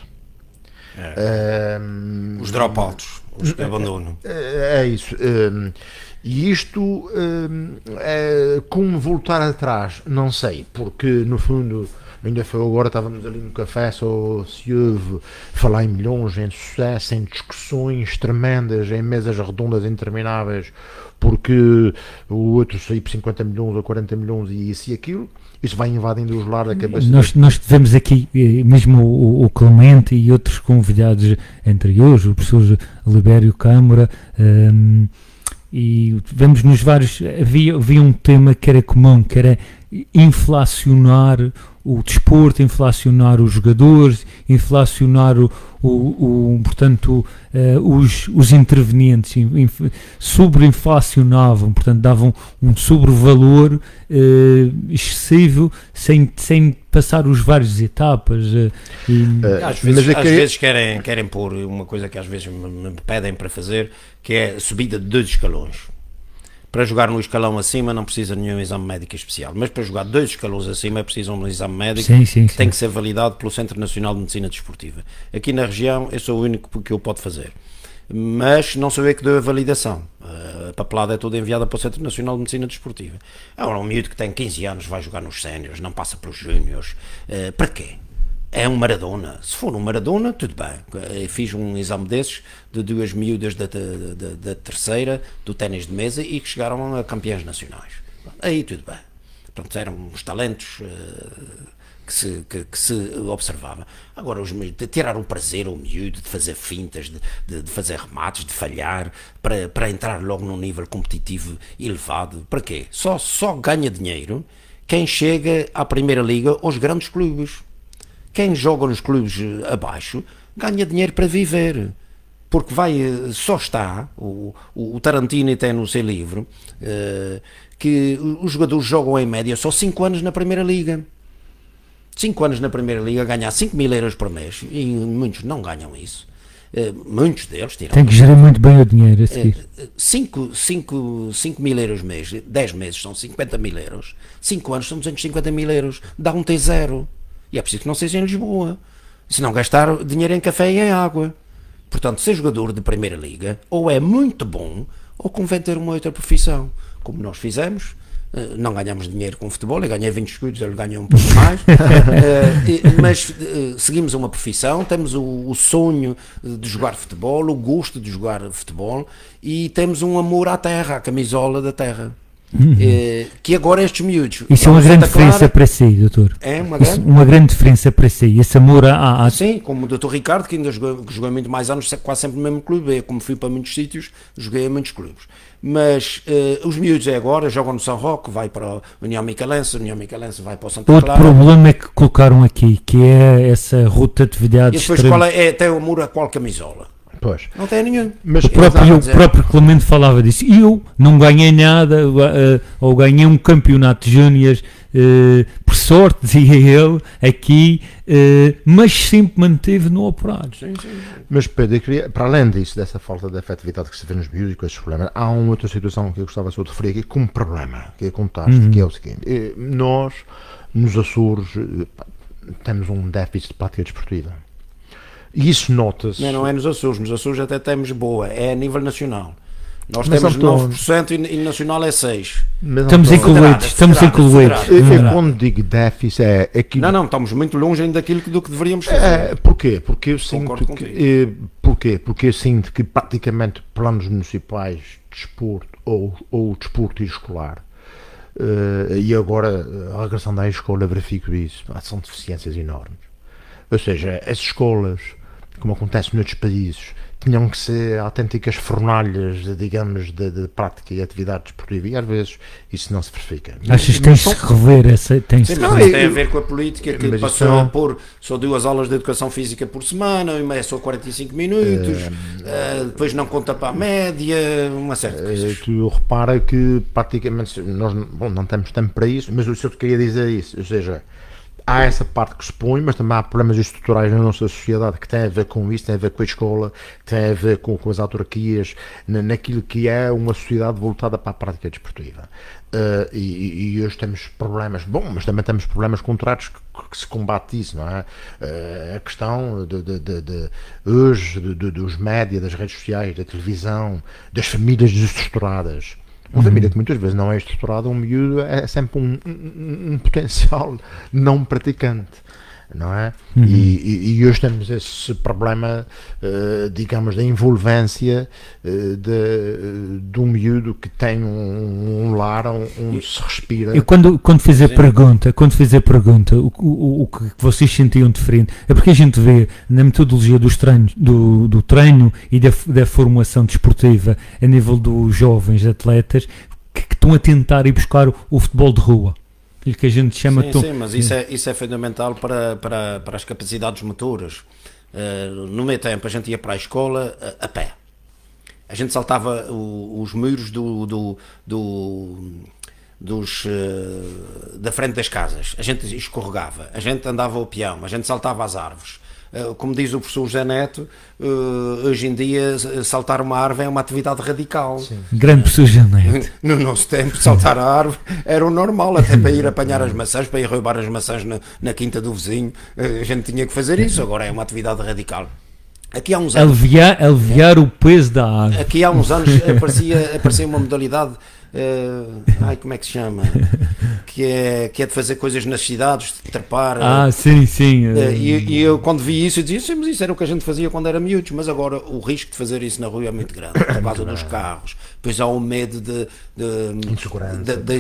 Speaker 4: Os dropouts, os que abandonam.
Speaker 5: É isso. E isto, como voltar atrás, não sei, porque no fundo, ainda foi agora, estávamos ali no café, só se ouve falar em milhões, em sucesso, em discussões tremendas, em mesas redondas intermináveis, porque o outro saiu por 50 milhões ou 40 milhões e isso e aquilo. Isso vai invadindo os lares da cabeça.
Speaker 3: Nós tivemos aqui mesmo o Clemente e outros convidados anteriores, o professor Libério Câmara, e vemos nos vários. Havia um tema que era comum, que era inflacionar o desporto, inflacionar os jogadores, inflacionar portanto, os intervenientes, sobreinflacionavam, portanto, davam um sobrevalor excessivo sem passar os várias etapas.
Speaker 4: Às vezes querem pôr uma coisa que às vezes me pedem para fazer, que é subida de 2 escalões. Para jogar no escalão acima não precisa de nenhum exame médico especial, mas para jogar 2 escalões acima é preciso um exame médico que tem que ser validado pelo Centro Nacional de Medicina Desportiva. Aqui na região eu sou o único que eu pode fazer, mas não sou eu que dou a validação. A papelada é toda enviada para o Centro Nacional de Medicina Desportiva. Um miúdo que tem 15 anos vai jogar nos séniores, não passa pelos júniores. Para quê? É um Maradona. Se for um Maradona, tudo bem. Eu fiz um exame desses de 2 miúdas da terceira, do ténis de mesa, e que chegaram a campeões nacionais. Aí tudo bem. Portanto, eram uns talentos que se observava. Agora, de tirar o prazer ao miúdo, de fazer fintas, de fazer remates, de falhar, para entrar logo num nível competitivo elevado. Para quê? Só ganha dinheiro quem chega à Primeira Liga, aos grandes clubes. Quem joga nos clubes abaixo ganha dinheiro para viver, porque só está, o Tarantino tem no seu livro, que os jogadores jogam em média só 5 anos na Primeira Liga. 5 anos na Primeira Liga, ganhar 5 mil euros por mês, e muitos não ganham isso. Muitos deles tiram.
Speaker 3: Tem que gerir muito bem o dinheiro a seguir.
Speaker 4: 5 mil euros mês, 10 meses são 50 mil euros, 5 anos são 250 mil euros, dá um T0. E é preciso que não seja em Lisboa, se não gastar dinheiro em café e em água. Portanto, ser jogador de Primeira Liga ou é muito bom ou convém ter uma outra profissão, como nós fizemos. Não ganhamos dinheiro com futebol, eu ganhei 20 escudos, ele ganhou um pouco mais, mas seguimos uma profissão, temos o sonho de jogar futebol, o gosto de jogar futebol, e temos um amor à terra, à camisola da terra. Que agora estes miúdos...
Speaker 3: Isso é uma grande diferença para si, doutor.
Speaker 4: É
Speaker 3: uma grande diferença para si, esse amor à...
Speaker 4: Sim, como o doutor Ricardo, que ainda jogou muito mais anos, quase sempre no mesmo clube. Eu, como fui para muitos sítios, joguei em muitos clubes. Mas os miúdos agora jogam no São Roque, vai para a União Micalense vai para o Santa Clara.
Speaker 3: Outro problema é que colocaram aqui, que é essa rotatividade
Speaker 4: extrema. E depois tem o amor a qual camisola?
Speaker 5: Pois.
Speaker 4: Não tem nenhum.
Speaker 5: Mas
Speaker 3: O próprio Clemente falava disso. Eu não ganhei nada, ou ganhei um campeonato de júniores, por sorte, dizia ele, aqui, mas sempre manteve no Operário.
Speaker 4: Sim.
Speaker 5: Mas Pedro, eu queria, para além disso, dessa falta de afetividade que se vê nos miúdos e com esses problemas, há uma outra situação que eu gostava só de referir aqui como problema, que é contaste, que é o seguinte: nós, nos Açores, temos um déficit de prática desportiva. E isso nota-se.
Speaker 4: Não é nos Açores até temos boa, é a nível nacional. Nós
Speaker 5: Mas,
Speaker 4: temos
Speaker 5: António,
Speaker 4: 9% e nacional é 6%.
Speaker 5: Mas,
Speaker 3: Estamos
Speaker 5: António,
Speaker 3: incluídos.
Speaker 5: eu quando digo déficit é aquilo.
Speaker 4: Não, estamos muito longe ainda daquilo do que deveríamos fazer.
Speaker 5: Porquê? Porque eu sinto
Speaker 4: Concordo
Speaker 5: que, porquê? Porque eu sinto que praticamente planos municipais de desporto ou desporto escolar, e agora a regressão da escola verifico isso, são deficiências enormes. Ou seja, as escolas, como acontece noutros países, tinham que ser autênticas fornalhas, digamos, de prática e atividade desportiva, e às vezes isso não se verifica.
Speaker 3: Achas que tem-se que rever essa?
Speaker 4: Sim, mas isso tem a ver com a política que passou a pôr só 2 aulas de educação física por semana, uma é só 45 minutos, depois não conta para a média, uma série de coisas.
Speaker 5: Tu repara que praticamente nós não temos tempo para isso, mas o senhor queria dizer isso, ou seja, há essa parte que se põe, mas também há problemas estruturais na nossa sociedade que têm a ver com isso, têm a ver com a escola, têm a ver com as autarquias, naquilo que é uma sociedade voltada para a prática desportiva. E hoje temos problemas, mas também temos problemas contrários que se combate isso, não é? A questão hoje dos média, das redes sociais, da televisão, das famílias desestruturadas. Uma família que muitas vezes não é estruturada, um miúdo é sempre um potencial não praticante, não é? E hoje temos esse problema, digamos, da envolvência de um miúdo que tem um lar onde se respira.
Speaker 3: Eu quando fiz a pergunta, o que vocês sentiam diferente, é porque a gente vê na metodologia dos treinos, do treino e da formação desportiva a nível dos jovens atletas que estão a tentar ir buscar o futebol de rua. Que a gente chama
Speaker 4: sim, mas isso é fundamental para as capacidades motoras. No meu tempo a gente ia para a escola a pé. A gente saltava os muros da frente das casas. A gente escorregava, a gente andava ao peão, a gente saltava às árvores. Como diz o professor José Neto, hoje em dia saltar uma árvore é uma atividade radical.
Speaker 3: Sim. Grande professor José Neto.
Speaker 4: No nosso tempo, saltar a árvore era o normal, até para ir apanhar as maçãs, para ir roubar as maçãs na quinta do vizinho. A gente tinha que fazer isso, agora é uma atividade radical. Aqui há uns anos,
Speaker 3: aliviar o peso da árvore.
Speaker 4: Aqui há uns anos aparecia uma modalidade, como é que se chama? Que é de fazer coisas nas cidades, de trepar.
Speaker 3: Sim.
Speaker 4: E eu quando vi isso, eu dizia, sim, mas isso era o que a gente fazia quando era miúdos, mas agora o risco de fazer isso na rua é muito grande, por causa dos carros. Depois há o medo de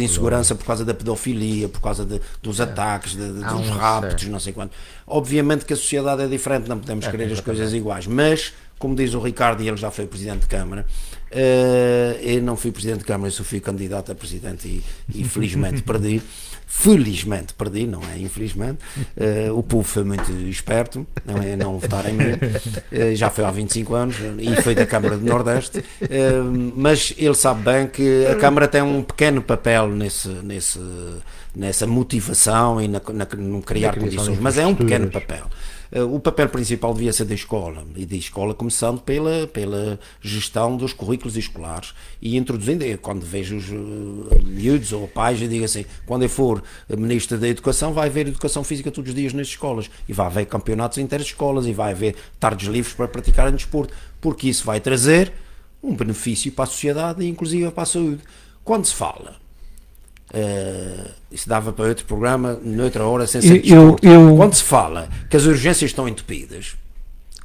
Speaker 4: insegurança por causa da pedofilia, por causa dos ataques, dos raptos, não sei quanto. Obviamente que a sociedade é diferente, não podemos querer as coisas iguais, mas, como diz o Ricardo, e ele já foi Presidente de Câmara, eu não fui Presidente de Câmara, eu só fui candidato a Presidente e felizmente perdi. Felizmente perdi, não é infelizmente. O povo foi muito esperto, não é não votar em mim. Já foi há 25 anos e foi da Câmara do Nordeste, mas ele sabe bem que a Câmara tem um pequeno papel nessa motivação e no criar condições, mas é um pequeno papel. O papel principal devia ser da escola, e da escola começando pela gestão dos currículos escolares e introduzindo, quando vejo os miúdos ou pais, eu digo assim, quando eu for Ministro da Educação, vai haver educação física todos os dias nas escolas, e vai haver campeonatos interescolas, e vai haver tardes livres para praticarem desporto, porque isso vai trazer um benefício para a sociedade e inclusive para a saúde. Quando se fala, isso dava para outro programa, noutra hora, sem ser desporto. Quando se fala que as urgências estão entupidas,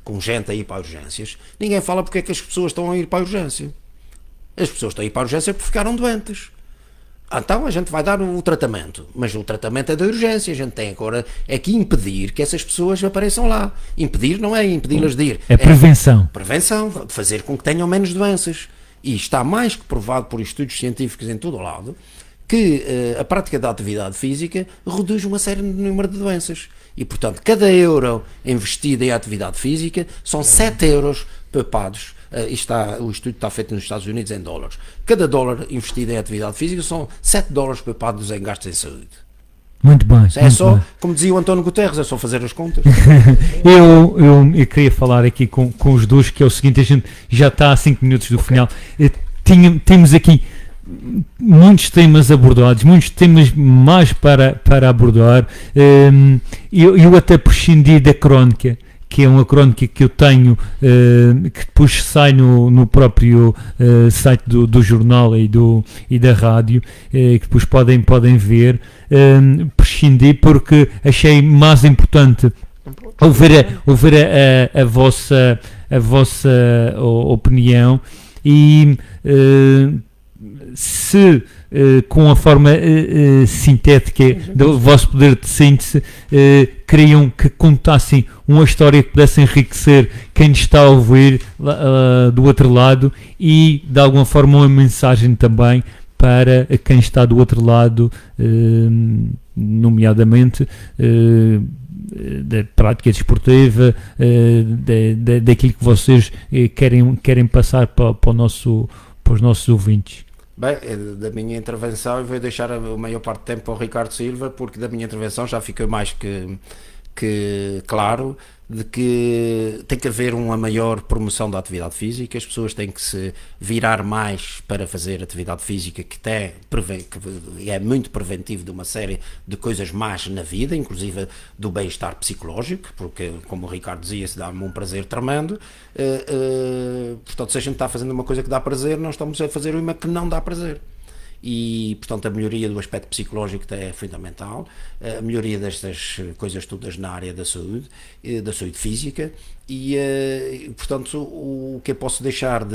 Speaker 4: com gente a ir para urgências, ninguém fala porque é que as pessoas estão a ir para a urgência. As pessoas estão a ir para a urgência porque ficaram doentes. Então a gente vai dar o tratamento, mas o tratamento é da urgência. A gente tem agora que impedir que essas pessoas apareçam lá. Impedir não é impedi-las de ir.
Speaker 3: É prevenção.
Speaker 4: Prevenção, fazer com que tenham menos doenças. E está mais que provado por estudos científicos em todo o lado que a prática da atividade física reduz uma série de número de doenças. E, portanto, cada euro investido em atividade física são 7 euros poupados, o estudo está feito nos Estados Unidos em dólares. Cada dólar investido em atividade física são 7 dólares poupados em gastos em saúde.
Speaker 3: Muito bem.
Speaker 4: É só, como dizia o António Guterres, é só fazer as contas.
Speaker 3: eu queria falar aqui com os dois, que é o seguinte: a gente já está a 5 minutos do final. Temos aqui muitos temas abordados, muitos temas mais para abordar. Eu até prescindi da crónica, que é uma crónica que eu tenho, que depois sai no próprio site do jornal e da rádio, que depois podem ver. Prescindi porque achei mais importante ouvir a vossa opinião, e se com a forma sintética do vosso poder de síntese queriam que contassem uma história que pudesse enriquecer quem está a ouvir do outro lado, e de alguma forma uma mensagem também para quem está do outro lado, nomeadamente da prática desportiva, daquilo que vocês querem passar para os nossos ouvintes.
Speaker 4: Bem, da minha intervenção, eu vou deixar a maior parte do tempo para o Ricardo Silva, porque da minha intervenção já ficou mais que claro de que tem que haver uma maior promoção da atividade física. As pessoas têm que se virar mais para fazer atividade física, que é muito preventivo de uma série de coisas más na vida, inclusive do bem-estar psicológico, porque, como o Ricardo dizia, se dá-me um prazer tremendo. Portanto, se a gente está fazendo uma coisa que dá prazer, nós estamos a fazer uma que não dá prazer. E, portanto, a melhoria do aspecto psicológico é fundamental, a melhoria destas coisas todas na área da saúde física, e, portanto, o que eu posso deixar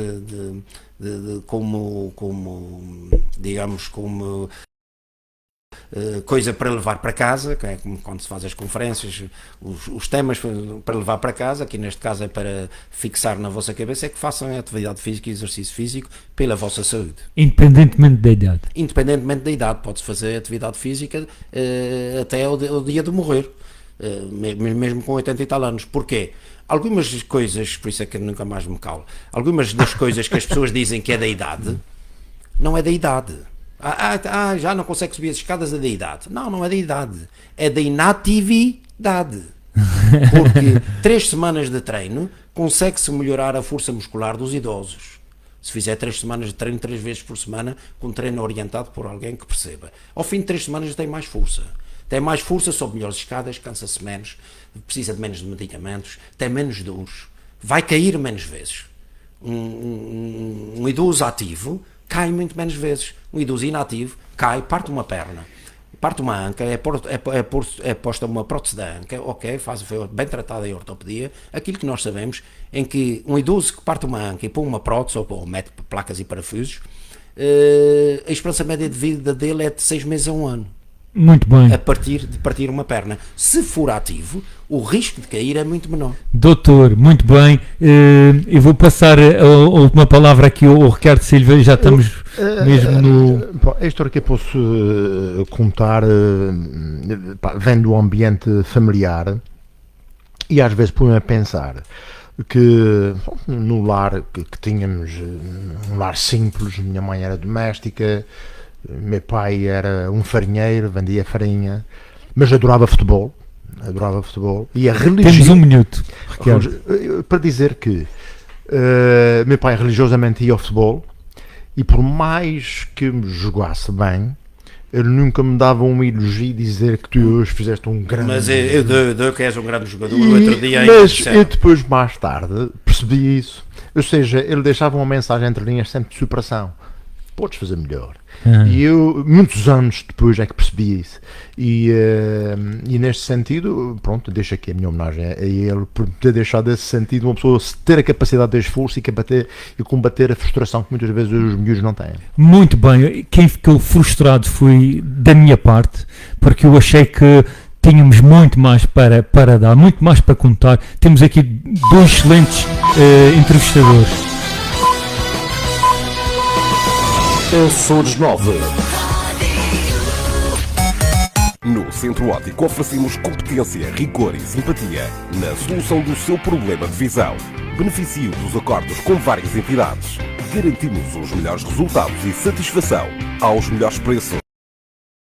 Speaker 4: como coisa para levar para casa, que é como quando se faz as conferências, os temas para levar para casa, aqui neste caso é para fixar na vossa cabeça, é que façam atividade física e exercício físico pela vossa saúde.
Speaker 3: Independentemente da idade.
Speaker 4: Independentemente da idade, pode-se fazer atividade física até o dia de morrer, mesmo com 80 e tal anos. Porquê? Algumas coisas, por isso é que eu nunca mais me calo, algumas das coisas que as pessoas dizem que é da idade, não é da idade. Já não consegue subir as escadas, é da idade. Não é da idade, é da inatividade. Porque 3 semanas de treino consegue-se melhorar a força muscular dos idosos. Se fizer 3 semanas de treino 3 vezes por semana, com treino orientado por alguém que perceba, ao fim de 3 semanas tem mais força. Tem mais força, sobe melhores escadas, cansa-se menos, precisa de menos de medicamentos, tem menos dores, vai cair menos vezes. Um idoso ativo cai muito menos vezes. Um idoso inativo cai, parte uma perna, parte uma anca, é posta uma prótese da anca, ok, foi bem tratada em ortopedia, aquilo que nós sabemos, em que um idoso que parte uma anca e põe uma prótese, ou mete placas e parafusos, a esperança média de vida dele é de 6 meses a 1 ano.
Speaker 3: Muito bem.
Speaker 4: A partir de partir uma perna. Se for ativo, o risco de cair é muito menor.
Speaker 3: Doutor, muito bem. Eu vou passar a última palavra aqui ao Ricardo Silva. Já estamos mesmo no...
Speaker 5: A história que eu posso contar vem do ambiente familiar, e às vezes põe-me a pensar que no lar que tínhamos, um lar simples, minha mãe era doméstica, meu pai era um farinheiro, vendia farinha, mas adorava futebol, e a religião...
Speaker 3: Temos 1 minuto, Ricardo.
Speaker 5: Para dizer que meu pai religiosamente ia ao futebol, e por mais que me jogasse bem, ele nunca me dava um elogio e dizer que tu hoje fizeste um grande...
Speaker 4: Mas eu dou que és um grande jogador. O outro dia...
Speaker 5: Mas eu depois, mais tarde, percebi isso. Ou seja, ele deixava uma mensagem entre linhas sempre de superação. Podes fazer melhor. E eu, muitos anos depois, é que percebi isso. E neste sentido, pronto, deixo aqui a minha homenagem a ele por ter deixado esse sentido, uma pessoa ter a capacidade de esforço e combater a frustração que muitas vezes os miúdos não têm. Muito
Speaker 3: bem. Quem ficou frustrado foi da minha parte, porque eu achei que tínhamos muito mais para dar, muito mais para contar. Temos aqui 2 excelentes entrevistadores.
Speaker 6: Açores 9. No Centro Óptico oferecemos competência, rigor e simpatia na solução do seu problema de visão. Beneficie dos acordos com várias entidades. Garantimos os melhores resultados e satisfação aos melhores preços.